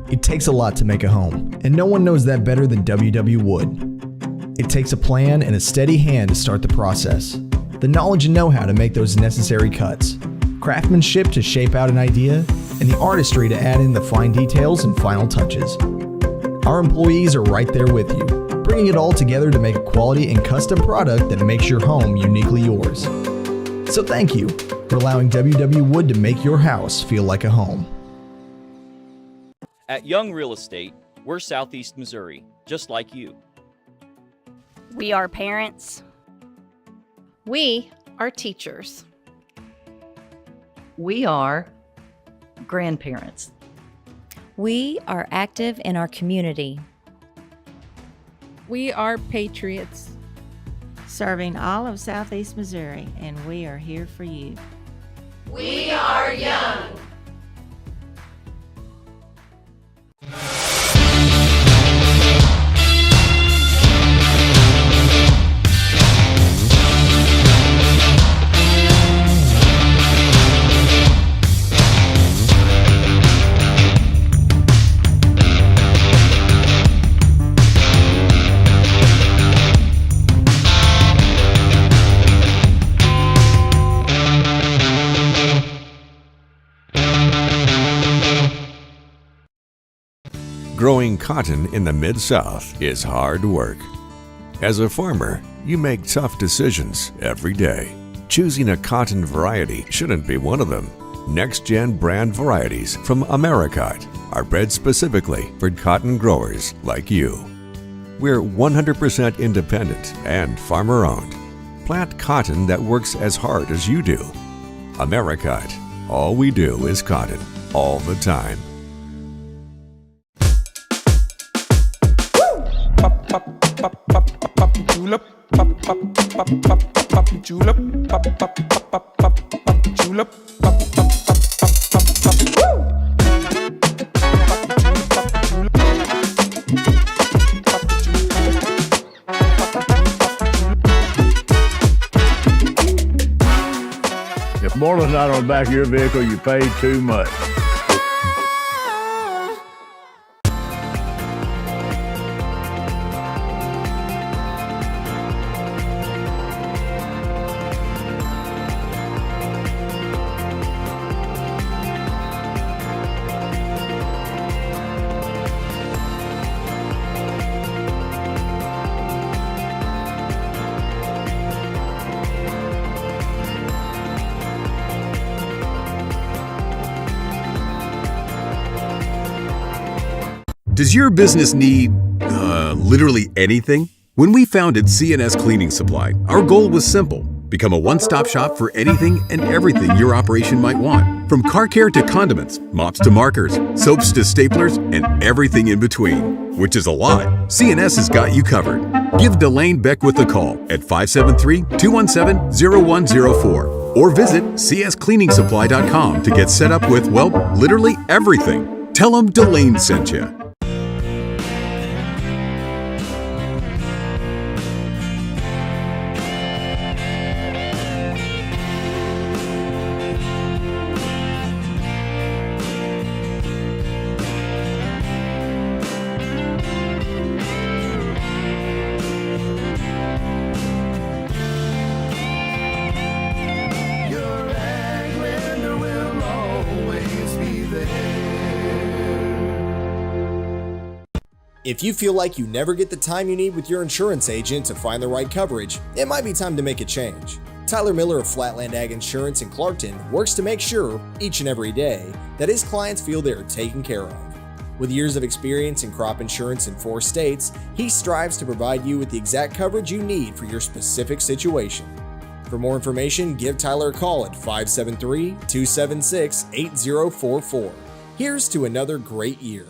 It takes a lot to make a home, and no one knows that better than WW Wood. It takes a plan and a steady hand to start the process, the knowledge and know-how to make those necessary cuts, craftsmanship to shape out an idea, and the artistry to add in the fine details and final touches. Our employees are right there with you, bringing it all together to make a quality and custom product that makes your home uniquely yours. So thank you for allowing WW Wood to make your house feel like a home. At Young Real Estate, we're Southeast Missouri, just like you. We are parents. We are teachers. We are grandparents. We are active in our community. We are patriots. Serving all of Southeast Missouri, and we are here for you. We are Young. Growing cotton in the Mid-South is hard work. As a farmer, you make tough decisions every day. Choosing a cotton variety shouldn't be one of them. Next-gen brand varieties from Americot are bred specifically for cotton growers like you. We're 100% independent and farmer-owned. Plant cotton that works as hard as you do. Americot. All we do is cotton, all the time. Julep, julep, julep, If Moreland's not on the back of your vehicle, you paid too much. Does your business need, literally anything? When we founded CNS Cleaning Supply, our goal was simple. Become a one-stop shop for anything and everything your operation might want. From car care to condiments, mops to markers, soaps to staplers, and everything in between. Which is a lot. CNS has got you covered. Give Delane Beckwith a call at 573-217-0104 or visit cscleaningsupply.com to get set up with, well, literally everything. Tell them Delane sent you. If you feel like you never get the time you need with your insurance agent to find the right coverage, it might be time to make a change. Tyler Miller of Flatland Ag Insurance in Clarkton works to make sure, each and every day, that his clients feel they are taken care of. With years of experience in crop insurance in 4 states, he strives to provide you with the exact coverage you need for your specific situation. For more information, give Tyler a call at 573-276-8044. Here's to another great year.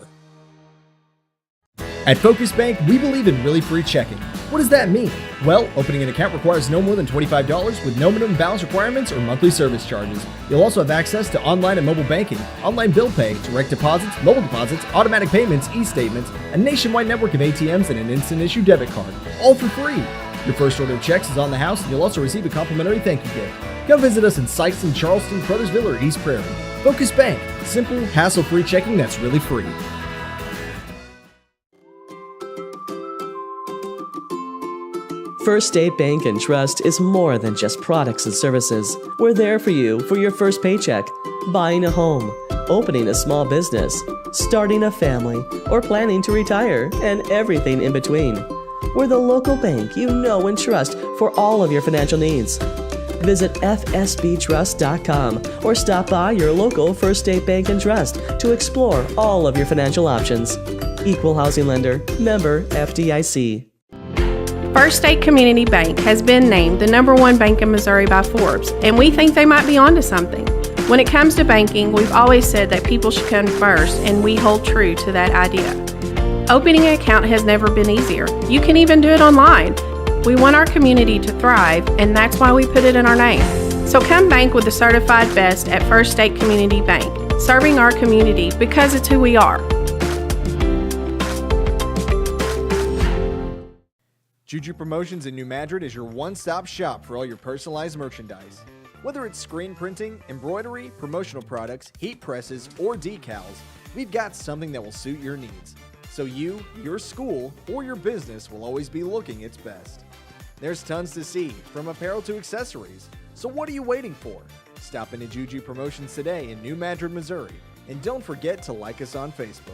At Focus Bank, we believe in really free checking. What does that mean? Well, opening an account requires no more than $25 with no minimum balance requirements or monthly service charges. You'll also have access to online and mobile banking, online bill pay, direct deposits, mobile deposits, automatic payments, e-statements, a nationwide network of ATMs, and an instant issue debit card, all for free. Your first order of checks is on the house, and you'll also receive a complimentary thank you gift. Come visit us in Sykeston, Charleston, Crothersville, or East Prairie. Focus Bank, simple, hassle-free checking that's really free. First State Bank and Trust is more than just products and services. We're there for you for your first paycheck, buying a home, opening a small business, starting a family, or planning to retire, and everything in between. We're the local bank you know and trust for all of your financial needs. Visit fsbtrust.com or stop by your local First State Bank and Trust to explore all of your financial options. Equal housing lender, member FDIC. First State Community Bank has been named the #1 bank in Missouri by Forbes, and we think they might be onto something. When it comes to banking, we've always said that people should come first, and we hold true to that idea. Opening an account has never been easier. You can even do it online. We want our community to thrive, and that's why we put it in our name. So come bank with the certified best at First State Community Bank, serving our community because it's who we are. Juju Promotions in New Madrid is your one-stop shop for all your personalized merchandise. Whether it's screen printing, embroidery, promotional products, heat presses, or decals, we've got something that will suit your needs. So you, your school, or your business will always be looking its best. There's tons to see, from apparel to accessories. So what are you waiting for? Stop into Juju Promotions today in New Madrid, Missouri. And don't forget to like us on Facebook.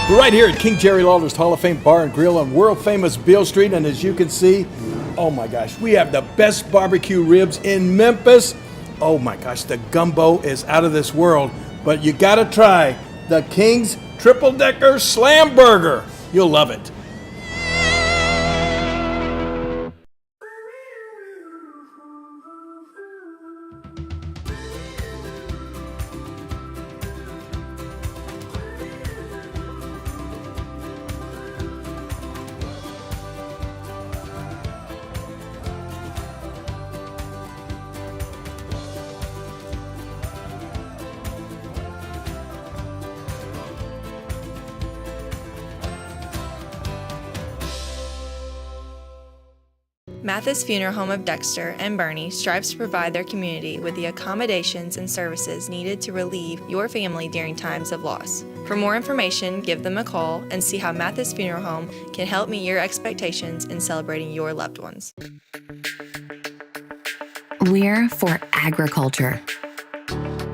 We're right here at King Jerry Lawler's Hall of Fame Bar and Grill on world famous Beale Street, and as you can see, oh my gosh, we have the best barbecue ribs in Memphis. Oh my gosh, the gumbo is out of this world, but you gotta try the King's Triple Decker Slam Burger. You'll love it. Mathis Funeral Home of Dexter and Bernie strives to provide their community with the accommodations and services needed to relieve your family during times of loss. For more information, give them a call and see how Mathis Funeral Home can help meet your expectations in celebrating your loved ones. We're for agriculture.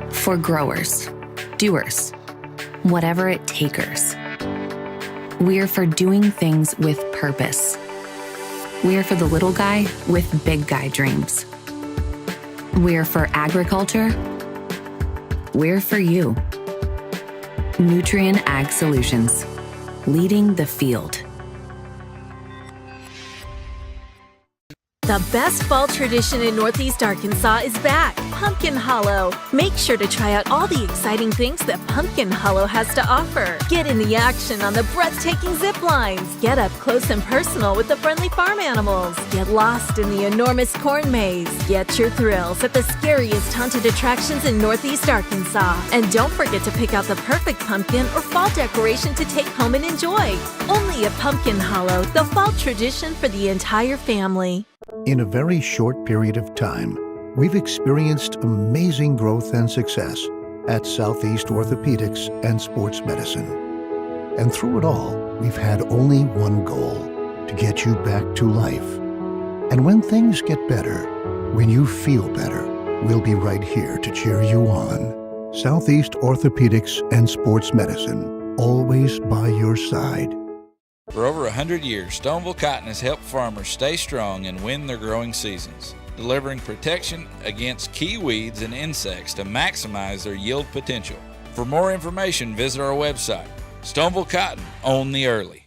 For growers, doers, whatever it takers. We're for doing things with purpose. We're for the little guy with big guy dreams. We're for agriculture. We're for you. Nutrien Ag Solutions, leading the field. The best fall tradition in Northeast Arkansas is back, Pumpkin Hollow. Make sure to try out all the exciting things that Pumpkin Hollow has to offer. Get in the action on the breathtaking zip lines. Get up close and personal with the friendly farm animals. Get lost in the enormous corn maze. Get your thrills at the scariest haunted attractions in Northeast Arkansas. And don't forget to pick out the perfect pumpkin or fall decoration to take home and enjoy. Only at Pumpkin Hollow, the fall tradition for the entire family. In a very short period of time, we've experienced amazing growth and success at Southeast Orthopedics and Sports Medicine. And through it all, we've had only one goal: to get you back to life. And when things get better, when you feel better, we'll be right here to cheer you on. Southeast Orthopedics and Sports Medicine, always by your side. For over 100 years, Stoneville Cotton has helped farmers stay strong and win their growing seasons, delivering protection against key weeds and insects to maximize their yield potential. For more information, visit our website, Stoneville Cotton, own the early.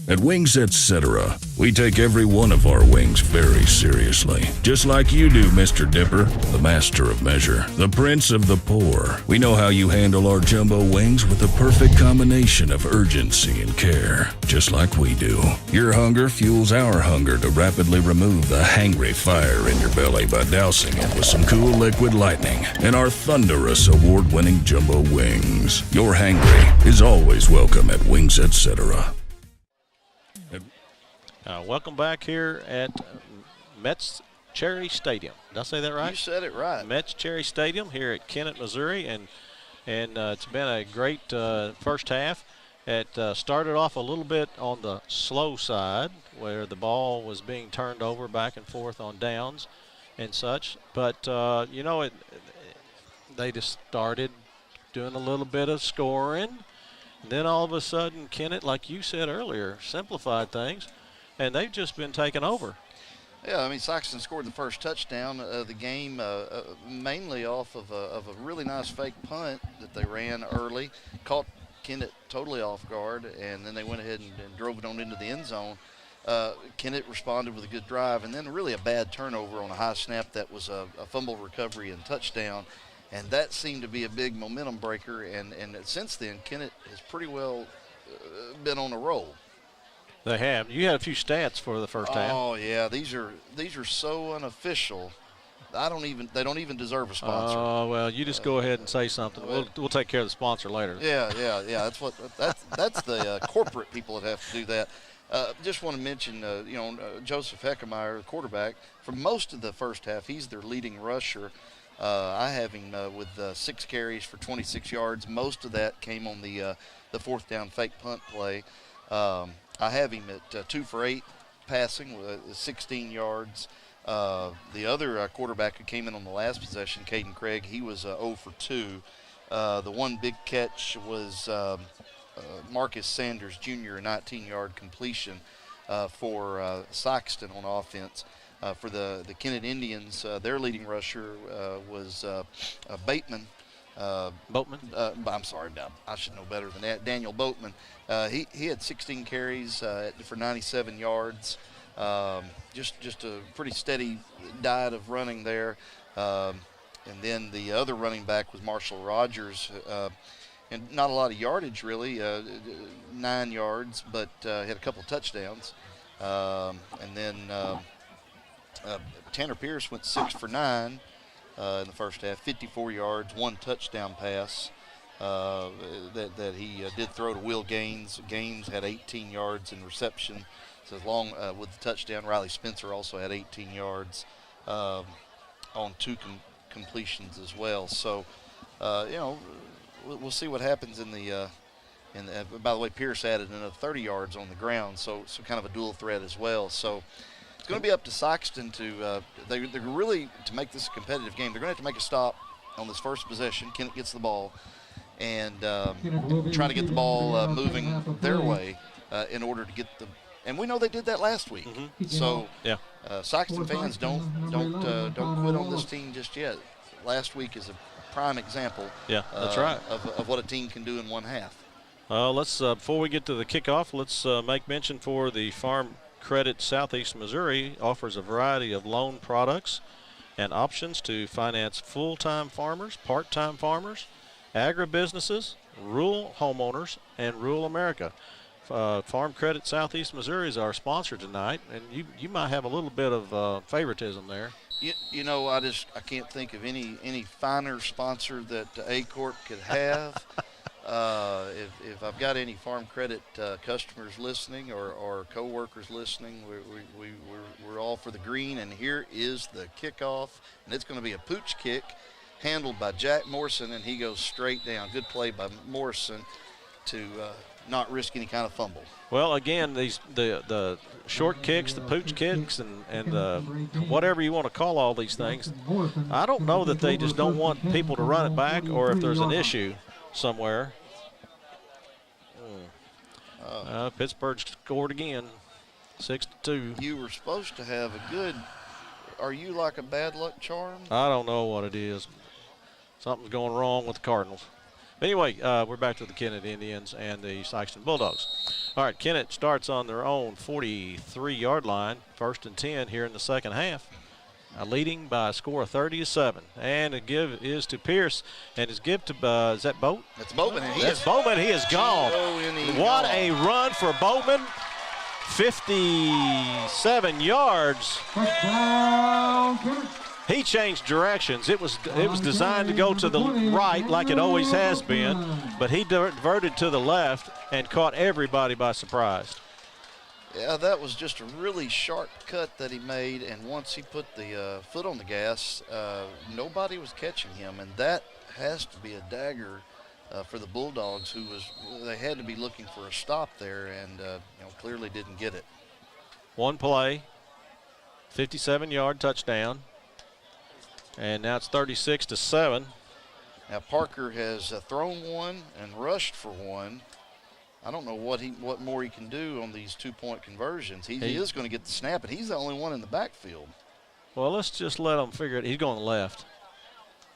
At Wings Etc., we take every one of our wings very seriously. Just like you do, Mr. Dipper, the master of measure, the prince of the poor. We know how you handle our jumbo wings with the perfect combination of urgency and care, just like we do. Your hunger fuels our hunger to rapidly remove the hangry fire in your belly by dousing it with some cool liquid lightning and our thunderous award-winning jumbo wings. Your hangry is always welcome at Wings Etc. Welcome back here at Metz Cherry Stadium. Did I say that right? You said it right. Metz Cherry Stadium here at Kennett, Missouri, and it's been a great first half. It started off a little bit on the slow side where the ball was being turned over back and forth on downs and such, but they just started doing a little bit of scoring. Then all of a sudden, Kennett, like you said earlier, simplified things, and they've just been taken over. Yeah, I mean, Sykeston scored the first touchdown of the game mainly off of a really nice fake punt that they ran early, caught Kennett totally off guard, and then they went ahead and drove it on into the end zone. Kennett responded with a good drive, and then really a bad turnover on a high snap that was a fumble recovery and touchdown. And that seemed to be a big momentum breaker, and since then, Kennett has pretty well been on a roll. They have. You had a few stats for the first half. Oh yeah, these are so unofficial. They don't even deserve a sponsor. Oh well, you just go ahead and say something. We'll take care of the sponsor later. Yeah. That's the corporate people that have to do that. Just want to mention, Joseph Heckemeyer, the quarterback. For most of the first half, he's their leading rusher. I have him with 6 carries for 26 yards. Most of that came on the fourth down fake punt play. I have him at 2 for 8 passing with 16 yards. The other quarterback who came in on the last possession, Caden Craig, he was 0 for 2. The one big catch was Marcus Sanders Jr., a 19-yard completion for Sykeston on offense. For the Kennett Indians, their leading rusher was Bateman. Boatman? I'm sorry, I should know better than that. Daniel Boatman. He had 16 carries for 97 yards. Just a pretty steady diet of running there. And then the other running back was Marshall Rogers. And not a lot of yardage, really, 9 yards, but had a couple touchdowns. And then Tanner Pierce went 6 for 9 in the first half, 54 yards, 1 touchdown pass that he did throw to Will Gaines. Gaines had 18 yards in reception. So along with the touchdown, Riley Spencer also had 18 yards on 2 completions as well. So, we'll see what happens in the by the way, Pierce added another 30 yards on the ground, so kind of a dual threat as well. So it's going to be up to Sykeston to they're really, to make this a competitive game, they're going to have to make a stop on this first possession. Kennett gets the ball and trying to get the ball moving their way in order to get the. And we know they did that last week. Mm-hmm. So yeah, Sykeston fans don't quit on this team just yet. Last week is a prime example. Yeah, that's right. Of what a team can do in one half. Let's before we get to the kickoff, let's make mention for the Farm Credit Southeast Missouri offers a variety of loan products and options to finance full-time farmers, part-time farmers, agribusinesses, rural homeowners, and rural America. Farm Credit Southeast Missouri is our sponsor tonight, and you might have a little bit of favoritism there. I can't think of any finer sponsor that A Corp could have. If I've got any Farm Credit customers listening or co-workers listening, we're all for the green. And here is the kickoff, and it's going to be a pooch kick handled by Jack Morrison, and he goes straight down. Good play by Morrison. to not risk any kind of fumble. Well, again, the short kicks, the pooch kicks, and whatever you want to call all these things, I don't know that they just don't want people to run it back or if there's an issue somewhere. Pittsburgh scored again, 6-2. You were supposed to have a good – are you like a bad luck charm? I don't know what it is. Something's going wrong with the Cardinals. Anyway, we're back to the Kennett Indians and the Sikeston Bulldogs. All right, Kennett starts on their own 43-yard line, 1st and 10 here in the second half, leading by a score of 30-7. And the give is to Pierce, and his give to is that Boat? That's Bowman. That's Bowman. He is gone. What a run for Bowman! 57 yards. He changed directions. It was designed to go to the right like it always has been, but he diverted to the left and caught everybody by surprise. Yeah, that was just a really sharp cut that he made, and once he put the foot on the gas, nobody was catching him, and that has to be a dagger for the Bulldogs, they had to be looking for a stop there, and clearly didn't get it. One play, 57-yard touchdown. And now it's 36-7. Now Parker has thrown one and rushed for one. I don't know what more he can do on these 2-point conversions. He is going to get the snap, and he's the only one in the backfield. Well, let's just let him figure it. He's going left.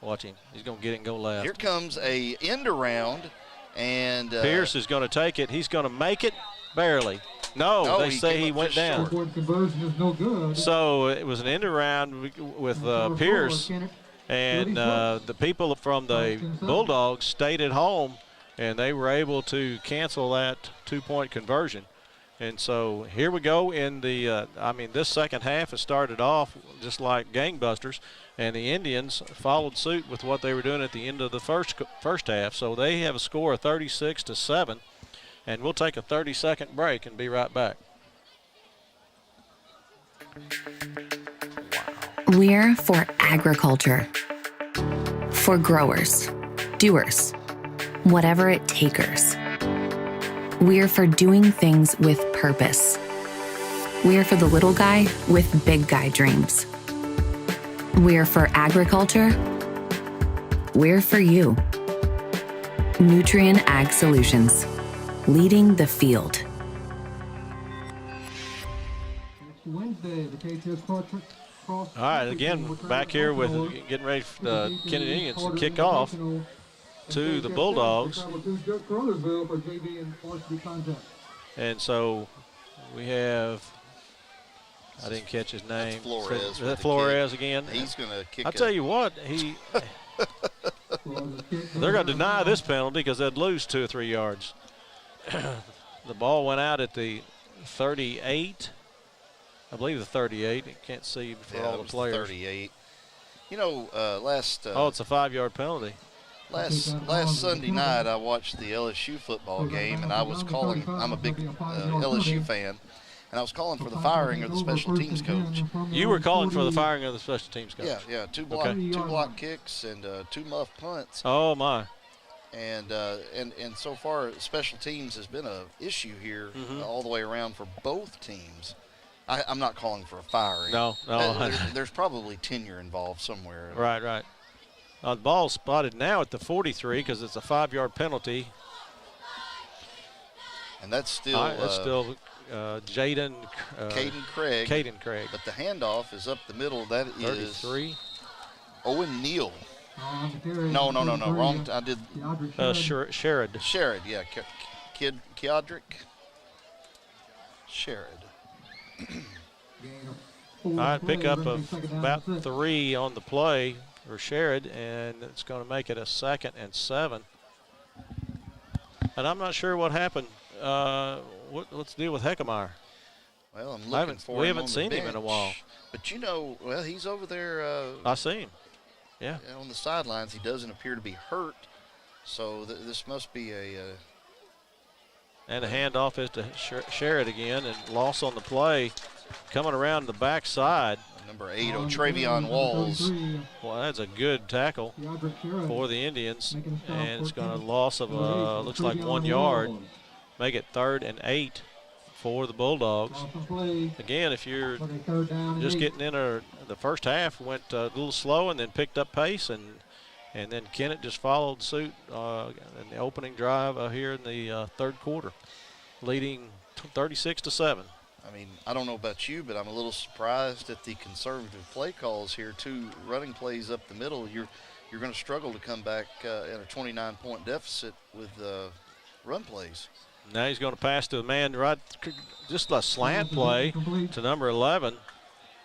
Watch him. He's going to get it and go left. Here comes a end around, and Pierce is going to take it. He's going to make it barely. No, they say he went down. Conversion is no good. So it was an end around with Pierce, and the people from the Bulldogs stayed at home, and they were able to cancel that 2-point conversion. And so here we go in the, this second half has started off just like gangbusters, and the Indians followed suit with what they were doing at the end of the first half. So they have a score of 36-7. And we'll take a 30-second break and be right back. We're for agriculture. For growers, doers, whatever it takers. We're for doing things with purpose. We're for the little guy with big guy dreams. We're for agriculture. We're for you. Nutrien Ag Solutions. Leading the field. All right, again, back here with getting ready for the Kennett Indians to kick off to the Bulldogs. And so we have, I didn't catch his name. That's Flores. Is that Flores again? He's going to kick I'll tell you what, they're going to deny this penalty because they'd lose 2 or 3 yards. The ball went out at the 38. I believe the 38. You can't see for all the players. 38. Last. It's a 5-yard penalty. Last Sunday night, I watched the LSU football game, and I was calling. I'm a big LSU fan, and I was calling for the firing of the special teams coach. You were calling for the firing of the special teams coach. Yeah. Two block kicks and 2 muff punts. Oh my. And so far, special teams has been an issue here all the way around for both teams. I'm not calling for a firing. No. There's probably tenure involved somewhere. Right. The ball spotted now at the 43 because it's a 5-yard penalty. And that's still Caden Craig. But the handoff is up the middle. That 33. Is Owen Neal. No. Wrong. I did. Sherrod. Sherrod, yeah. Keodrick. Sherrod. All right, pick up of about 3 on the play for Sherrod, and it's going to make it a 2nd and 7. And I'm not sure what happened. What's the deal with Heckemeyer? Well, I'm looking for him. We haven't seen him in a while. But he's over there. I see him. Yeah. On the sidelines, he doesn't appear to be hurt. So this must be a. And the handoff is to Sherrod again, and loss on the play, coming around the backside. Number 8, Travion Walls. Well, that's a good tackle for the Indians, and it's going to loss of looks like 1 yard. Make it 3rd and 8 for the Bulldogs. Again, if you're just getting in the first half, went a little slow and then picked up pace, and then Kennett just followed suit in the opening drive here in the third quarter, leading 36-7. I mean, I don't know about you, but I'm a little surprised at the conservative play calls here. 2 running plays up the middle. You're going to struggle to come back at a 29-point deficit with run plays. Now he's going to pass to the man right, just a slant play to number 11,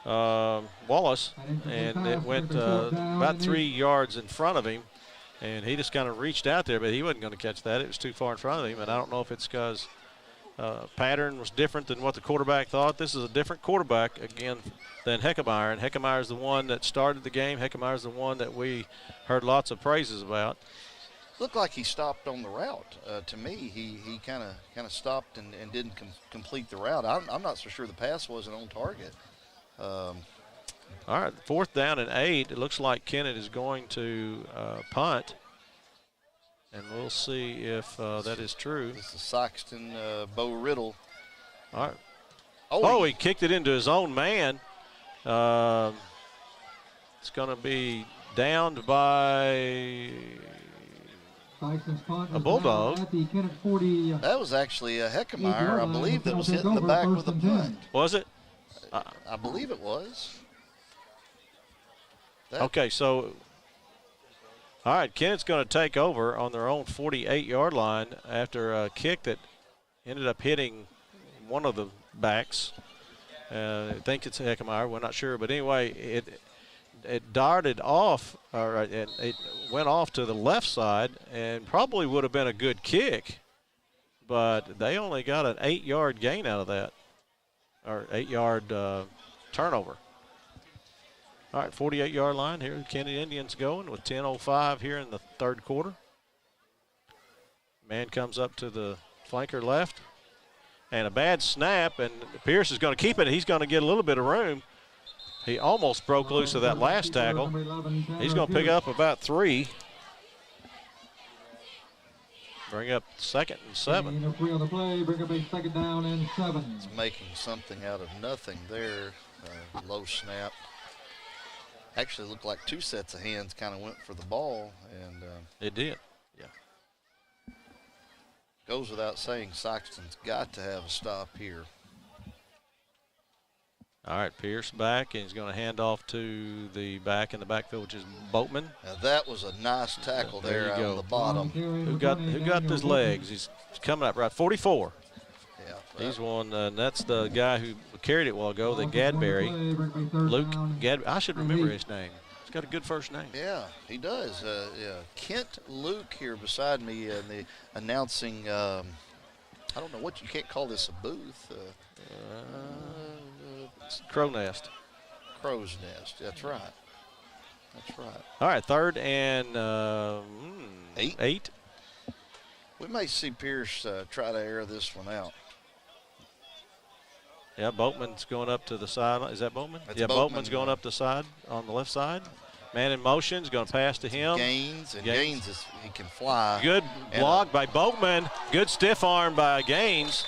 Wallace, and it went about 3 yards in front of him, and he just kind of reached out there, but he wasn't going to catch that. It was too far in front of him, and I don't know if it's because pattern was different than what the quarterback thought. This is a different quarterback, again, than Heckemeyer, and Heckemeyer is the one that started the game. Heckemeyer is the one that we heard lots of praises about. Looked like he stopped on the route. To me, he kind of stopped and didn't complete the route. I'm not so sure the pass wasn't on target. All right, 4th down and 8. It looks like Kennett is going to punt, and we'll see if that is true. This is Sykeston, Bo Riddle. All right. Oh, he kicked it into his own man. It's going to be downed by a Bulldog. That was actually a Heckemeyer, I believe, that was hitting the back with a punt. Was it? I believe it was. Okay, so, all right, Kennett's going to take over on their own 48-yard line after a kick that ended up hitting one of the backs. I think it's Heckemeyer, we're not sure, but anyway, it darted off, or it went off to the left side and probably would have been a good kick, but they only got an 8-yard gain out of that, or 8-yard turnover. All right, 48-yard line here. The Kennett Indians going with 10:05 here in the third quarter. Man comes up to the flanker left, and a bad snap, and Pierce is going to keep it. He's going to get a little bit of room. He almost broke loose of that last tackle. He's going to pick up about 3. Bring up 2nd and 7. He's making something out of nothing there. Low snap. Actually looked like 2 sets of hands kind of went for the ball. And it did, yeah. Goes without saying, Sykeston's got to have a stop here. All right, Pierce back, and he's going to hand off to the back in the backfield, which is Boatman. Now that was a nice tackle there out of the bottom. Who got his legs? He's coming up right, 44. Yeah, he's one, and that's the guy who carried it a while ago, the Gadberry. Luke Gadberry. I should remember his name. He's got a good first name. Yeah, he does. Kent Luke here beside me in the announcing. I don't know what you can't call this a booth. Crow Nest. Crow's Nest. That's right. That's right. All right, 3rd and 8. We may see Pierce try to air this one out. Yeah, Boatman's going up to the side. Is that Boatman? That's yeah, Boatman, Boatman's going up the side on the left side. Man in motion is going to pass to him. Gaines is he can fly. Good block by Boatman. Good stiff arm by Gaines.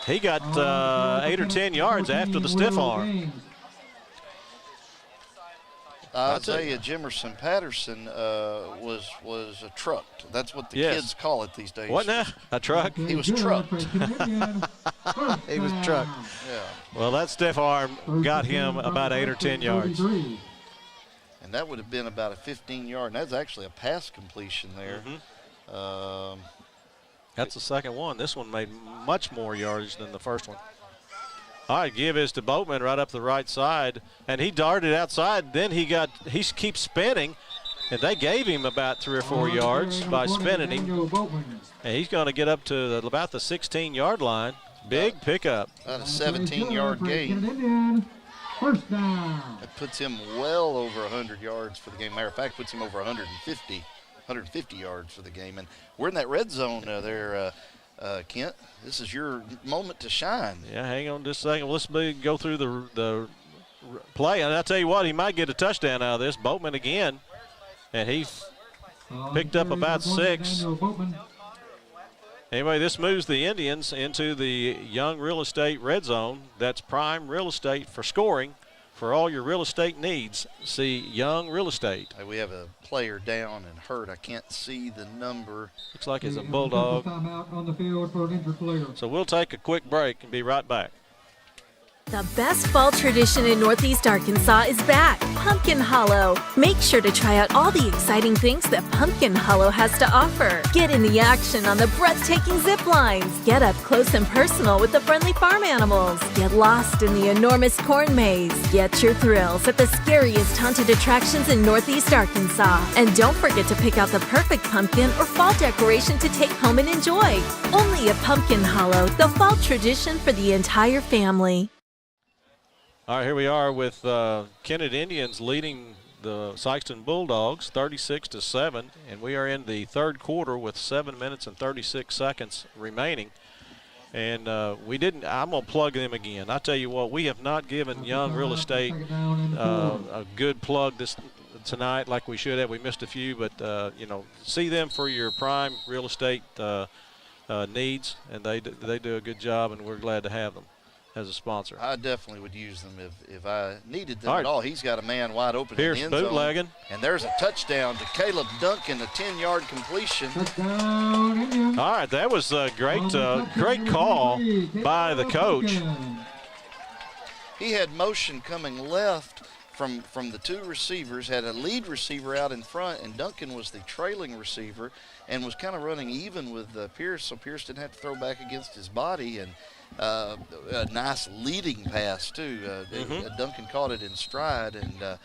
He got 8 or 10 yards after the stiff arm. I'll tell you, Jimerson Patterson was a trucked. That's what the kids call it these days. What now? A truck? He was trucked. He was trucked. Yeah. Well, that stiff arm got him about 8 or 10 yards. And that would have been about a 15-yard. That's actually a pass completion there. That's the second one. This one made much more yardage than the first one. All right, give is to Boatman right up the right side, and he darted outside. Then he keeps spinning, and they gave him about 3 or 4 yards by spinning him. And he's going to get up to about the 16-yard line. Big pickup. About a 17-yard gain. First down. That puts him well over 100 yards for the game. Matter of fact, puts him over 150 yards for the game. And we're in that red zone there, Kent. This is your moment to shine. Yeah, hang on just a second. Let's go through the play. And I'll tell you what, he might get a touchdown out of this. Boatman again, and he picked up about 6. Anyway, this moves the Indians into the Young Real Estate red zone. That's prime real estate for scoring for all your real estate needs. See Young Real Estate. We have a player down and hurt. I can't see the number. Looks like it's a Bulldog. So we'll take a quick break and be right back. The best fall tradition in Northeast Arkansas is back, Pumpkin Hollow. Make sure to try out all the exciting things that Pumpkin Hollow has to offer. Get in the action on the breathtaking zip lines. Get up close and personal with the friendly farm animals. Get lost in the enormous corn maze. Get your thrills at the scariest haunted attractions in Northeast Arkansas. And don't forget to pick out the perfect pumpkin or fall decoration to take home and enjoy. Only at Pumpkin Hollow, the fall tradition for the entire family. All right, here we are with Kennett Indians leading the Sikeston Bulldogs 36-7, and we are in the third quarter with 7 minutes and 36 seconds remaining. And I'm going to plug them again. I tell you what, we have not given Young Real Estate a good plug tonight like we should have. We missed a few, but, see them for your prime real estate needs, and they do a good job, and we're glad to have them as a sponsor. I definitely would use them if I needed them at all. He's got a man wide open in the end zone. Bootlegging. And there's a touchdown to Caleb Duncan, a 10-yard completion. All right, that was a great call by the coach. He had motion coming left from the 2 receivers, had a lead receiver out in front, and Duncan was the trailing receiver and was kind of running even with Pierce, so Pierce didn't have to throw back against his body. And a nice leading pass, too. Duncan caught it in stride. And,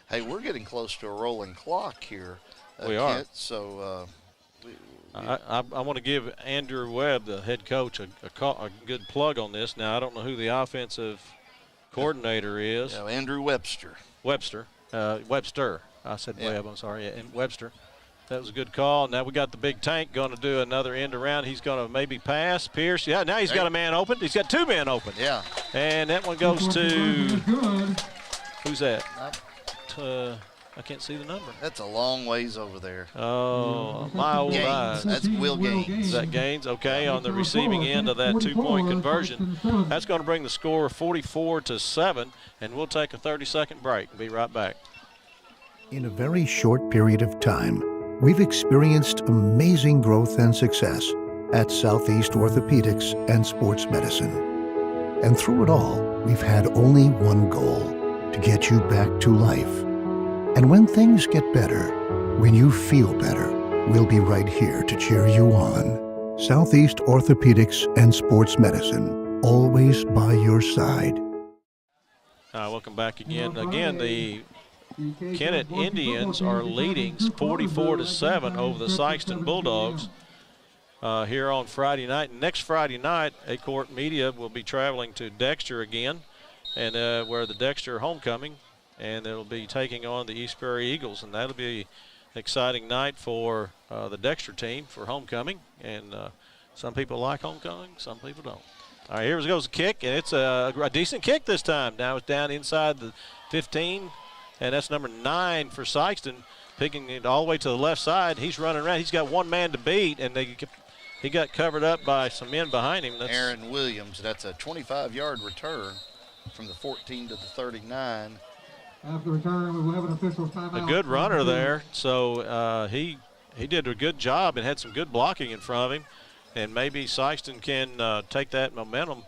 hey, we're getting close to a rolling clock here. We are. Kent, so I want to give Andrew Webb, the head coach, a good plug on this. Now, I don't know who the offensive coordinator is. Andrew Webster. Webster. I said Webb, I'm sorry. Yeah, and Webster. That was a good call. Now we got the big tank going to do another end around. He's going to maybe pass. Pierce. Yeah, now he's got a man open. He's got 2 men open. Yeah. And that one goes to – who's that? I can't see the number. That's a long ways over there. Oh, my old eyes. That's Will Gaines. Is that Gaines? Okay, on the receiving end of that 2-point conversion. That's going to bring the score 44-7, and we'll take a 30-second break. Be right back. In a very short period of time, we've experienced amazing growth and success at Southeast Orthopedics and Sports Medicine. And through it all, we've had only one goal: to get you back to life. And when things get better, when you feel better, we'll be right here to cheer you on. Southeast Orthopedics and Sports Medicine, always by your side. Welcome back again. Again, the Kennett Indians are leading 44-7 over the Sikeston Bulldogs here on Friday night. Next Friday night, A-Court Media will be traveling to Dexter again, and where the Dexter homecoming, and they'll be taking on the East Prairie Eagles, and that'll be an exciting night for the Dexter team for homecoming. And some people like homecoming, some people don't. All right, here goes the kick, and it's a decent kick this time. Now it's down inside the 15. And that's number 9 for Sykeston, picking it all the way to the left side. He's running around. He's got one man to beat, and he got covered up by some men behind him. That's Aaron Williams. That's a 25-yard return from the 14 to the 39. After return, we have an official timeout. A good runner there. So he did a good job and had some good blocking in front of him. And maybe Sykeston can take that momentum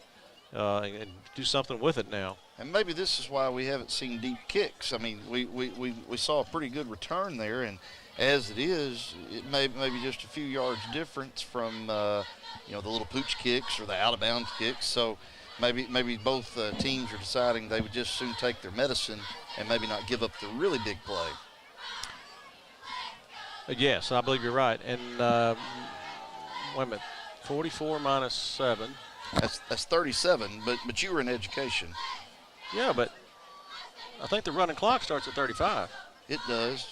and do something with it now. And maybe this is why we haven't seen deep kicks. I mean, we saw a pretty good return there, and as it is, it may be just a few yards difference from the little pooch kicks or the out-of-bounds kicks. So maybe both teams are deciding they would just soon take their medicine and maybe not give up the really big play. Yes, I believe you're right. And wait a minute, 44 minus 7. That's 37, but you were in education. Yeah, but I think the running clock starts at 35. It does.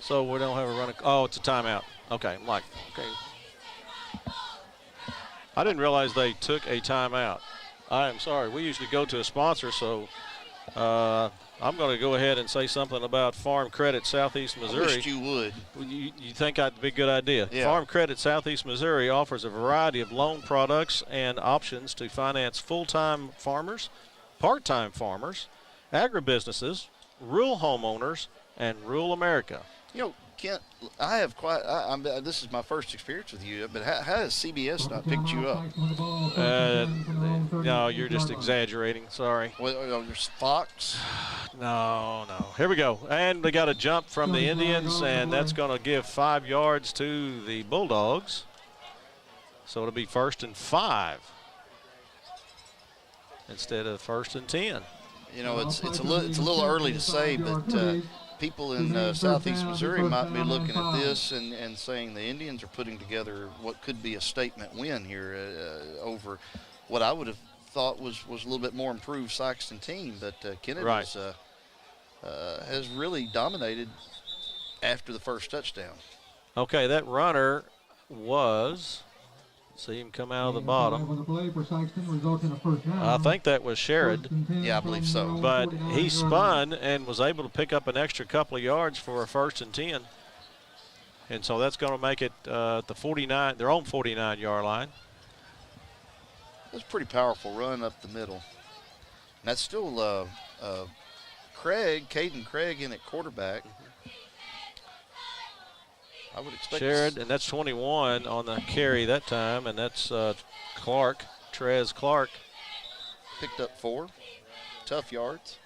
So we don't have a running. Oh, it's a timeout. Okay, okay. I didn't realize they took a timeout. I am sorry. We usually go to a sponsor, so I'm going to go ahead and say something about Farm Credit Southeast Missouri. I wished you would. You think that'd be a good idea? Yeah. Farm Credit Southeast Missouri offers a variety of loan products and options to finance full-time farmers, part-time farmers, agribusinesses, rural homeowners, and rural America. You know, Kent, I have this is my first experience with you, but how has CBS not picked you up? No, you're just exaggerating. Sorry. Well, there's Fox. No. Here we go. And they got a jump from the Indians, and that's going to give 5 yards to the Bulldogs. So it'll be 1st and 5 instead of 1st and 10. You know, it's a little early to say, but people in Southeast Missouri might be looking at this and saying the Indians are putting together what could be a statement win here over what I would have thought was a little bit more improved Sykeston team. But Kennett has really dominated after the first touchdown. Okay, that runner was, see him come out of the bottom. I think that was Sherrod. Yeah, I believe so. But he spun and was able to pick up an extra couple of yards for a 1st and 10. And so that's going to make it the 49, their own 49-yard line. That's a pretty powerful run up the middle. And that's still Caden Craig in at quarterback. I would expect Sherrod, and that's 21 on the carry that time, and that's Trez Clark. Picked up 4. Tough yards.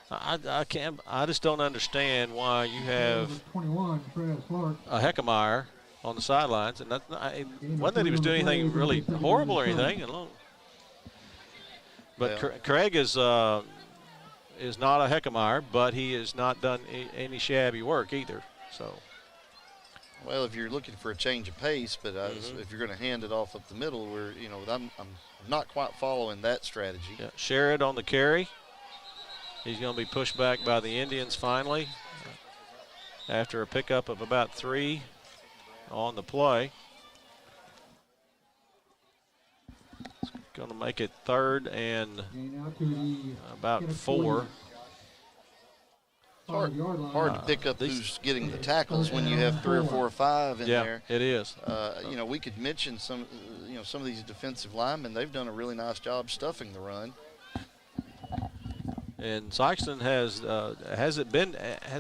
I just don't understand why you have 21, Trez Clark. a Heckemeyer on the sidelines, and wasn't that he was doing anything really horrible or anything. But Craig is not a Heckemeyer, but he has not done any shabby work either. So, well, if you're looking for a change of pace, but if you're going to hand it off up the middle, I'm not quite following that strategy. Yeah, Sherrod on the carry. He's going to be pushed back by the Indians finally after a pickup of about 3 on the play. Going to make it 3rd and about 4. Hard to pick up who's getting the tackles when you have 3 or 4 or 5 in there. Yeah, it is. We could mention some of these defensive linemen. They've done a really nice job stuffing the run. And Sykeston has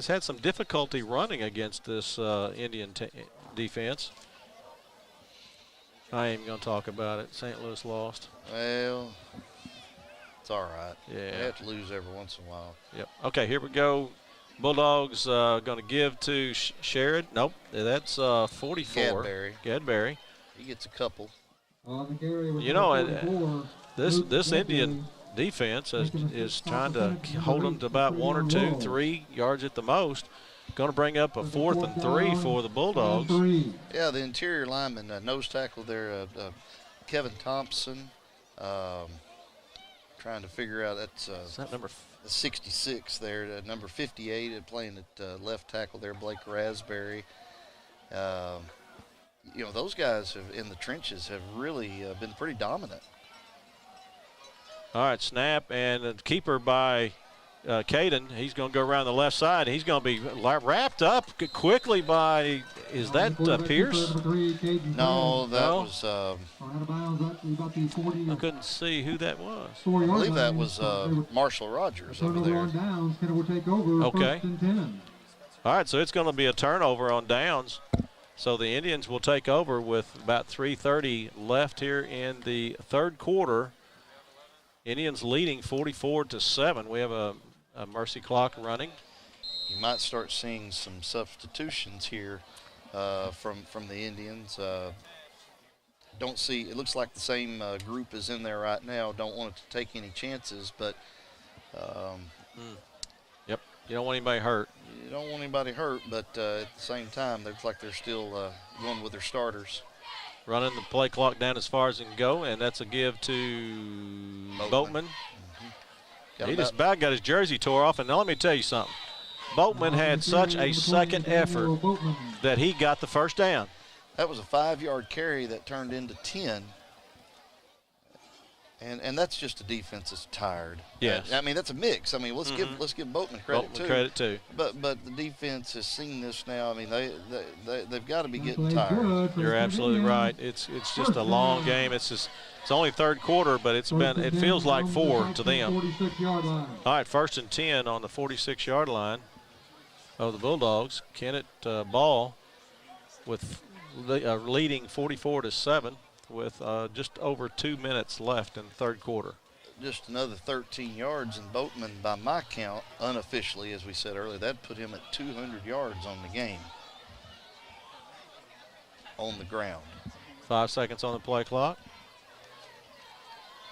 had some difficulty running against this Indian defense. I ain't going to talk about it. St. Louis lost. Well, it's all right. Yeah. They have to lose every once in a while. Yep. Okay, here we go. Bulldogs going to give to Sherrod. Nope, that's 44. Gadberry. He gets a couple. This Indian defense is trying to hold them to about 1 or 2, 3 yards at the most. Going to bring up a 4th and 3 for the Bulldogs. Yeah, the interior lineman, nose tackle there, Kevin Thompson. Trying to figure out that's that number 66 there, number 58 playing at left tackle there, Blake Raspberry. Those guys in the trenches have really been pretty dominant. All right, snap, and the keeper by Caden. He's going to go around the left side. He's going to be wrapped up quickly by, is that Pierce? No, that was. I couldn't see who that was. I believe that was Marshall Rogers over there. Okay. All right, so it's going to be a turnover on downs. So the Indians will take over with about 3:30 left here in the 3rd quarter. Indians leading 44-7. We have a mercy clock running. You might start seeing some substitutions here from the Indians. Don't see, it looks like the same group is in there right now. Don't want to take any chances, but yep, you don't want anybody hurt. You don't want anybody hurt, but at the same time, it looks like they're still going with their starters. Running the play clock down as far as it can go, and that's a give to Boatman. He just about got his jersey tore off, and now let me tell you something. Boatman had such a second effort that he got the first down. That was a 5-yard carry that turned into 10. And that's just a defense that's tired. Yes. I mean, that's a mix. I mean, let's give Boatman credit too. But the defense has seen this now. I mean, they've got to be getting tired. You're absolutely right. It's just a long game. It's only third quarter, but it feels like 4 to them. 46-yard line. All right, 1st and 10 on the 46-yard line of the Bulldogs. Kennett ball with leading 44-7 with just over 2 minutes left in the third quarter. Just another 13 yards, and Boatman, by my count, unofficially, as we said earlier, that put him at 200 yards on the game on the ground. 5 seconds on the play clock.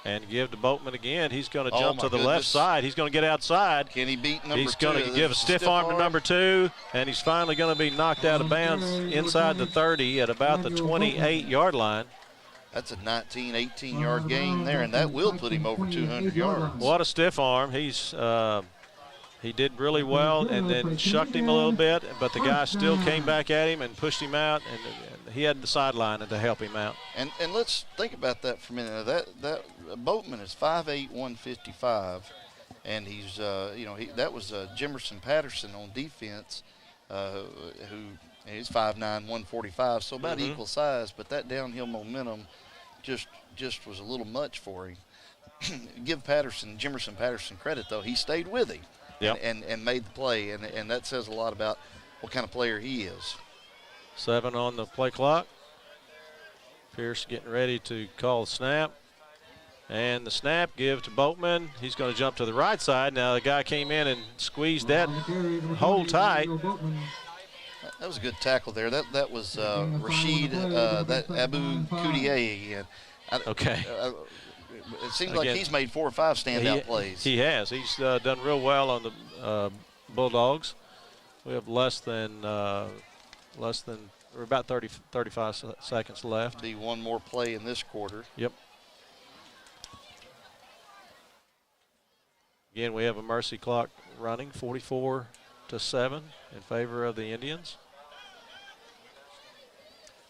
And give to Boatman again. He's going to jump to the left side. He's going to get outside. Can he beat number 2? He's going to give a stiff arm to number 2, and he's finally going to be knocked out of bounds inside the 30 at about the 28-yard line. That's a 19, 18-yard gain there, and that will put him over 200 yards. What a stiff arm. He did really well and then shucked him a little bit, but the guy still came back at him and pushed him out, and he had the sideline to help him out. And let's think about that for a minute. That Boatman is 5'8", 155, and he's that was Jimerson Patterson on defense, who he's 5'9", 145, so about equal size. But that downhill momentum just was a little much for him. Give Jimerson Patterson credit though; he stayed with him. Yep. And made the play, and that says a lot about what kind of player he is. 7 on the play clock. Pierce getting ready to call the snap. And the snap give to Boatman. He's going to jump to the right side. Now the guy came in and squeezed that hole tight. That was a good tackle there. That was Rashid, that Abu Kudiye. Okay. It seems like he's made 4 or 5 standout plays. He has. He's done real well on the Bulldogs. We have less than or about 35 seconds left. Be one more play in this quarter. Yep. Again, we have a mercy clock running, 44-7 in favor of the Indians.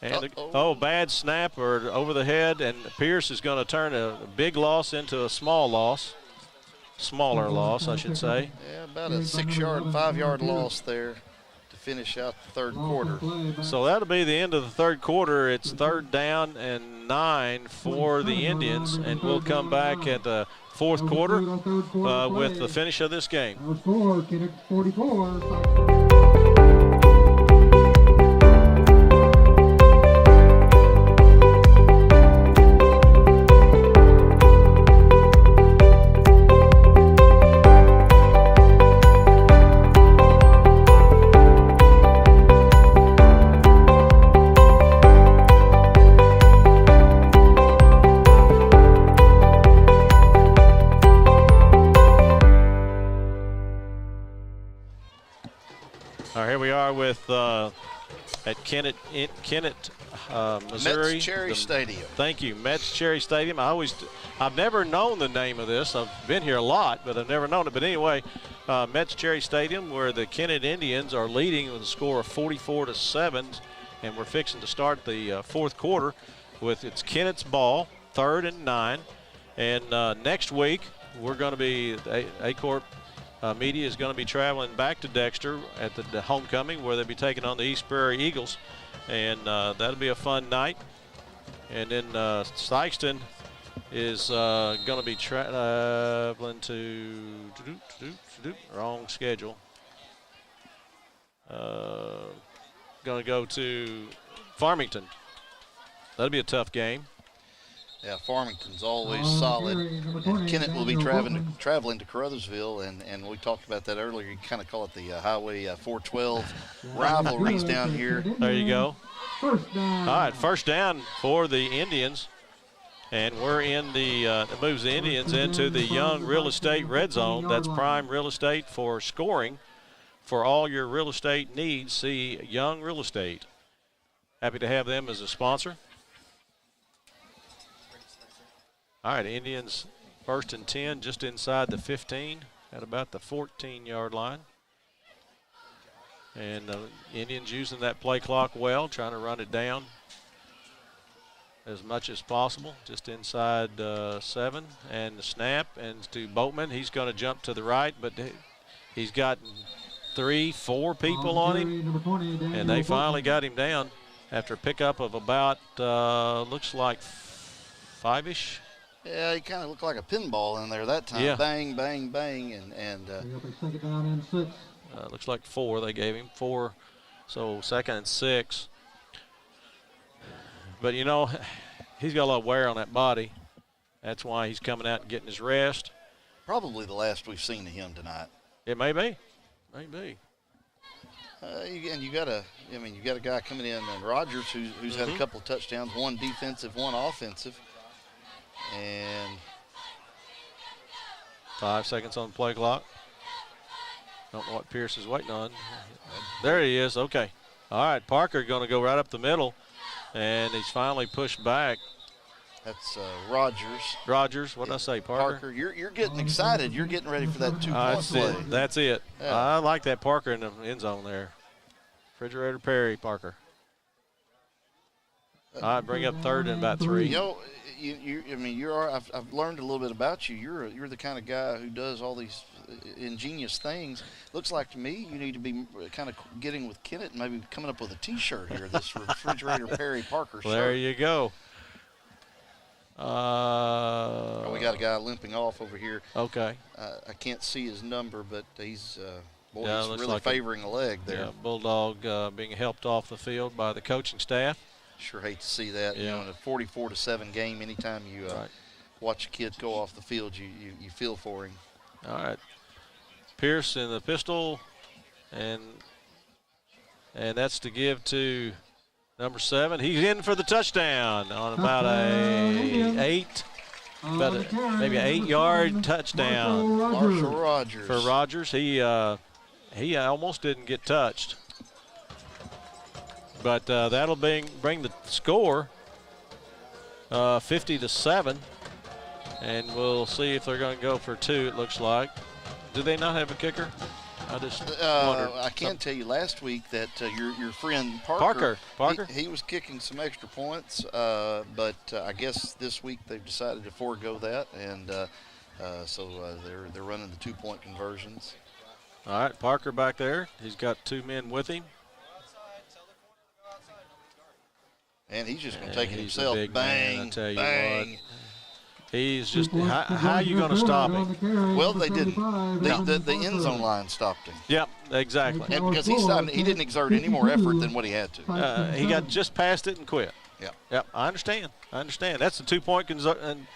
And bad snap or over the head, and Pierce is going to turn a big loss into a smaller loss, I should say. Yeah, about a 5-yard loss there to finish out the third quarter. So that'll be the end of the third quarter. It's 3rd down and 9 for the Indians, and we'll come back at the fourth quarter with the finish of this game. Score, Kennett 44. Here we are with at Kennett, Missouri. Metz Cherry Stadium. Thank you, Metz Cherry Stadium. I've never known the name of this. I've been here a lot, but I've never known it. But anyway, Metz Cherry Stadium, where the Kennett Indians are leading with a score of 44-7, and we're fixing to start the fourth quarter with it's Kennett's ball, 3rd and 9. And next week we're going to be A-Corp. Media is going to be traveling back to Dexter at the homecoming where they'll be taking on the East Prairie Eagles, and that'll be a fun night. And then Sykeston is going to be traveling to wrong schedule. Going to go to Farmington. That'll be a tough game. Yeah, Farmington's always solid. And Kennett will be traveling to Caruthersville, and we talked about that earlier. You kind of call it the Highway 412 rivalries down here. There you go. All right, 1st down for the Indians. And we're in that moves the Indians into the Young Real Estate Red Zone. That's prime real estate for scoring. For all your real estate needs, see Young Real Estate. Happy to have them as a sponsor. All right, Indians 1st and 10 just inside the 15 at about the 14-yard line. And Indians using that play clock well, trying to run it down. as much as possible, just inside 7. And the snap, and to Boatman. He's going to jump to the right, but he's got 3, 4 people on him, and they finally got him down after a pickup of about, looks like 5-ish. Yeah, he kind of looked like a pinball in there that time. Yeah. Bang, bang, bang, and Second down and 6. looks like 4 they gave him, 4. So 2nd and 6. But, you know, he's got a lot of wear on that body. That's why he's coming out and getting his rest. probably the last we've seen of him tonight. It may be. Maybe. And you got a guy coming in, and Rogers, who's had a couple of touchdowns, one defensive, one offensive, and 5 seconds on the play clock. Don't know what Pierce is waiting on. There he is. Okay. All right. Parker going to go right up the middle, and he's finally pushed back. That's Rogers. Rogers. What did I say, Parker? Parker, you're getting excited. You're getting ready for that 2-point play. That's it. Yeah. I like that Parker in the end zone there. Refrigerator Perry, Parker. All right, bring up 3rd and about 3. You know, I've learned a little bit about you. You're the kind of guy who does all these ingenious things. Looks like to me you need to be kind of getting with Kennett and maybe coming up with a T-shirt here. This Refrigerator Perry Parker shirt. There you go. We got a guy limping off over here. Okay. I can't see his number, but he's he's really like favoring a leg there. Yeah, Bulldog being helped off the field by the coaching staff. Sure hate to see that. Yeah. You know, in a 44-7 game, anytime you watch a kid go off the field, you feel for him. All right. Pierce in the pistol, and that's to give to number 7. He's in for the touchdown on about maybe an 8-yard touchdown. Marshall Rogers. For Rogers. He almost didn't get touched. But that'll bring the score 50-7, and we'll see if they're going to go for 2. It looks like. Do they not have a kicker? I just wondered. I can tell you last week that your friend Parker. He was kicking some extra points, but I guess this week they've decided to forego that, and so they're running the 2-point conversions. All right, Parker back there. He's got 2 men with him. And he's just going to take it himself. Bang, bang, I tell you bang. what. He's just, how are you going to stop him? Well, they didn't. The end zone line stopped him. Yep, exactly. And because he didn't exert any more effort than what he had to. He got just past it and quit. Yep. I understand. That's a 2-point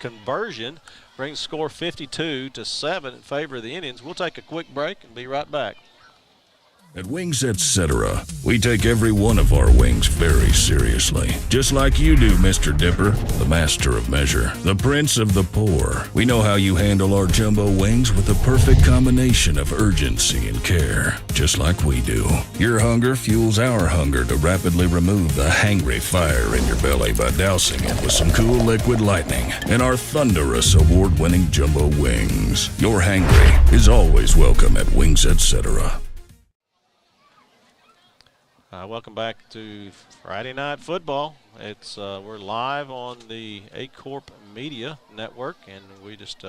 conversion. Brings the score 52-7 in favor of the Indians. We'll take a quick break and be right back. At Wings Etc., we take every one of our wings very seriously. Just like you do, Mr. Dipper, the master of measure, the prince of the poor. We know how you handle our jumbo wings with the perfect combination of urgency and care, just like we do. Your hunger fuels our hunger to rapidly remove the hangry fire in your belly by dousing it with some cool liquid lightning and our thunderous award-winning jumbo wings. Your hangry is always welcome at Wings Etc. Welcome back to Friday Night Football. It's we're live on the A-Corp Media Network, and we just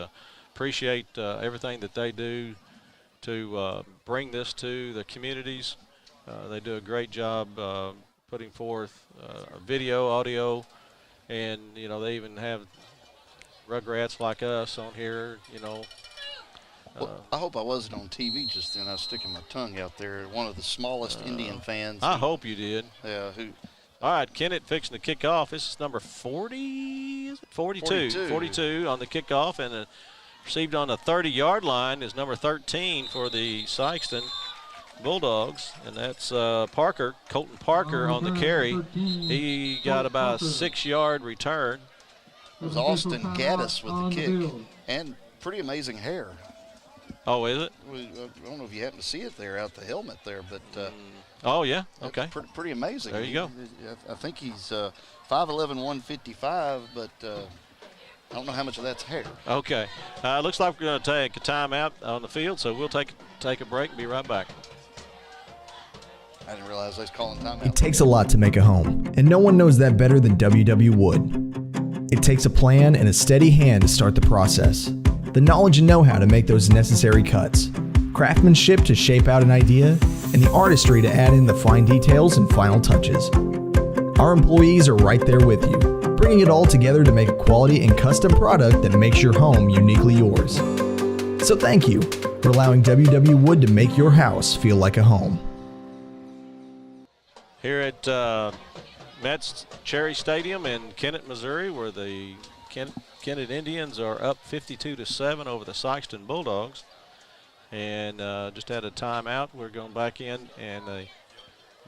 appreciate everything that they do to bring this to the communities. They do a great job putting forth video, audio, and they even have Rugrats like us on here. Well, I hope I wasn't on TV just then. I was sticking my tongue out there. One of the smallest Indian fans. I hope you did. Yeah. All right, Kennett fixing to kick off. This is number 40, is it? 42. 42 on the kickoff, and received on the 30-yard line is number 13 for the Sikeston Bulldogs, and that's Colton Parker on the carry. He got about a 6-yard return. It was Austin Gaddis with the kick, and pretty amazing hair. Oh, is it? I don't know if you happen to see it there out the helmet there, but oh yeah, okay, pretty amazing. There you go. I think he's 5'11", 155, but I don't know how much of that's hair. Okay, looks like we're going to take a timeout on the field, so we'll take a break and be right back. I didn't realize I was calling timeout. It takes a lot to make a home, and no one knows that better than WW Wood. It takes a plan and a steady hand to start the process. The knowledge and know-how to make those necessary cuts. Craftsmanship to shape out an idea, and the artistry to add in the fine details and final touches. Our employees are right there with you, bringing it all together to make a quality and custom product that makes your home uniquely yours. So thank you for allowing WW Wood to make your house feel like a home. Here at Metz Cherry Stadium in Kennett, Missouri, where the Kennett Indians are up 52-7 over the Sikeston Bulldogs. And just had a timeout. We're going back in, and the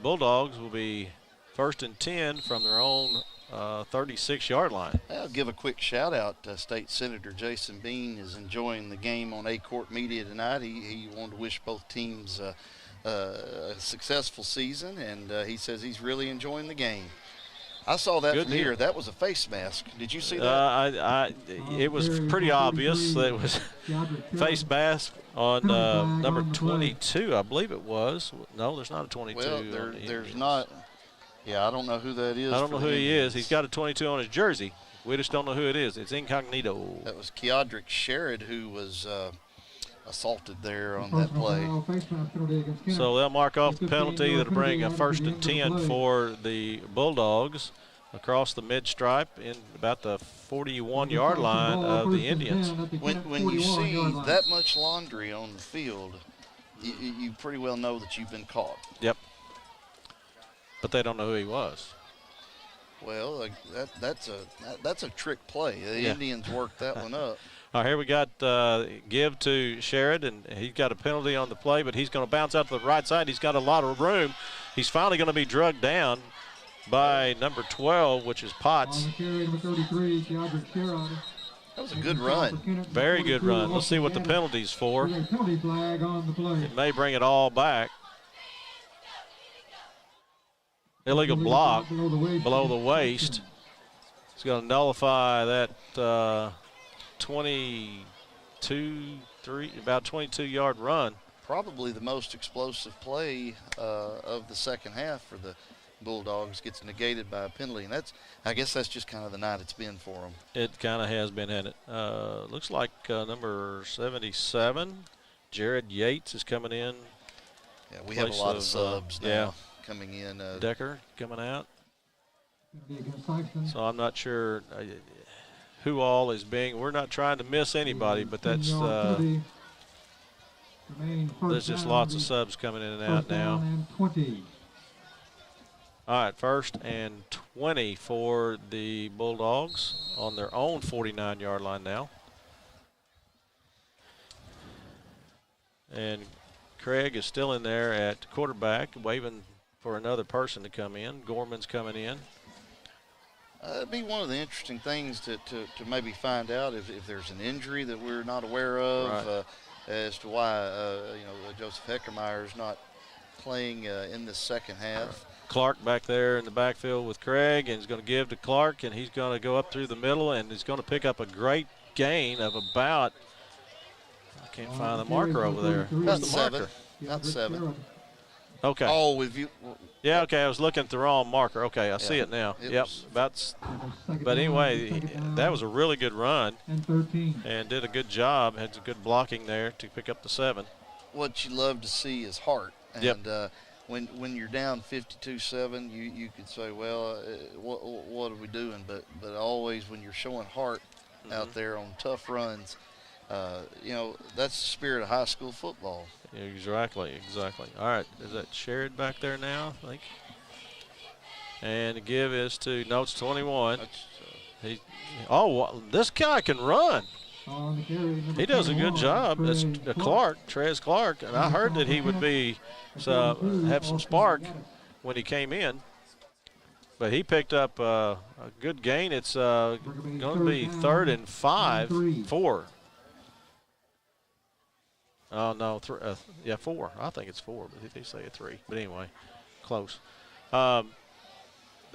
Bulldogs will be 1st and 10 from their own 36-yard line. I'll give a quick shout out to State Senator Jason Bean is enjoying the game on A-Court Media tonight. He wanted to wish both teams a successful season, and he says he's really enjoying the game. I saw that from here. That was a face mask. Did you see that? It was pretty obvious that it was face mask on number 22, I believe it was. No, there's not a 22. Well, there's not. Yeah, I don't know who that is. I don't know who he is. He's got a 22 on his jersey. We just don't know who it is. It's incognito. That was Keodrick Sherrod who was assaulted there on that play. So they'll mark off the penalty. That'll bring a 1st and 10 for the Bulldogs across the mid-stripe in about the 41-yard line of the Indians. When you see that much laundry on the field, you pretty well know that you've been caught. Yep. But they don't know who he was. Well, that's a trick play. The Indians worked that one up. All right, here we got give to Sherrod, and he's got a penalty on the play, but he's going to bounce out to the right side. He's got a lot of room. He's finally going to be drugged down by number 12, which is Potts. That was a good run. Very good run. Let's see what the penalty's for. It may bring it all back. Illegal block below the waist. It's going to nullify that about 22-yard run. Probably the most explosive play of the second half for the Bulldogs. Gets negated by a penalty, and I guess that's just kind of the night it's been for them. It kind of has been, hasn't it? Looks like number 77, Jared Yates, is coming in. Yeah, we have a lot of subs now coming in. Decker coming out. So I'm not sure who all is being. We're not trying to miss anybody, but that's there's just lots of subs coming in and out now. All right, 1st and 20 for the Bulldogs on their own 49-yard line now. And Craig is still in there at quarterback, waving for another person to come in. Gorman's coming in. It'd be one of the interesting things to maybe find out if there's an injury that we're not aware of, right. As to why Joseph Heckermeyer is not playing in the second half. Clark back there in the backfield with Craig, and he's going to give to Clark, and he's going to go up through the middle, and he's going to pick up a great gain of about, I can't find the marker over there. About Where's the marker? About 7. Okay. Oh, if you. Yeah, okay, I was looking at the wrong marker. Okay, I see it now. But anyway, that was a really good run and did a good job. Had some good blocking there to pick up the 7. What you love to see is heart. And yep. When you're down 52-7, you could say, well, what are we doing? But always when you're showing heart out there on tough runs, that's the spirit of high school football. Exactly. All right, is that Sherrod back there now, I think? And the give is to, no, it's 21. This guy can run. He does a good job. That's Trez Clark, and I heard that he would have some spark when he came in. But he picked up a good gain. It's going to be 3rd and 4. Oh, no, 4. I think it's 4, but they say 3. But anyway, close. The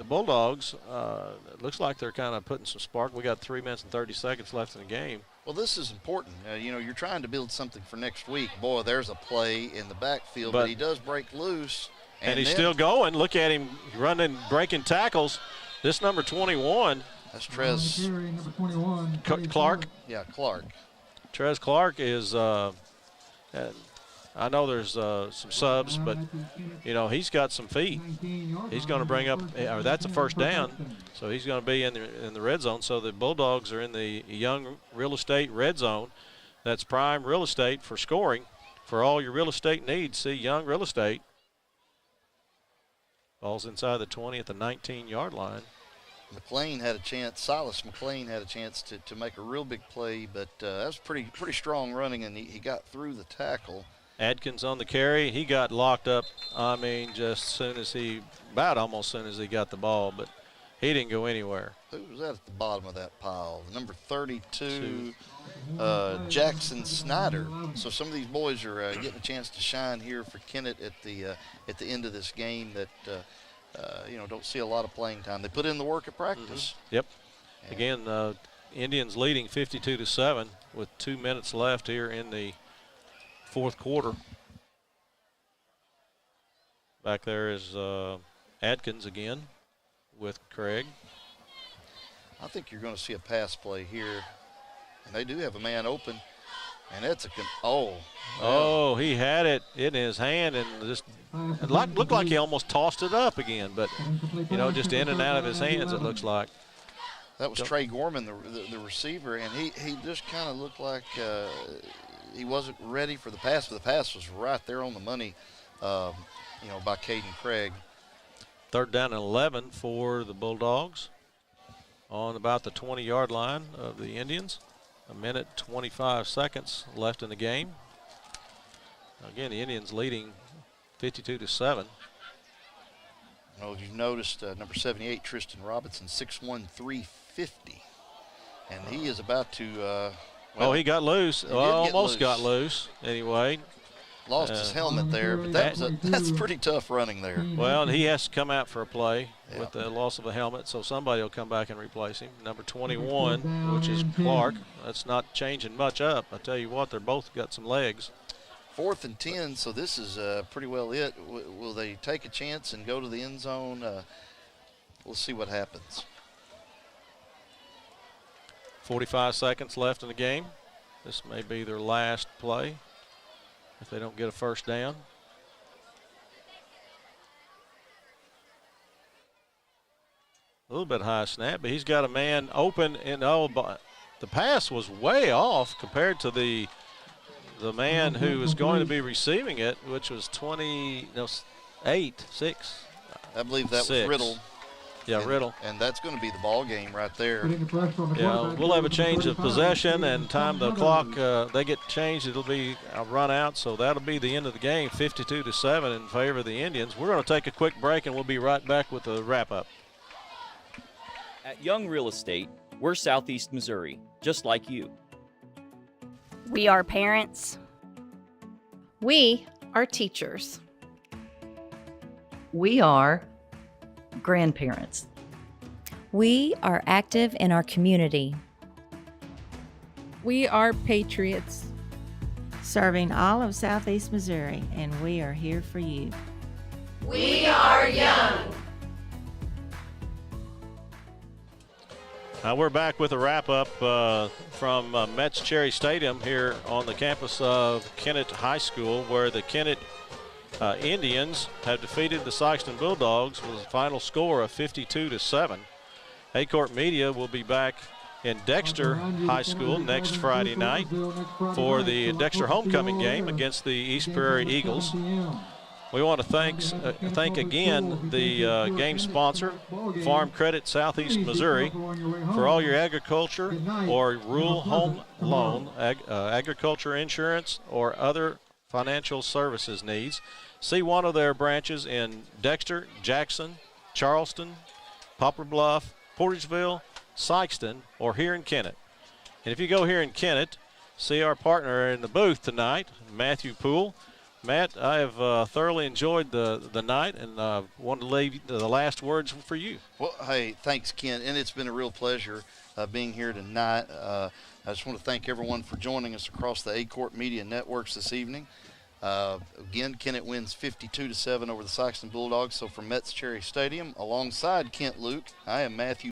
Bulldogs, it looks like they're kind of putting some spark. We got 3 minutes and 30 seconds left in the game. Well, this is important. You're trying to build something for next week. Boy, there's a play in the backfield, but he does break loose. And he's still going. Look at him running, breaking tackles. This number 21. That's Trez Carry, number 21. Clark. Yeah, Clark. Trez Clark is, I know there's some subs, but, you know, he's got some feet. He's going to bring up, or that's a first down, so he's going to be in the red zone. So the Bulldogs are in the Young Real Estate red zone. That's prime real estate for scoring. For all your real estate needs, see Young Real Estate. Ball's inside the 20 at the 19-yard line. McLean had a chance, Silas McLean had a chance to make a real big play, but that was pretty strong running, and he got through the tackle. Adkins on the carry. He got locked up, I mean, just almost soon as he got the ball, but he didn't go anywhere. Who was that at the bottom of that pile? Number 32, Jackson Snyder. So some of these boys are getting a chance to shine here for Kennett at the end of this game that don't see a lot of playing time. They put in the work at practice. Mm-hmm. Yep. Again, Indians leading 52-7 with 2 minutes left here in the fourth quarter. Back there is Adkins again with Craig. I think you're going to see a pass play here. And they do have a man open. And that's he had it in his hand and just looked like he almost tossed it up again, but just in and out of his hands it looks like. That was Trey Gorman, the receiver, and he just kind of looked like he wasn't ready for the pass, but the pass was right there on the money, by Caden Craig. Third down and 11 for the Bulldogs on about the 20-yard line of the Indians. 1:25 seconds left in the game. Again, the Indians leading 52-7. If you've noticed, number 78, Tristan Robinson, 6'1", 350. And he is about to he got loose. Almost got loose anyway. Lost his helmet there, but that's pretty tough running there. Well, and he has to come out for a play with the loss of a helmet, so somebody will come back and replace him. Number 21, which is Clark. That's not changing much up. I tell you what, they're both got some legs. 4th and 10, so this is pretty well it. Will they take a chance and go to the end zone? We'll see what happens. 45 seconds left in the game. This may be their last play if they don't get a first down. A little bit high snap, but he's got a man open, and the pass was way off compared to the man who was going to be receiving it, which was 6. I believe that was Riddle. Yeah, Riddle. And that's going to be the ball game right there. Yeah, we'll have a change of possession and time the clock. They get changed. It'll be a run out, so that'll be the end of the game, 52-7 in favor of the Indians. We're going to take a quick break, and we'll be right back with the wrap-up. At Young Real Estate, we're Southeast Missouri, just like you. We are parents. We are teachers. We are grandparents. We are active in our community. We are patriots. Serving all of Southeast Missouri, and we are here for you. We are young. We're back with a wrap-up from Metz Cherry Stadium here on the campus of Kennett High School, where the Kennett Indians have defeated the Sikeston Bulldogs with a final score of 52-7. A-Court Media will be back in Dexter High School next Friday night for the Dexter homecoming game against the East Prairie Eagles. We want to thank again the game sponsor, Farm Credit Southeast Missouri, for all your agriculture or rural home loan, agriculture insurance, or other financial services needs. See one of their branches in Dexter, Jackson, Charleston, Poplar Bluff, Portageville, Sykeston, or here in Kennett. And if you go here in Kennett, see our partner in the booth tonight, Matthew Poole. Matt, I have thoroughly enjoyed the night, and want to leave the last words for you. Well, hey, thanks, Ken, and it's been a real pleasure being here tonight. I just want to thank everyone for joining us across the A-Court Media Networks this evening. Again, Kennett wins 52-7 over the Sikeston Bulldogs. So from Metz Cherry Stadium, alongside Kent Luke, I am Matthew